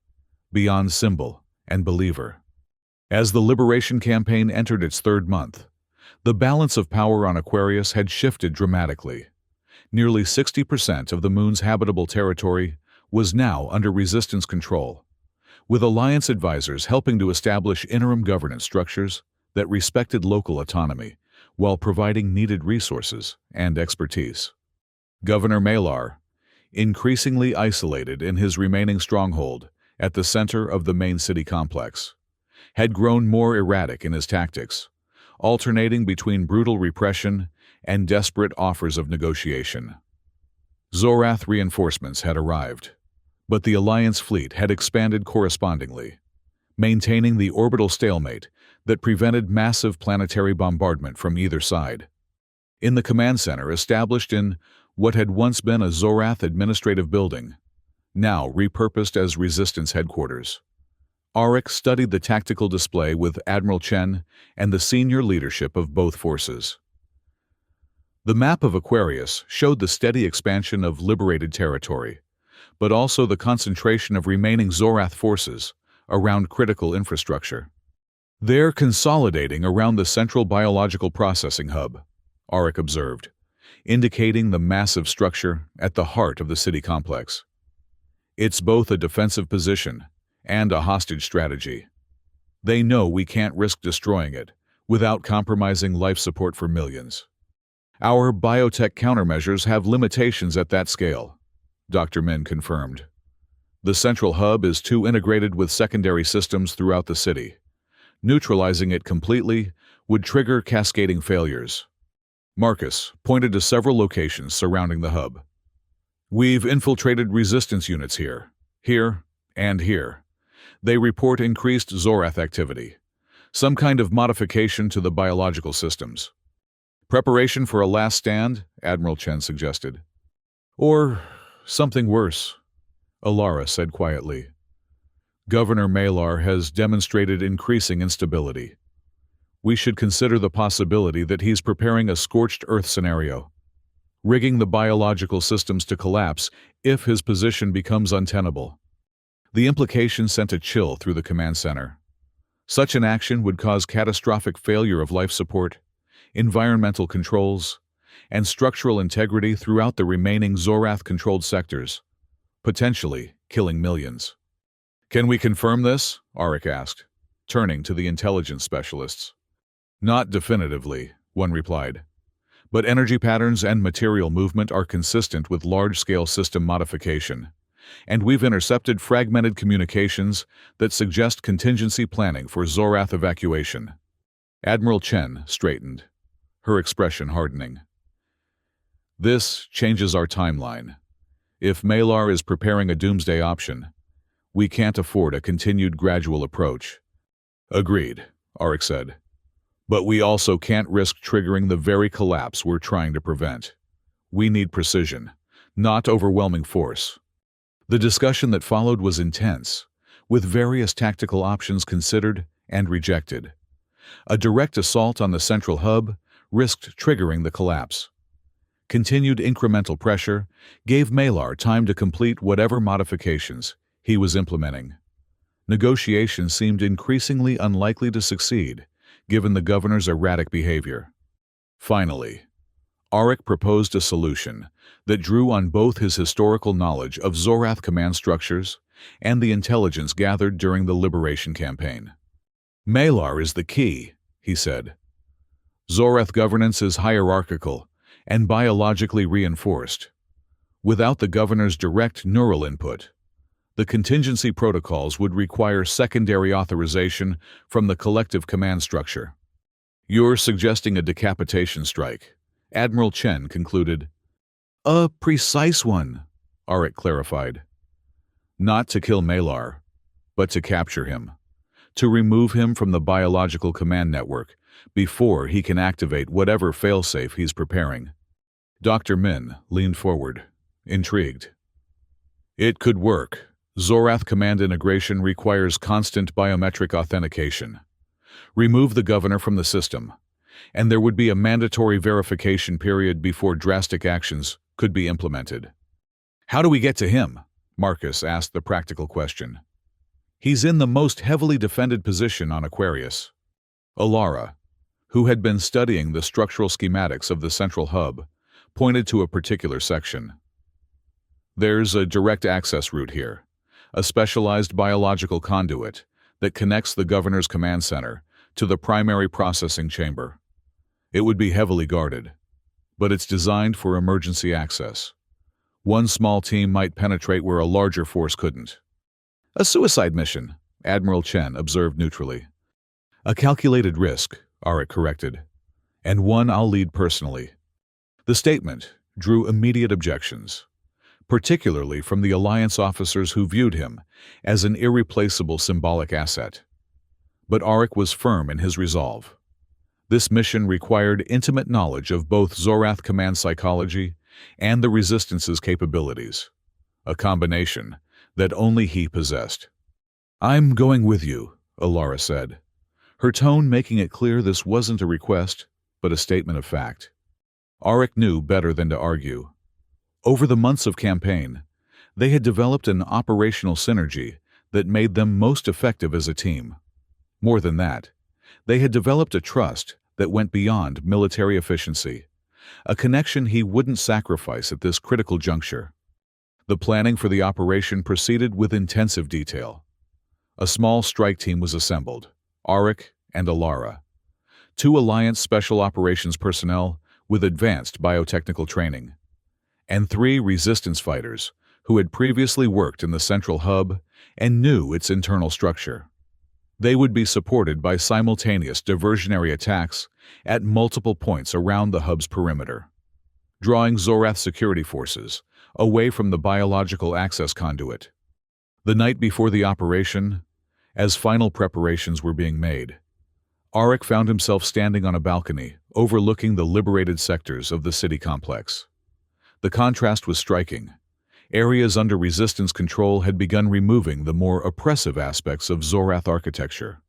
beyond symbol and believer. As the liberation campaign entered its third month, the balance of power on Aquarius had shifted dramatically. Nearly 60% of the moon's habitable territory was now under resistance control, with alliance advisors helping to establish interim governance structures that respected local autonomy while providing needed resources and expertise. Governor Malar, increasingly isolated in his remaining stronghold at the center of the main city complex, had grown more erratic in his tactics, alternating between brutal repression and desperate offers of negotiation. Zorath reinforcements had arrived, but the Alliance fleet had expanded correspondingly, maintaining the orbital stalemate that prevented massive planetary bombardment from either side. In the command center established in what had once been a Zorath administrative building, now repurposed as Resistance headquarters, Auric studied the tactical display with Admiral Chen and the senior leadership of both forces. The map of Aquarius showed the steady expansion of liberated territory, but also the concentration of remaining Zorath forces around critical infrastructure. "They're consolidating around the central biological processing hub," Auric observed, indicating the massive structure at the heart of the city complex. "It's both a defensive position and a hostage strategy. They know we can't risk destroying it without compromising life support for millions. Our biotech countermeasures have limitations at that scale," Dr. Min confirmed. "The central hub is too integrated with secondary systems throughout the city. Neutralizing it completely would trigger cascading failures." Marcus pointed to several locations surrounding the hub. "We've infiltrated resistance units here, and here. They report increased Zorath activity, some kind of modification to the biological systems." "Preparation for a last stand," Admiral Chen suggested. "Or something worse," Alara said quietly. "Governor Malar has demonstrated increasing instability. We should consider the possibility that he's preparing a scorched earth scenario, rigging the biological systems to collapse if his position becomes untenable." The implication sent a chill through the command center. Such an action would cause catastrophic failure of life support, environmental controls, and structural integrity throughout the remaining Zorath-controlled sectors, potentially killing millions. "Can we confirm this?" Auric asked, turning to the intelligence specialists. "Not definitively," one replied, "but energy patterns and material movement are consistent with large-scale system modification, and we've intercepted fragmented communications that suggest contingency planning for Zorath evacuation." Admiral Chen straightened, her expression hardening. "This changes our timeline. If Malar is preparing a doomsday option, we can't afford a continued gradual approach." "Agreed," Auric said. "But we also can't risk triggering the very collapse we're trying to prevent. We need precision, not overwhelming force." The discussion that followed was intense, with various tactical options considered and rejected. A direct assault on the central hub risked triggering the collapse. Continued incremental pressure gave Malar time to complete whatever modifications he was implementing. Negotiation seemed increasingly unlikely to succeed, given the governor's erratic behavior. Finally, Auric proposed a solution that drew on both his historical knowledge of Zorath command structures and the intelligence gathered during the Liberation campaign. "Malar is the key," he said. "Zorath governance is hierarchical and biologically reinforced. Without the governor's direct neural input, the contingency protocols would require secondary authorization from the collective command structure." "You're suggesting a decapitation strike," Admiral Chen concluded. "A precise one," Auric clarified. "Not to kill Malar, but to capture him, to remove him from the biological command network before he can activate whatever failsafe he's preparing." Dr. Min leaned forward, intrigued. "It could work. Zorath command integration requires constant biometric authentication. Remove the governor from the system, and there would be a mandatory verification period before drastic actions could be implemented." How do we get to him? Marcus asked the practical question. He's in the most heavily defended position on Aquarius. Alara, who had been studying the structural schematics of the central hub, pointed to a particular section. There's a direct access route here, a specialized biological conduit that connects the governor's command center to the primary processing chamber. It would be heavily guarded, but it's designed for emergency access. One small team might penetrate where a larger force couldn't. A suicide mission, Admiral Chen observed neutrally. A calculated risk, Arik corrected, and one I'll lead personally. The statement drew immediate objections, particularly from the Alliance officers who viewed him as an irreplaceable symbolic asset. But Arik was firm in his resolve. This mission required intimate knowledge of both Zorath command psychology and the Resistance's capabilities, a combination that only he possessed. "I'm going with you," Alara said, her tone making it clear this wasn't a request, but a statement of fact. Arik knew better than to argue. Over the months of campaign, they had developed an operational synergy that made them most effective as a team. More than that, they had developed a trust that went beyond military efficiency, a connection he wouldn't sacrifice at this critical juncture. The planning for the operation proceeded with intensive detail. A small strike team was assembled, Arik and Alara, two Alliance Special Operations personnel with advanced biotechnical training, and 3 Resistance fighters who had previously worked in the central hub and knew its internal structure. They would be supported by simultaneous diversionary attacks at multiple points around the hub's perimeter, drawing Zorath security forces away from the biological access conduit. The night before the operation, as final preparations were being made, Arik found himself standing on a balcony overlooking the liberated sectors of the city complex. The contrast was striking. Areas under Resistance control had begun removing the more oppressive aspects of Zorath architecture,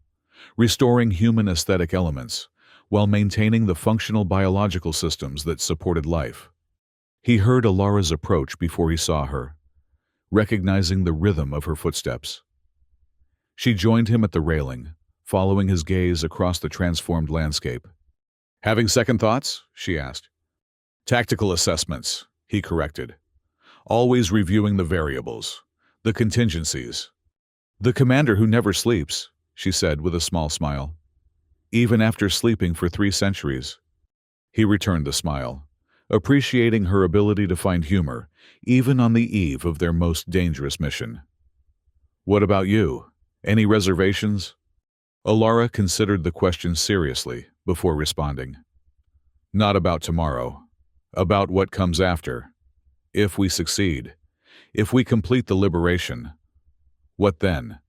restoring human aesthetic elements while maintaining the functional biological systems that supported life. He heard Alara's approach before he saw her, recognizing the rhythm of her footsteps. She joined him at the railing, following his gaze across the transformed landscape. "Having second thoughts?" she asked. "Tactical assessments," he corrected. "Always reviewing the variables, the contingencies." "The commander who never sleeps," she said with a small smile. "Even after sleeping for 3 centuries." He returned the smile, appreciating her ability to find humor even on the eve of their most dangerous mission. "What about you? Any reservations?" Alara considered the question seriously before responding. "Not about tomorrow. About what comes after. If we succeed, if we complete the liberation, what then?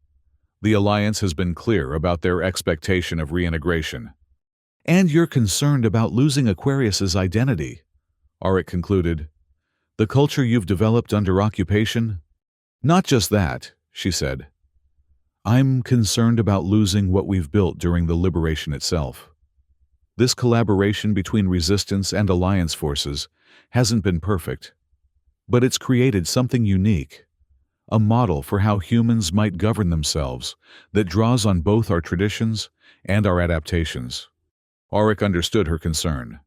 The Alliance has been clear about their expectation of reintegration." "And you're concerned about losing Aquarius's identity," Arik concluded. "The culture you've developed under occupation?" "Not just that," she said. "I'm concerned about losing what we've built during the liberation itself. This collaboration between Resistance and Alliance forces hasn't been perfect, but it's created something unique, a model for how humans might govern themselves that draws on both our traditions and our adaptations." Arik understood her concern.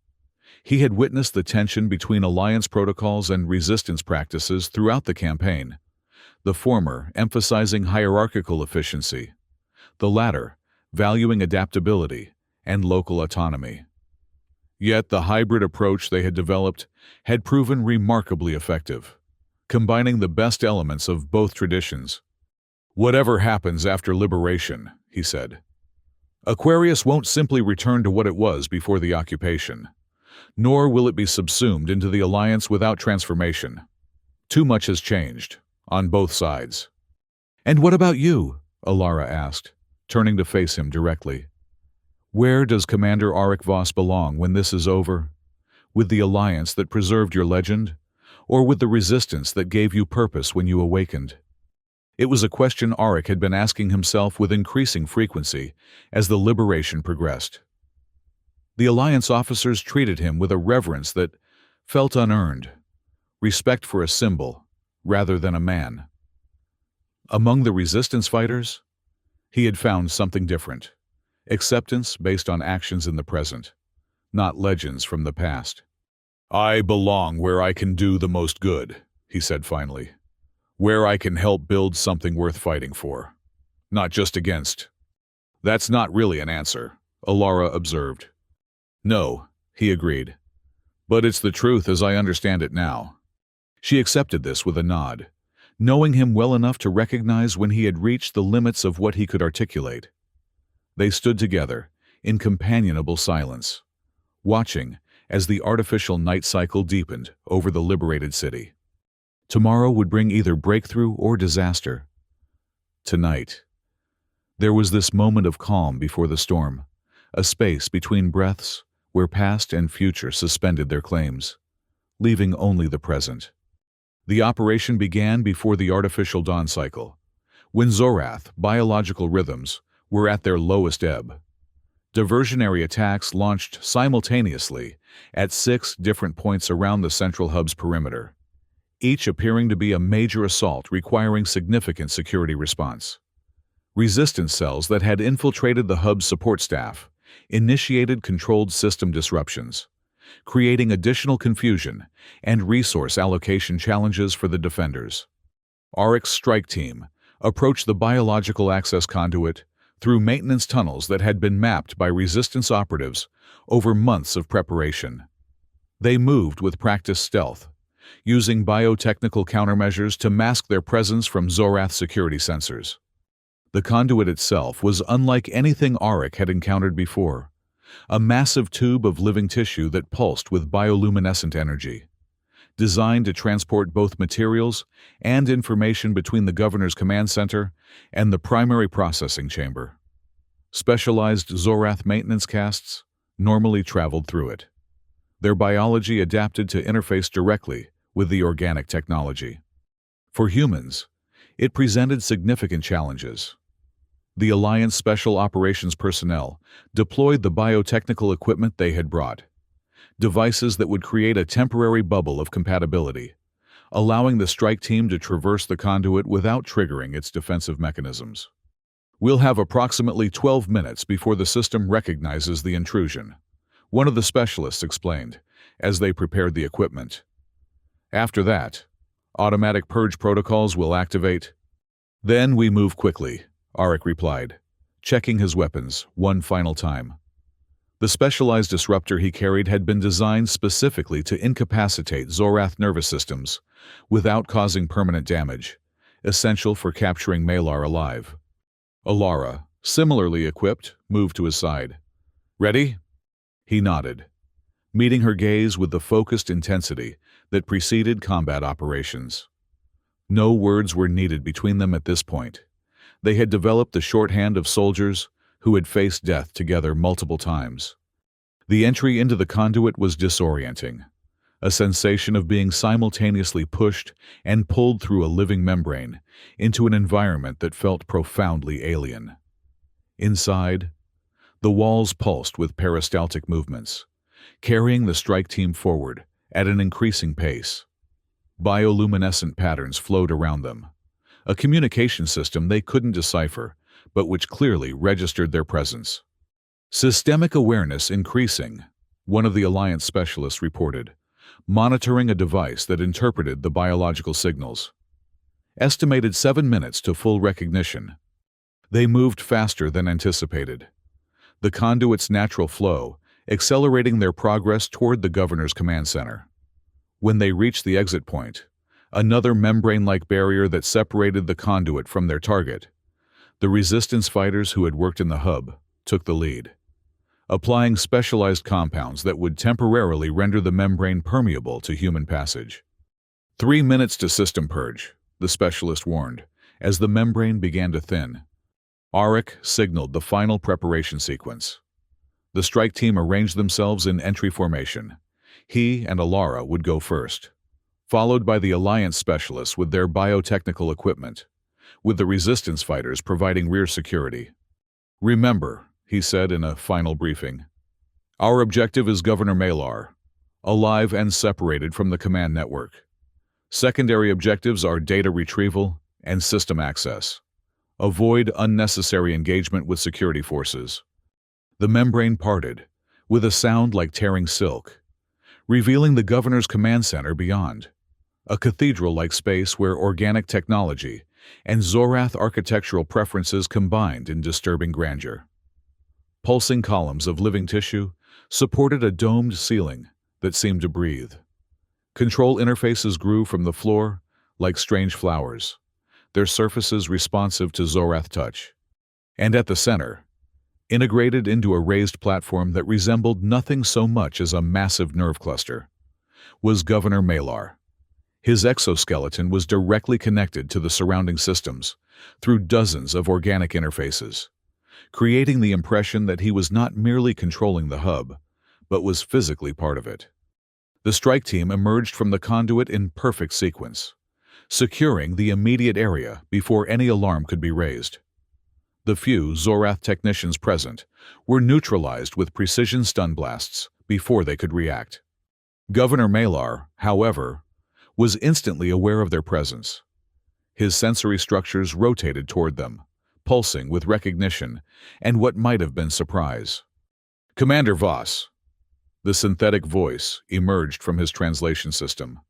He had witnessed the tension between Alliance protocols and Resistance practices throughout the campaign, the former emphasizing hierarchical efficiency, the latter valuing adaptability and local autonomy. Yet the hybrid approach they had developed had proven remarkably effective, combining the best elements of both traditions. "Whatever happens after liberation," he said, "Aquarius won't simply return to what it was before the occupation, nor will it be subsumed into the Alliance without transformation. Too much has changed, on both sides." "And what about you?" Alara asked, turning to face him directly. "Where does Commander Arik Voss belong when this is over? With the Alliance that preserved your legend, or with the Resistance that gave you purpose when you awakened?" It was a question Arik had been asking himself with increasing frequency as the liberation progressed. The Alliance officers treated him with a reverence that felt unearned, respect for a symbol, rather than a man. Among the resistance fighters, he had found something different. Acceptance based on actions in the present, not legends from the past. "I belong where I can do the most good," he said finally. "Where I can help build something worth fighting for. Not just against." "That's not really an answer," Alara observed. "No," he agreed. "But it's the truth as I understand it now." She accepted this with a nod, knowing him well enough to recognize when he had reached the limits of what he could articulate. They stood together, in companionable silence, watching as the artificial night cycle deepened over the liberated city. Tomorrow would bring either breakthrough or disaster. Tonight, there was this moment of calm before the storm, a space between breaths where past and future suspended their claims, leaving only the present. The operation began before the artificial dawn cycle, when Zorath biological rhythms were at their lowest ebb. Diversionary attacks launched simultaneously at 6 different points around the central hub's perimeter, each appearing to be a major assault requiring significant security response. Resistance cells that had infiltrated the hub's support staff initiated controlled system disruptions, creating additional confusion and resource allocation challenges for the defenders. Auric's strike team approached the biological access conduit through maintenance tunnels that had been mapped by resistance operatives over months of preparation. They moved with practiced stealth, using biotechnical countermeasures to mask their presence from Zorath security sensors. The conduit itself was unlike anything Auric had encountered before, a massive tube of living tissue that pulsed with bioluminescent energy, designed to transport both materials and information between the governor's command center and the primary processing chamber. Specialized Zorath maintenance casts normally traveled through it, their biology adapted to interface directly with the organic technology. For humans, it presented significant challenges. The Alliance Special Operations personnel deployed the biotechnical equipment they had brought, devices that would create a temporary bubble of compatibility, allowing the strike team to traverse the conduit without triggering its defensive mechanisms. "We'll have approximately 12 minutes before the system recognizes the intrusion," one of the specialists explained, as they prepared the equipment. "After that, automatic purge protocols will activate. Then we move quickly," Auric replied, checking his weapons one final time. The specialized disruptor he carried had been designed specifically to incapacitate Zorath nervous systems without causing permanent damage, essential for capturing Malar alive. Alara, similarly equipped, moved to his side. "Ready?" He nodded, meeting her gaze with the focused intensity that preceded combat operations. No words were needed between them at this point. They had developed the shorthand of soldiers who had faced death together multiple times. The entry into the conduit was disorienting, a sensation of being simultaneously pushed and pulled through a living membrane into an environment that felt profoundly alien. Inside, the walls pulsed with peristaltic movements, carrying the strike team forward at an increasing pace. Bioluminescent patterns flowed around them, a communication system they couldn't decipher, but which clearly registered their presence. "Systemic awareness increasing," one of the Alliance specialists reported, monitoring a device that interpreted the biological signals. "Estimated 7 minutes to full recognition." They moved faster than anticipated, the conduit's natural flow accelerating their progress toward the governor's command center. When they reached the exit point, another membrane-like barrier that separated the conduit from their target, the resistance fighters who had worked in the hub took the lead, applying specialized compounds that would temporarily render the membrane permeable to human passage. 3 minutes to system purge, the specialist warned, as the membrane began to thin. Auric signaled the final preparation sequence. The strike team arranged themselves in entry formation. He and Alara would go first, followed by the Alliance specialists with their biotechnical equipment, with the resistance fighters providing rear security. "Remember," he said in a final briefing, "our objective is Governor Malar, alive and separated from the command network. Secondary objectives are data retrieval and system access. Avoid unnecessary engagement with security forces. The membrane parted, with a sound like tearing silk, revealing the governor's command center beyond, a cathedral-like space where organic technology and Zorath architectural preferences combined in disturbing grandeur. Pulsing columns of living tissue supported a domed ceiling that seemed to breathe. Control interfaces grew from the floor like strange flowers, their surfaces responsive to Zorath touch. And at the center, integrated into a raised platform that resembled nothing so much as a massive nerve cluster, was Governor Malar. His exoskeleton was directly connected to the surrounding systems through dozens of organic interfaces, creating the impression that he was not merely controlling the hub, but was physically part of it. The strike team emerged from the conduit in perfect sequence, securing the immediate area before any alarm could be raised. The few Zorath technicians present were neutralized with precision stun blasts before they could react. Governor Malar, however, was instantly aware of their presence. His sensory structures rotated toward them, pulsing with recognition and what might have been surprise. "Commander Voss," the synthetic voice emerged from his translation system.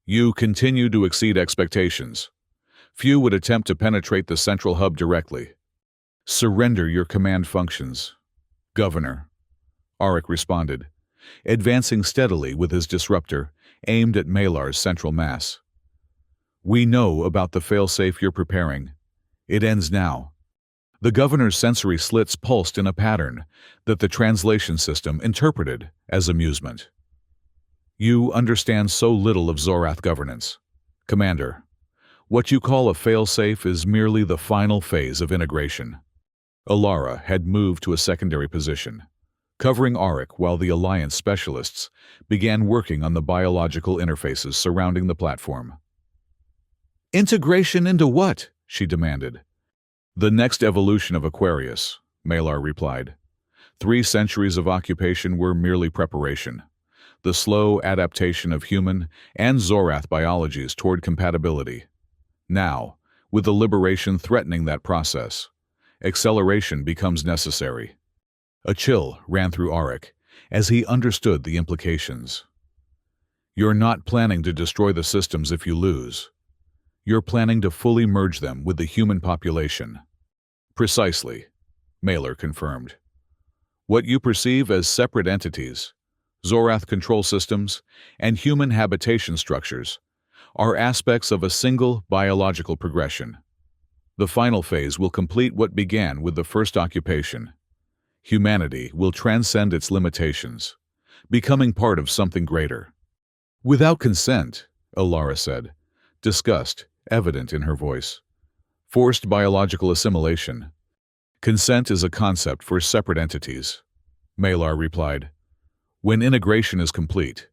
"You continue to exceed expectations. Few would attempt to penetrate the central hub directly. Surrender your command functions, Governor," Auric responded, advancing steadily with his disruptor aimed at Malar's central mass. "We know about the failsafe you're preparing. It ends now." The governor's sensory slits pulsed in a pattern that the translation system interpreted as amusement. "You understand so little of Zorath governance, Commander. What you call a failsafe is merely the final phase of integration." Alara had moved to a secondary position, covering Auric while the Alliance specialists began working on the biological interfaces surrounding the platform. "Integration into what?" she demanded. "The next evolution of Aquarius," Malar replied. 3 centuries of occupation were merely preparation, the slow adaptation of human and Zorath biologies toward compatibility. Now, with the liberation threatening that process, acceleration becomes necessary. A chill ran through Auric as he understood the implications. "You're not planning to destroy the systems if you lose. You're planning to fully merge them with the human population." "Precisely," Malar confirmed. "What you perceive as separate entities, Zorath control systems, and human habitation structures, are aspects of a single biological progression. The final phase will complete what began with the first occupation. Humanity will transcend its limitations, becoming part of something greater." "Without consent," Alara said, disgust evident in her voice. "Forced biological assimilation. Consent is a concept for separate entities," Malar replied. "When integration is complete,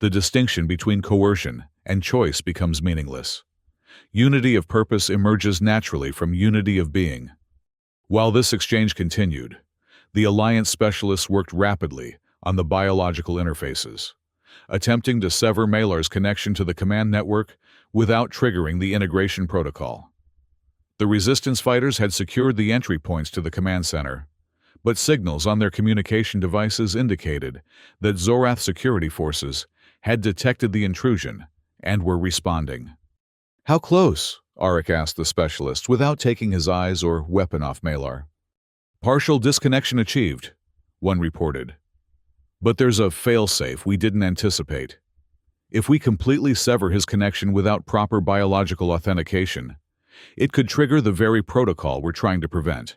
the distinction between coercion and choice becomes meaningless. Unity of purpose emerges naturally from unity of being." While this exchange continued, the Alliance specialists worked rapidly on the biological interfaces, attempting to sever Malar's connection to the command network without triggering the integration protocol. The Resistance fighters had secured the entry points to the command center, but signals on their communication devices indicated that Zorath security forces had detected the intrusion and were responding. "How close?" Auric asked the specialist without taking his eyes or weapon off Malar. "Partial disconnection achieved," one reported. "But there's a failsafe we didn't anticipate. If we completely sever his connection without proper biological authentication, it could trigger the very protocol we're trying to prevent."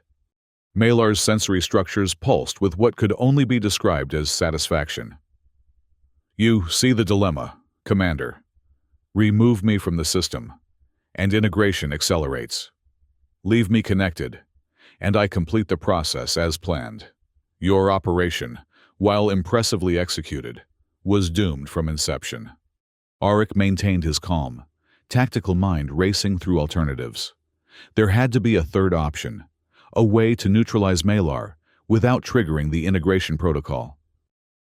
Malar's sensory structures pulsed with what could only be described as satisfaction. "You see the dilemma, Commander. Remove me from the system, and integration accelerates. Leave me connected, and I complete the process as planned. Your operation, while impressively executed, was doomed from inception." Auric maintained his calm, tactical mind racing through alternatives. There had to be a third option, a way to neutralize Malar without triggering the integration protocol.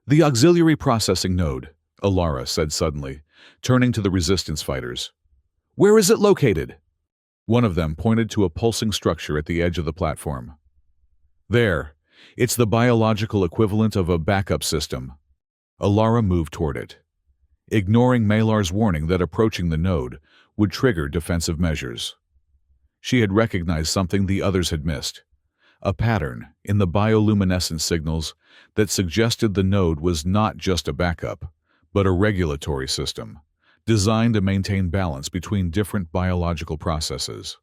"The auxiliary processing node," Alara said suddenly, turning to the resistance fighters. "Where is it located?" One of them pointed to a pulsing structure at the edge of the platform. "There. It's the biological equivalent of a backup system." Alara moved toward it, ignoring Malar's warning that approaching the node would trigger defensive measures. She had recognized something the others had missed, a pattern in the bioluminescent signals that suggested the node was not just a backup, but a regulatory system, designed to maintain balance between different biological processes.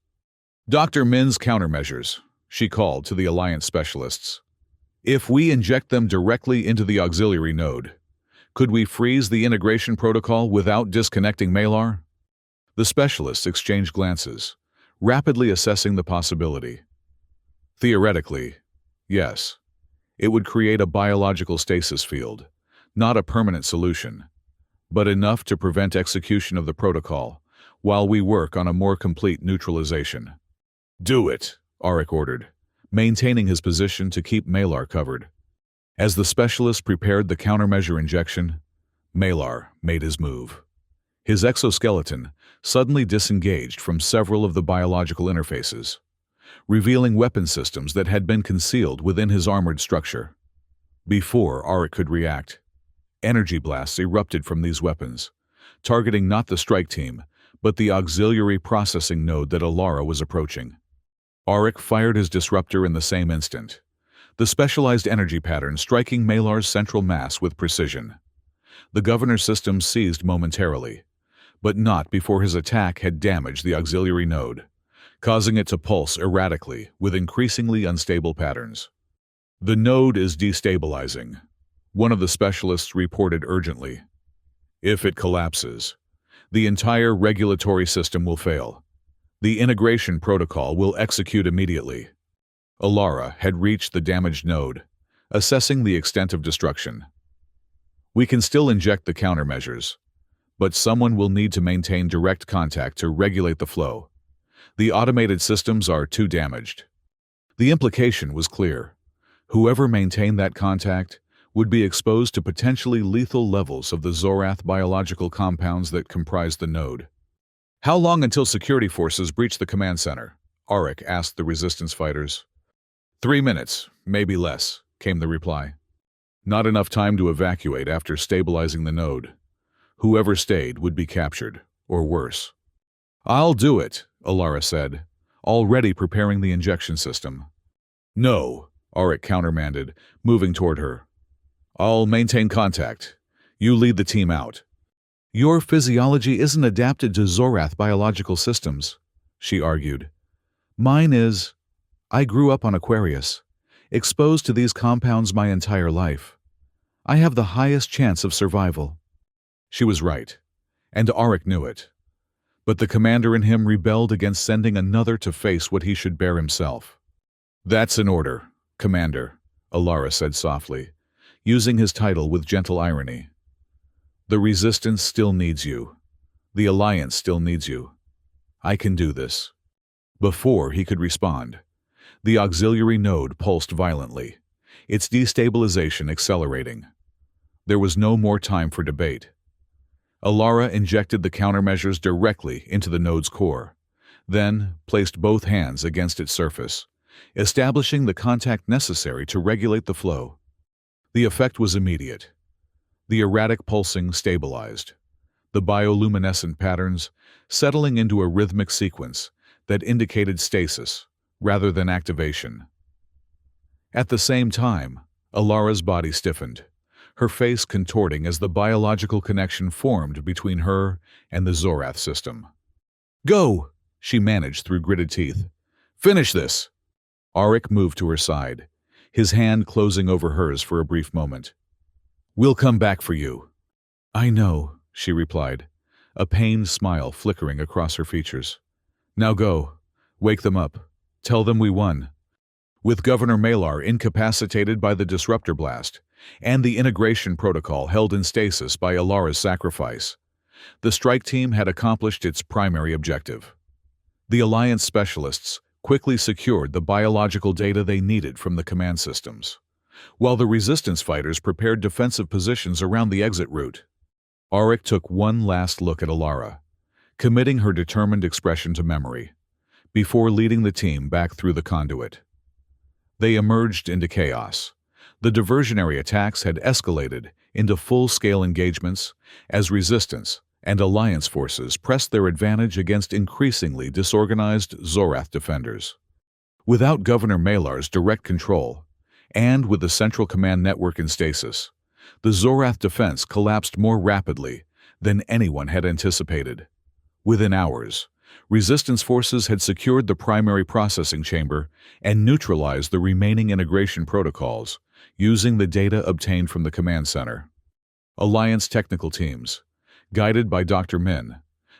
"Dr. Min's countermeasures," she called to the Alliance specialists. "If we inject them directly into the auxiliary node, could we freeze the integration protocol without disconnecting Malar?" The specialists exchanged glances, rapidly assessing the possibility. Theoretically, yes. It would create a biological stasis field, not a permanent solution, but enough to prevent execution of the protocol while we work on a more complete neutralization. "Do it," Arik ordered, maintaining his position to keep Malar covered. As the specialist prepared the countermeasure injection, Malar made his move. His exoskeleton suddenly disengaged from several of the biological interfaces, revealing weapon systems that had been concealed within his armored structure. Before Arik could react, energy blasts erupted from these weapons, targeting not the strike team, but the auxiliary processing node that Alara was approaching. Arik fired his disruptor in the same instant, the specialized energy pattern striking Malar's central mass with precision. The governor's system seized momentarily, but not before his attack had damaged the auxiliary node, causing it to pulse erratically with increasingly unstable patterns. "The node is destabilizing," one of the specialists reported urgently. "If it collapses, the entire regulatory system will fail. The integration protocol will execute immediately." Alara had reached the damaged node, assessing the extent of destruction. "We can still inject the countermeasures, but someone will need to maintain direct contact to regulate the flow. The automated systems are too damaged." The implication was clear. Whoever maintained that contact would be exposed to potentially lethal levels of the Zorath biological compounds that comprise the node. "How long until security forces breach the command center?" Arik asked the resistance fighters. 3 minutes, maybe less," came the reply. "Not enough time to evacuate after stabilizing the node. Whoever stayed would be captured, or worse." "I'll do it," Alara said, already preparing the injection system. "No," Arik countermanded, moving toward her. "I'll maintain contact. You lead the team out." "Your physiology isn't adapted to Zorath biological systems," she argued. "Mine is. I grew up on Aquarius, exposed to these compounds my entire life. I have the highest chance of survival." She was right, and Arik knew it. But the commander in him rebelled against sending another to face what he should bear himself. "That's an order, Commander," Alara said softly, using his title with gentle irony. "The Resistance still needs you. The Alliance still needs you. I can do this." Before he could respond, the auxiliary node pulsed violently, its destabilization accelerating. There was no more time for debate. Alara injected the countermeasures directly into the node's core, then placed both hands against its surface, establishing the contact necessary to regulate the flow. The effect was immediate. The erratic pulsing stabilized, the bioluminescent patterns settling into a rhythmic sequence that indicated stasis rather than activation. At the same time, Alara's body stiffened, her face contorting as the biological connection formed between her and the Zorath system. "Go!" she managed through gritted teeth. "Finish this!" Arik moved to her side, his hand closing over hers for a brief moment. "We'll come back for you." "I know," she replied, a pained smile flickering across her features. "Now go. Wake them up. Tell them we won." With Governor Malar incapacitated by the disruptor blast and the integration protocol held in stasis by Alara's sacrifice, the strike team had accomplished its primary objective. The Alliance specialists quickly secured the biological data they needed from the command systems, while the resistance fighters prepared defensive positions around the exit route. Auric took one last look at Alara, committing her determined expression to memory, before leading the team back through the conduit. They emerged into chaos. The diversionary attacks had escalated into full-scale engagements as Resistance and Alliance forces pressed their advantage against increasingly disorganized Zorath defenders. Without Governor Malar's direct control, and with the Central Command network in stasis, the Zorath defense collapsed more rapidly than anyone had anticipated. Within hours, Resistance forces had secured the primary processing chamber and neutralized the remaining integration protocols using the data obtained from the command center. Alliance technical teams, guided by Dr. Min,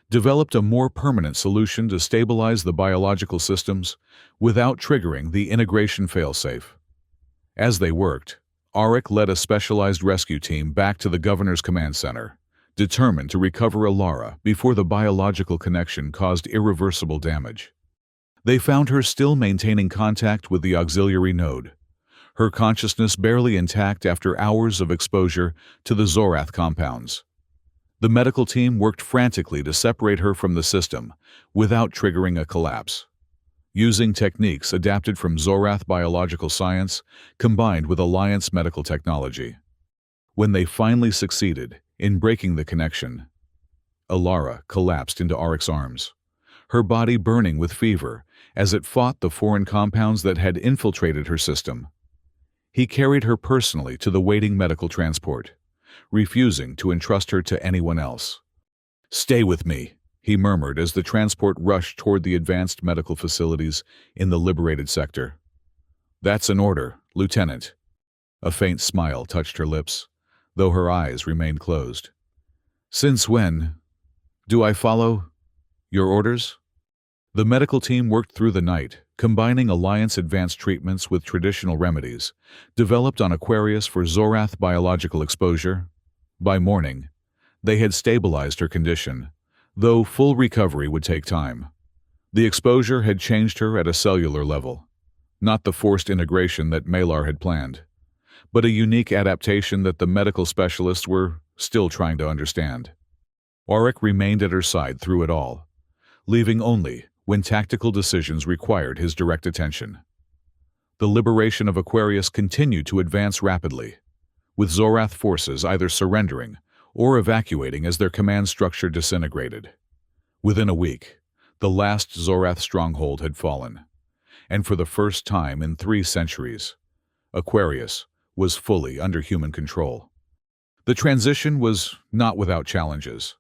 developed a more permanent solution to stabilize the biological systems without triggering the integration failsafe. As they worked, Auric led a specialized rescue team back to the governor's command center, determined to recover Alara before the biological connection caused irreversible damage. They found her still maintaining contact with the auxiliary node, her consciousness barely intact after hours of exposure to the Zorath compounds. The medical team worked frantically to separate her from the system without triggering a collapse, using techniques adapted from Zorath biological science combined with Alliance medical technology. When they finally succeeded in breaking the connection, Alara collapsed into Auric's arms, her body burning with fever as it fought the foreign compounds that had infiltrated her system. He carried her personally to the waiting medical transport, refusing to entrust her to anyone else. "Stay with me," he murmured as the transport rushed toward the advanced medical facilities in the liberated sector. "That's an order, Lieutenant." A faint smile touched her lips, though her eyes remained closed. "Since when do I follow your orders?" The medical team worked through the night, combining Alliance advanced treatments with traditional remedies, developed on Aquarius for Zorath biological exposure. By morning, they had stabilized her condition, though full recovery would take time. The exposure had changed her at a cellular level, not the forced integration that Malar had planned, but a unique adaptation that the medical specialists were still trying to understand. Auric remained at her side through it all, leaving only when tactical decisions required his direct attention. The liberation of Aquarius continued to advance rapidly, with Zorath forces either surrendering or evacuating as their command structure disintegrated. Within a week, the last Zorath stronghold had fallen, and for the first time in 3 centuries, Aquarius was fully under human control. The transition was not without challenges.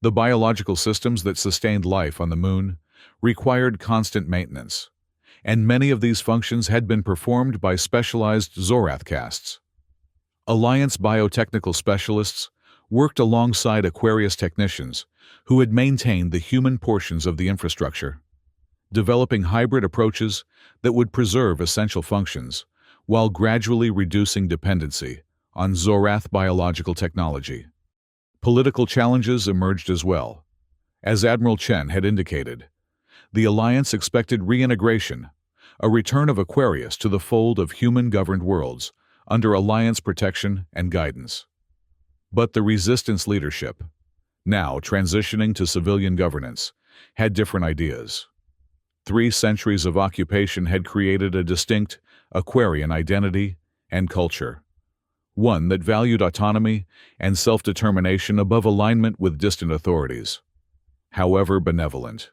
The biological systems that sustained life on the Moon required constant maintenance, and many of these functions had been performed by specialized Zorath castes. Alliance biotechnical specialists worked alongside Aquarius technicians who had maintained the human portions of the infrastructure, developing hybrid approaches that would preserve essential functions while gradually reducing dependency on Zorath biological technology. Political challenges emerged as well. As Admiral Chen had indicated, the Alliance expected reintegration, a return of Aquarius to the fold of human-governed worlds under Alliance protection and guidance. But the Resistance leadership, now transitioning to civilian governance, had different ideas. 3 centuries of occupation had created a distinct Aquarian identity and culture, one that valued autonomy and self-determination above alignment with distant authorities, however benevolent.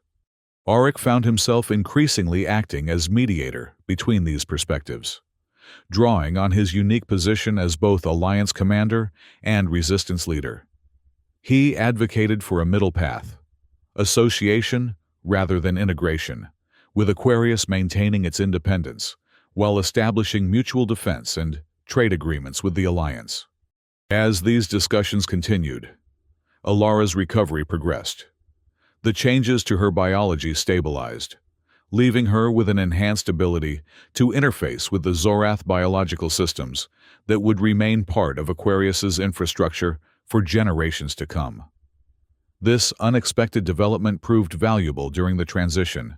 Auric found himself increasingly acting as mediator between these perspectives, drawing on his unique position as both Alliance commander and Resistance leader. He advocated for a middle path, association rather than integration, with Aquarius maintaining its independence while establishing mutual defense and trade agreements with the Alliance. As these discussions continued, Alara's recovery progressed. The changes to her biology stabilized, leaving her with an enhanced ability to interface with the Zorath biological systems that would remain part of Aquarius's infrastructure for generations to come. This unexpected development proved valuable during the transition,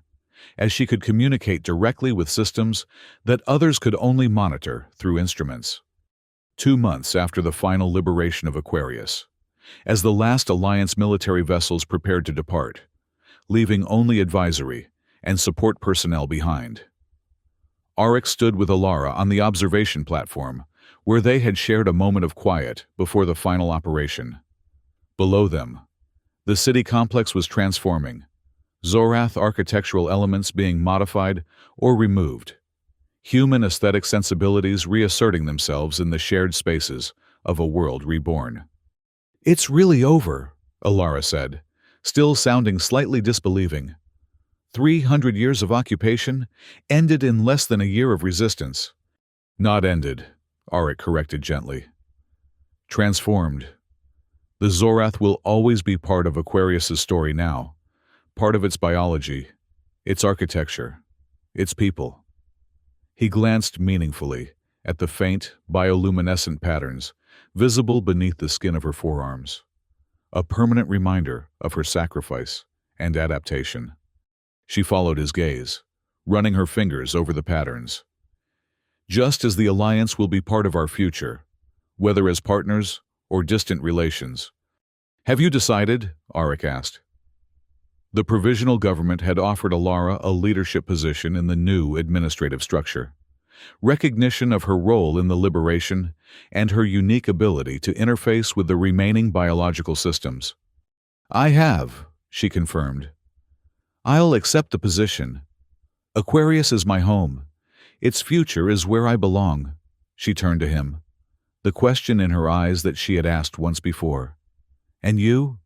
as she could communicate directly with systems that others could only monitor through instruments. 2 months after the final liberation of Aquarius, as the last Alliance military vessels prepared to depart, leaving only advisory and support personnel behind. Auric stood with Alara on the observation platform, where they had shared a moment of quiet before the final operation. Below them, the city complex was transforming, Zorath architectural elements being modified or removed, human aesthetic sensibilities reasserting themselves in the shared spaces of a world reborn. "It's really over," Alara said, still sounding slightly disbelieving. 300 years of occupation ended in less than a year of resistance. "Not ended," Auric corrected gently. "Transformed. The Zorath will always be part of Aquarius's story now, part of its biology, its architecture, its people." He glanced meaningfully at the faint, bioluminescent patterns visible beneath the skin of her forearms, a permanent reminder of her sacrifice and adaptation. She followed his gaze, running her fingers over the patterns. "Just as the Alliance will be part of our future, whether as partners or distant relations." "Have you decided?" Auric asked. The provisional government had offered Alara a leadership position in the new administrative structure. Recognition of her role in the liberation and her unique ability to interface with the remaining biological systems. "I have," she confirmed. "I'll accept the position. Aquarius is my home. Its future is where I belong." She turned to him, the question in her eyes that she had asked once before. "And you?"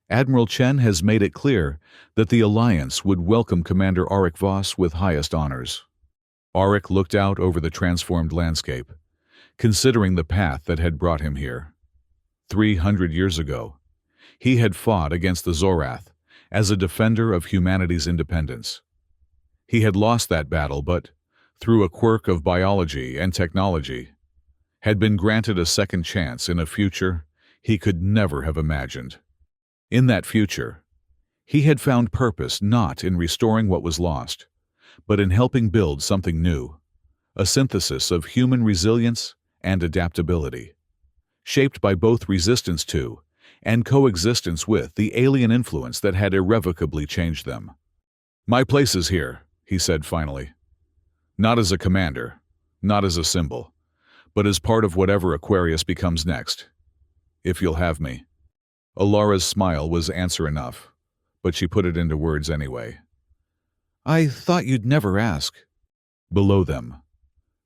Admiral Chen has made it clear that the Alliance would welcome Commander Auric Voss with highest honors. Auric looked out over the transformed landscape, considering the path that had brought him here. 300 years ago, he had fought against the Zorath as a defender of humanity's independence. He had lost that battle, but, through a quirk of biology and technology, had been granted a second chance in a future he could never have imagined. In that future, he had found purpose not in restoring what was lost, but in helping build something new, a synthesis of human resilience and adaptability, shaped by both resistance to and coexistence with the alien influence that had irrevocably changed them. "My place is here," he said finally. "Not as a commander, not as a symbol, but as part of whatever Aquarius becomes next. If you'll have me." Alara's smile was answer enough, but she put it into words anyway. "I thought you'd never ask." Below them,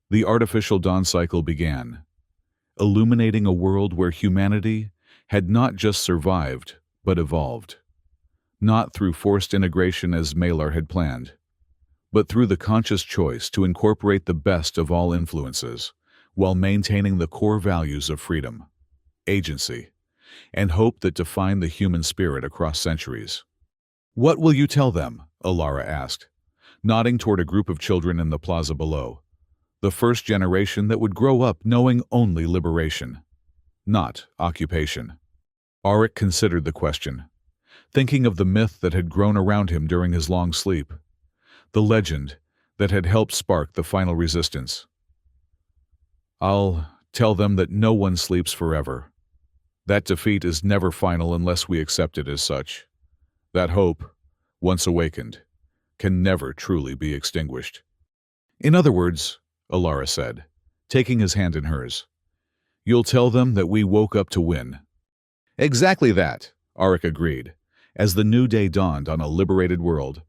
the artificial dawn cycle began, illuminating a world where humanity had not just survived, but evolved. Not through forced integration as Malar had planned, but through the conscious choice to incorporate the best of all influences, while maintaining the core values of freedom, agency, and hope that define the human spirit across centuries. "What will you tell them?" Alara asked, nodding toward a group of children in the plaza below, the first generation that would grow up knowing only liberation, not occupation. Auric considered the question, thinking of the myth that had grown around him during his long sleep, the legend that had helped spark the final resistance. "I'll tell them that no one sleeps forever. That defeat is never final unless we accept it as such. That hope, once awakened, can never truly be extinguished." "In other words," Alara said, taking his hand in hers, "you'll tell them that we woke up to win." "Exactly that," Auric agreed, as the new day dawned on a liberated world.